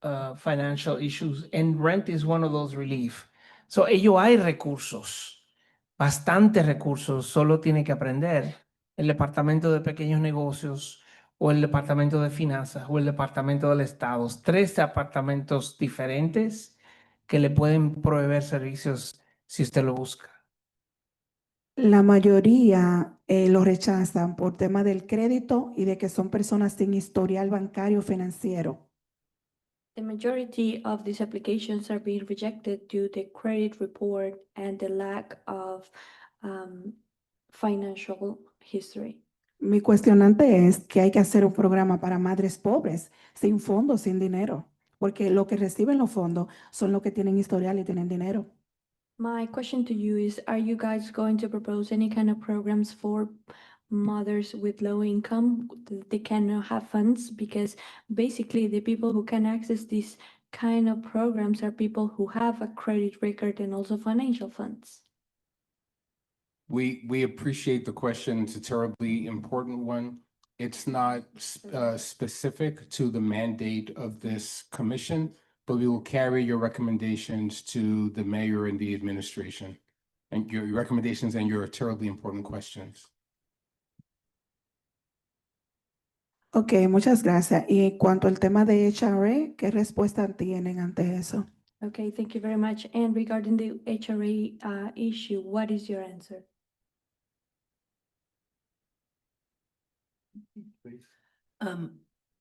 of financial issues. And rent is one of those relief. So ello hay recursos, bastantes recursos, solo tiene que aprender el Departamento de Pequeños Negocios o el Departamento de Finanzas o el Departamento del Estado. 3 departamentos diferentes que le pueden proveer servicios si usted lo busca. La mayoría lo rechazan por tema del crédito y de que son personas sin historial bancario financiero. The majority of these applications are being rejected due to the credit report and the lack of financial history. Mi cuestionante es que hay que hacer un programa para madres pobres, sin fondos, sin dinero, porque lo que reciben los fondos son los que tienen historial y tienen dinero. My question to you is, are you guys going to propose any kind of programs for mothers with low income? They cannot have funds because basically the people who can access these kind of programs are people who have a credit record and also financial funds. We appreciate the question. It's a terribly important one. It's not specific to the mandate of this commission, but we will carry your recommendations to the mayor and the administration. And your recommendations and your terribly important questions. Ok, muchas gracias. Y en cuanto al tema de HRA, ¿qué respuesta tienen ante eso? Okay, thank you very much. And regarding the HRA issue, what is your answer?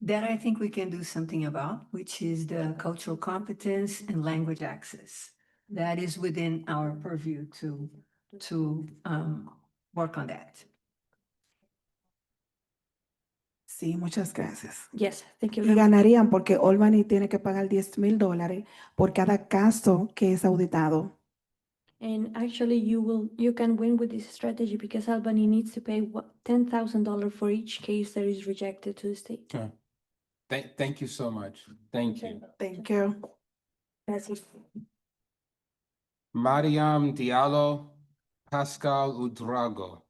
That I think we can do something about, which is the cultural competence and language access. That is within our purview to work on that. Sí, muchas gracias. Yes, thank you Y very much. ganarían porque Albany tiene que pagar $10,000 por cada caso que es auditado. And actually, you can win with this strategy because Albany needs to pay $10,000 for each case that is rejected to the state. Okay. Thank you so much. Thank you. Thank you. Gracias. Mariam Diallo, Pascal Udrago.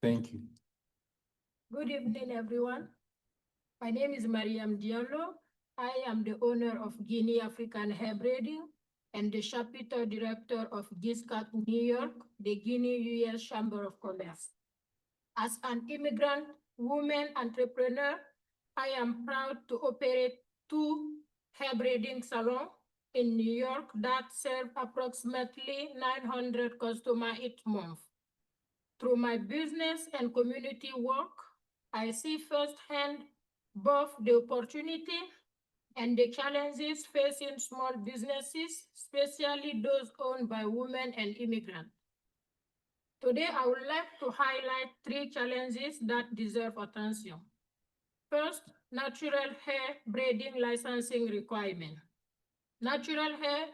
Thank you. Good evening, everyone. My name is Mariam Diallo. I am the owner of Guinea African Hair Braiding and the chapter director of GISCAT New York, the Guinea U.S. Chamber of Commerce. As an immigrant woman entrepreneur, I am proud to operate 2 hair braiding salons in New York that serve approximately 900 customers each month. Through my business and community work, I see firsthand both the opportunity and the challenges facing small businesses, especially those owned by women and immigrants. Today, I would like to highlight 3 challenges that deserve attention. First, natural hair braiding licensing requirement. Natural hair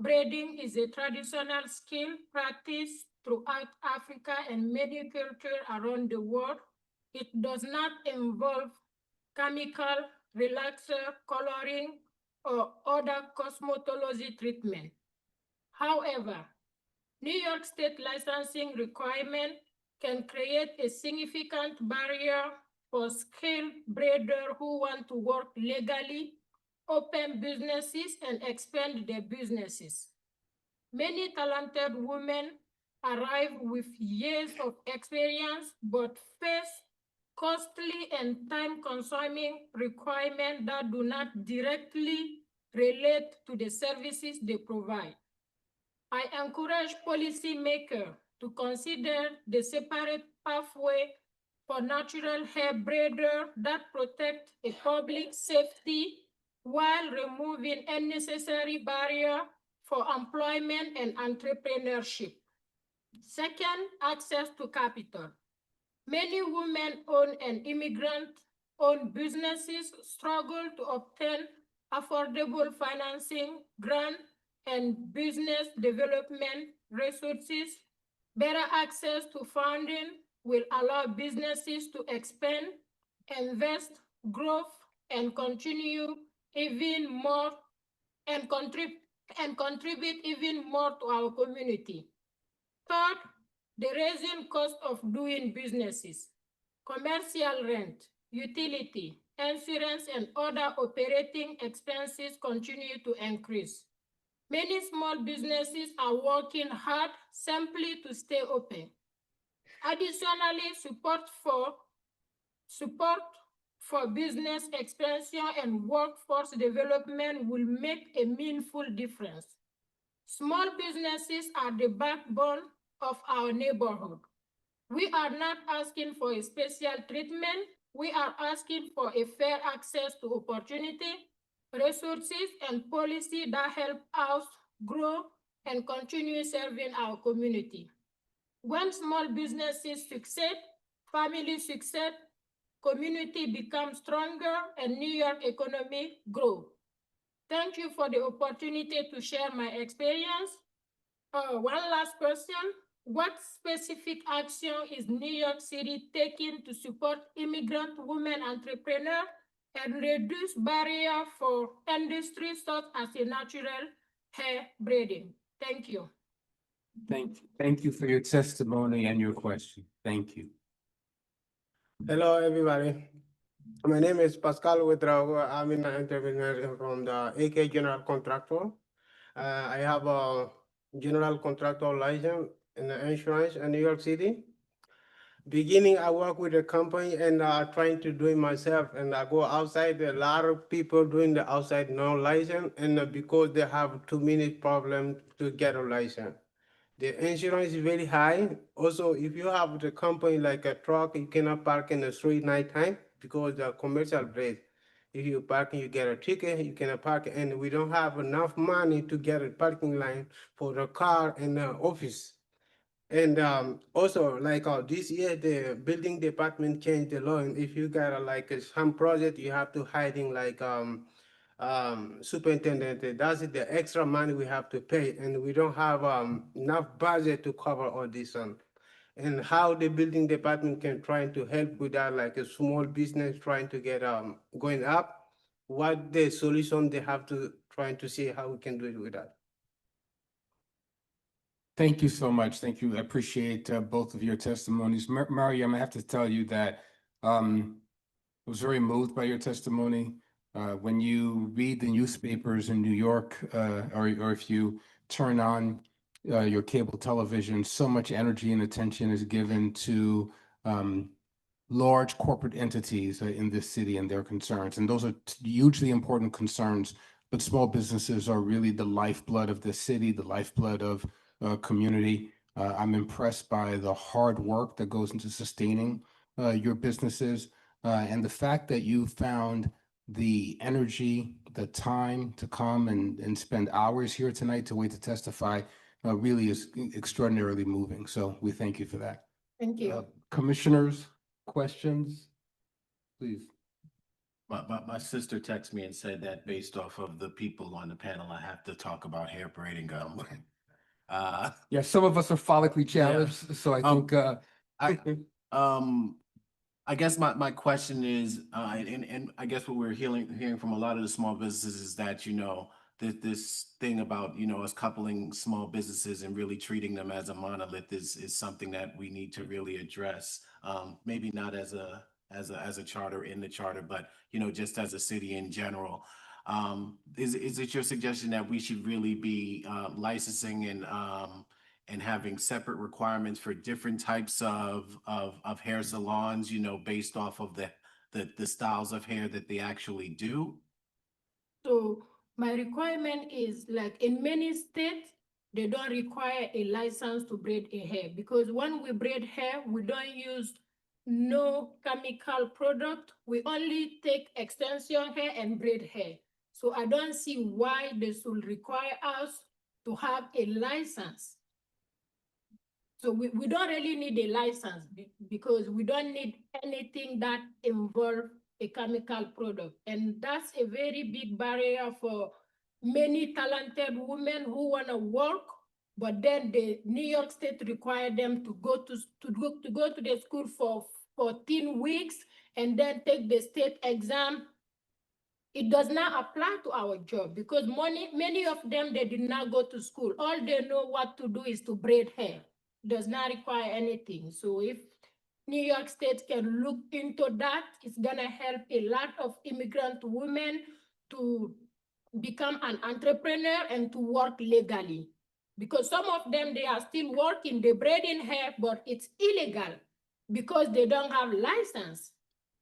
braiding is a traditional skill practiced throughout Africa and many cultures around the world. It does not involve chemical, relaxer, coloring, or other cosmetology treatment. However, New York State licensing requirement can create a significant barrier for skilled braiders who want to work legally, open businesses, and expand their businesses. Many talented women arrive with years of experience but face costly and time-consuming requirements that do not directly relate to the services they provide. I encourage policymakers to consider the separate pathway for natural hair braiders that protect a public safety while removing unnecessary barriers for employment and entrepreneurship. Second, access to capital. Many women-owned and immigrant-owned businesses struggle to obtain affordable financing, grants, and business development resources. Better access to funding will allow businesses to expand, invest, grow, and contribute even more to our community. Third, the rising cost of doing businesses. Commercial rent, utility, insurance, and other operating expenses continue to increase. Many small businesses are working hard simply to stay open. Additionally, support for business expansion and workforce development will make a meaningful difference. Small businesses are the backbone of our neighborhood. We are not asking for a special treatment. We are asking for a fair access to opportunity, resources, and policy that help us grow and continue serving our community. When small businesses succeed, families succeed, community becomes stronger, and New York economy grows. Thank you for the opportunity to share my experience. One last question. What specific action is New York City taking to support immigrant women entrepreneurs and reduce barriers for industries such as a natural hair braiding? Thank you. Thank you for your testimony and your question. Thank you. Hello, everybody. My name is Pascal Ouedraogo. I'm an entrepreneur from the AK General Contractor. I have a general contractor license in the insurance in New York City. Beginning, I work with a company and trying to do it myself. And I go outside, a lot of people doing the outside no license, and because they have too many problems to get a license. The insurance is very high. Also, if you have the company like a truck, you cannot park in the street nighttime because the commercial rate If you parking, you get a ticket, you cannot park, and we don't have enough money to get a parking line for the car in the office. And also, like this year, the building department changed the law, and if you got some project, you have to hiding superintendent. That's the extra money we have to pay, and we don't have enough budget to cover all this. And how the building department can try to help with that, like a small business trying to get going up. What the solution they have to trying to see how we can do it with that. Thank you so much. Thank you. I appreciate both of your testimonies. Mariam, I have to tell you that I was very moved by your testimony. When you read the newspapers in New York, or if you turn on your cable television, so much energy and attention is given to large corporate entities in this city and their concerns. And those are hugely important concerns, but small businesses are really the lifeblood of the city, the lifeblood of community. I'm impressed by the hard work that goes into sustaining your businesses, and the fact that you found the energy, the time to come and spend hours here tonight to wait to testify really is extraordinarily moving. So we thank you for that. Thank you. Commissioners, questions, please. My sister texted me and said that based off of the people on the panel, I have to talk about hair braiding gum. Yeah, some of us are follically challenged, so I think I guess my question is, and I guess what we're hearing from a lot of the small businesses is that, this thing about, us coupling small businesses and really treating them as a monolith is something that we need to really address. Maybe not as a charter in the charter, but, just as a city in general. Is it your suggestion that we should really be licensing and having separate requirements for different types of hair salons, based off of the styles of hair that they actually do? So my requirement is like in many states, they don't require a license to braid a hair because when we braid hair, we don't use no chemical product. We only take extension hair and braid hair. So I don't see why they should require us to have a license. So we don't really need a license because we don't need anything that involves a chemical product. And that's a very big barrier for many talented women who want to work, but then the New York State require them to go to the school for 14 weeks and then take the state exam. It does not apply to our job because many of them, they did not go to school. All they know what to do is to braid hair. Does not require anything. So if New York State can look into that, it's gonna help a lot of immigrant women to become an entrepreneur and to work legally. Because some of them, they are still working, they braiding hair, but it's illegal because they don't have license.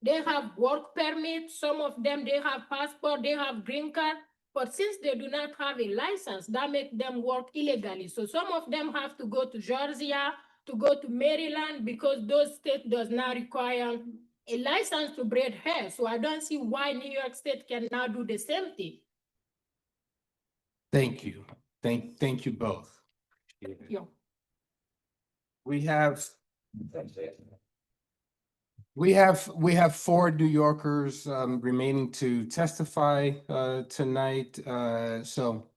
They have work permit, some of them, they have passport, they have green card, but since they do not have a license, that makes them work illegally. So some of them have to go to Georgia, to go to Maryland, because those states does not require a license to braid hair. So I don't see why New York State can now do the same thing. Thank you. Thank you both. Yeah. We have 4 New Yorkers remaining to testify tonight. So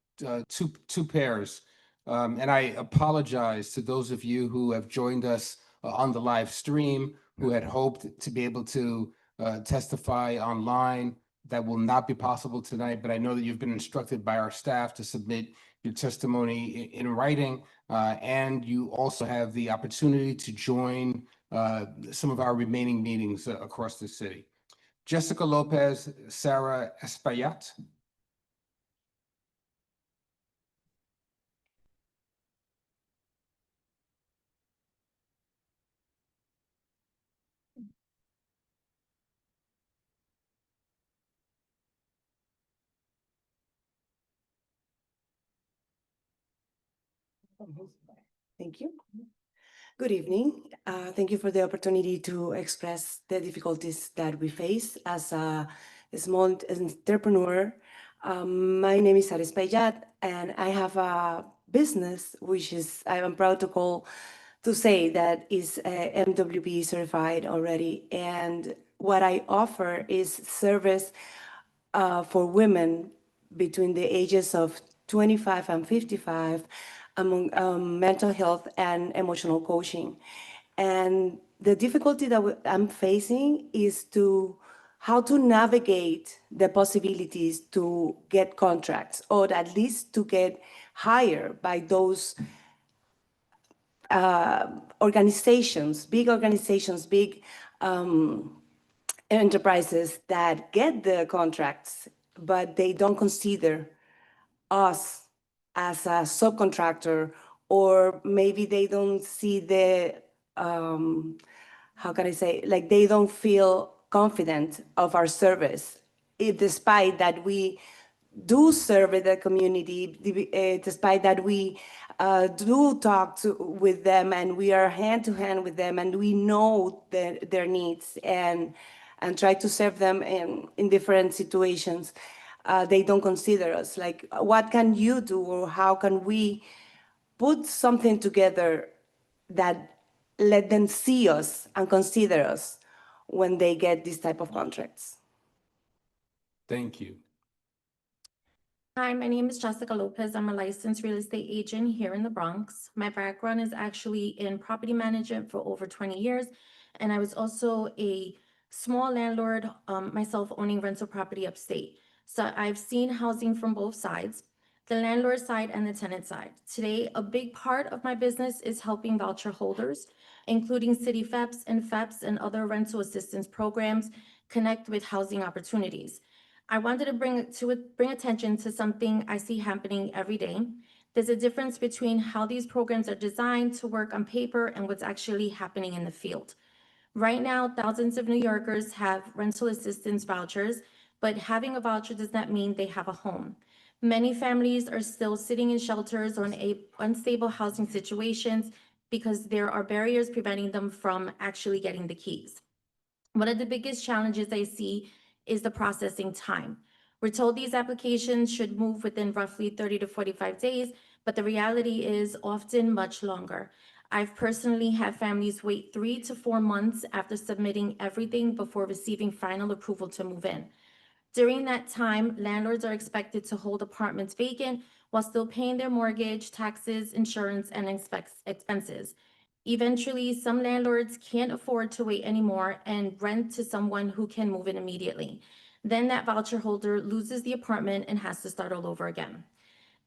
two pairs. And I apologize to those of you who have joined us on the live stream, who had hoped to be able to testify online. That will not be possible tonight, but I know that you've been instructed by our staff to submit your testimony in writing, and you also have the opportunity to join some of our remaining meetings across the city. Jessica Lopez, Sarah Espaillat. Thank you. Good evening. Thank you for the opportunity to express the difficulties that we face as a small entrepreneur. My name is Aris Payat, and I have a business which is, I am proud to say that is MWB certified already. And what I offer is service for women between the ages of 25 and 55 among mental health and emotional coaching. And the difficulty that I'm facing is how to navigate the possibilities to get contracts, or at least to get hired by those organizations, big enterprises that get the contracts, but they don't consider us as a subcontractor, or maybe they don't see the, how can I say, like they don't feel confident of our service, despite that we do serve the community, despite that we do talk with them, and we are hand to hand with them, and we know their needs, and try to serve them in different situations. They don't consider us. Like, what can you do, or how can we put something together that let them see us and consider us when they get this type of contracts? Thank you. Hi, my name is Jessica Lopez. I'm a licensed real estate agent here in the Bronx. My background is actually in property management for over 20 years, and I was also a small landlord, myself owning rental property upstate. So I've seen housing from both sides, the landlord side and the tenant side. Today, a big part of my business is helping voucher holders, including city FEPs and other rental assistance programs, connect with housing opportunities. I wanted to bring attention to something I see happening every day. There's a difference between how these programs are designed to work on paper and what's actually happening in the field. Right now, thousands of New Yorkers have rental assistance vouchers, but having a voucher does not mean they have a home. Many families are still sitting in shelters or in unstable housing situations because there are barriers preventing them from actually getting the keys. One of the biggest challenges I see is the processing time. We're told these applications should move within roughly 30 to 45 days, but the reality is often much longer. I've personally had families wait 3 to 4 months after submitting everything before receiving final approval to move in. During that time, landlords are expected to hold apartments vacant while still paying their mortgage, taxes, insurance, and expenses. Eventually, some landlords can't afford to wait anymore and rent to someone who can move in immediately. Then that voucher holder loses the apartment and has to start all over again.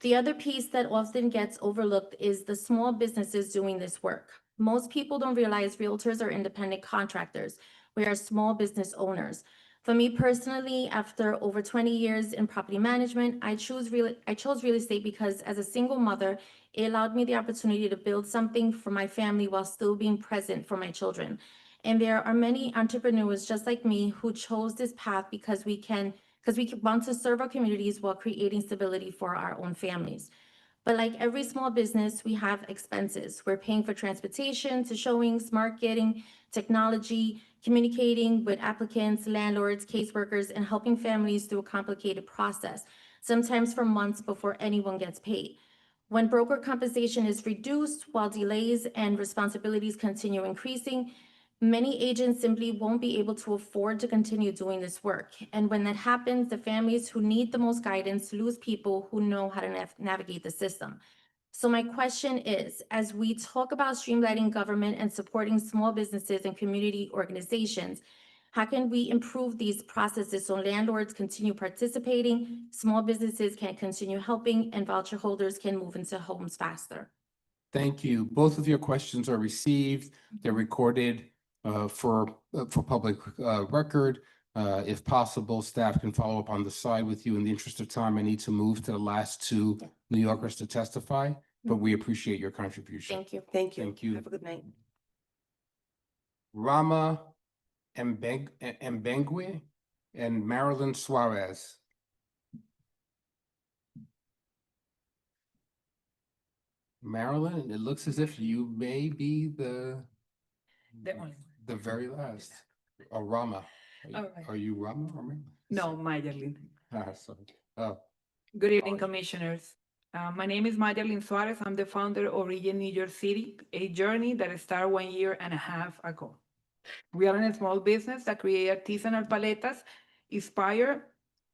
The other piece that often gets overlooked is the small businesses doing this work. Most people don't realize realtors are independent contractors. We are small business owners. For me personally, after over 20 years in property management, I chose real estate because as a single mother, it allowed me the opportunity to build something for my family while still being present for my children. And there are many entrepreneurs just like me who chose this path because we want to serve our communities while creating stability for our own families. But like every small business, we have expenses. We're paying for transportation to showings, marketing, technology, communicating with applicants, landlords, caseworkers, and helping families through a complicated process, sometimes for months before anyone gets paid. When broker compensation is reduced while delays and responsibilities continue increasing, many agents simply won't be able to afford to continue doing this work. And when that happens, the families who need the most guidance lose people who know how to navigate the system. So my question is, as we talk about streamlining government and supporting small businesses and community organizations, how can we improve these processes so landlords continue participating, small businesses can continue helping, and voucher holders can move into homes faster? Thank you. Both of your questions are received. They're recorded for public record. If possible, staff can follow up on the side with you. In the interest of time, I need to move to the last two New Yorkers to testify, but we appreciate your contribution. Thank you. Thank you. Thank you. Have a good night. Rama Mbengwe and Marilyn Suarez. Marilyn, it looks as if you may be the very last. Or Rama. Are All you- right. Are you Rama or me? No, Mayerlin. Sorry. Oh, Good evening, Commissioners. My name is Mayerlin Suarez. I'm the founder of Origin New York City, a journey that started 1.5 years ago. We are a small business that creates artisanal paletas inspired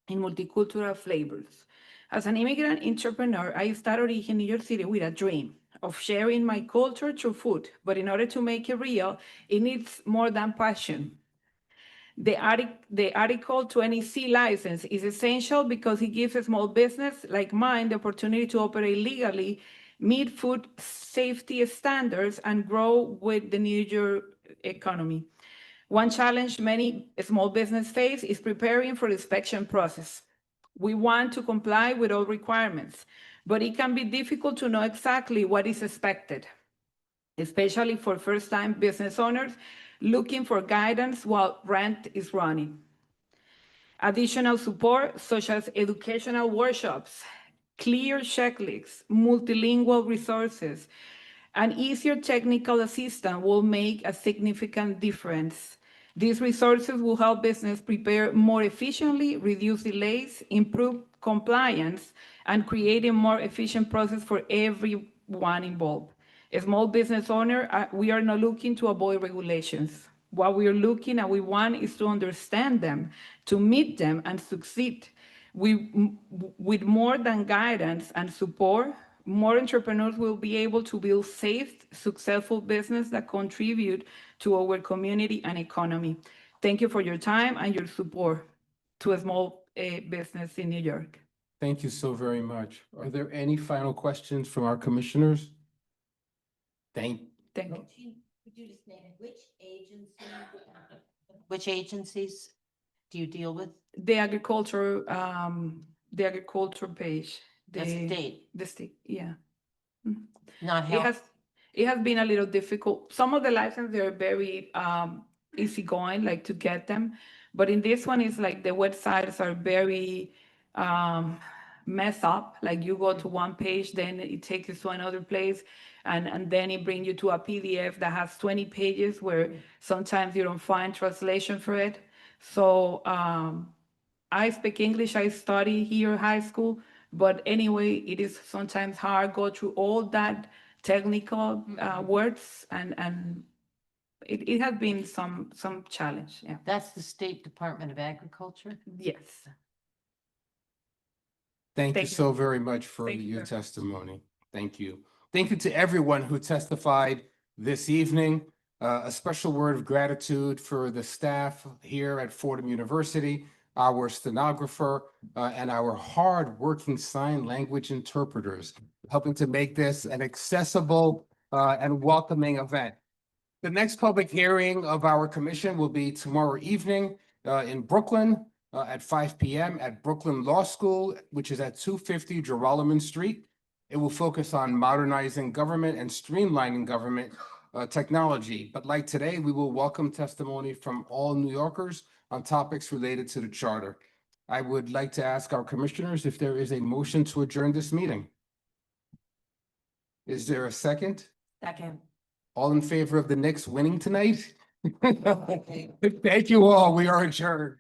in multicultural flavors. As an immigrant entrepreneur, I started Origin New York City with a dream of sharing my culture through food. But in order to make it real, it needs more than passion. The Article 20C license is essential because it gives a small business like mine the opportunity to operate legally, meet food safety standards, and grow with the New York economy. One challenge many small business face is preparing for the inspection process. We want to comply with all requirements, but it can be difficult to know exactly what is expected, especially for first-time business owners looking for guidance while rent is running. Additional support, such as educational workshops, clear checklists, multilingual resources, and easier technical assistance will make a significant difference. These resources will help business prepare more efficiently, reduce delays, improve compliance, and create a more efficient process for everyone involved. As small business owner, we are not looking to avoid regulations. What we are looking and we want is to understand them, to meet them and succeed. With more than guidance and support, more entrepreneurs will be able to build safe, successful business that contribute to our community and economy. Thank you for your time and your support to a small business in New York. thank you so very much. Are there any final questions from our commissioners? Thank Thank you. Could you just name which agencies do you deal with? The agriculture page. The state. The state, yeah. Not It health. has been a little difficult. Some of the licenses are very easygoing, like to get them. But in this one, it's like the websites are very messed up. Like you go to one page, then it takes you to another place, and then it brings you to a PDF that has 20 pages where sometimes you don't find translation for it. So I speak English, I study here in high school, but anyway, it is sometimes hard go through all that technical words, and it has been some challenge. Yeah. That's the State Department of Agriculture? Yes. Thank you Thank you. so very much for Thank you your very much. testimony. Thank you. Thank you to everyone who testified this evening. A special word of gratitude for the staff here at Fordham University, our stenographer, and our hard-working sign language interpreters, helping to make this an accessible and welcoming event. The next public hearing of our commission will be tomorrow evening in Brooklyn at 5 p.m. at Brooklyn Law School, which is at 250 Gerolman Street. It will focus on modernizing government and streamlining government technology. But like today, we will welcome testimony from all New Yorkers on topics related to the charter. I would like to ask our commissioners if there is a motion to adjourn this meeting. Is there a second? Second. All in favor of the Knicks winning tonight? Thank you all. We are adjourned.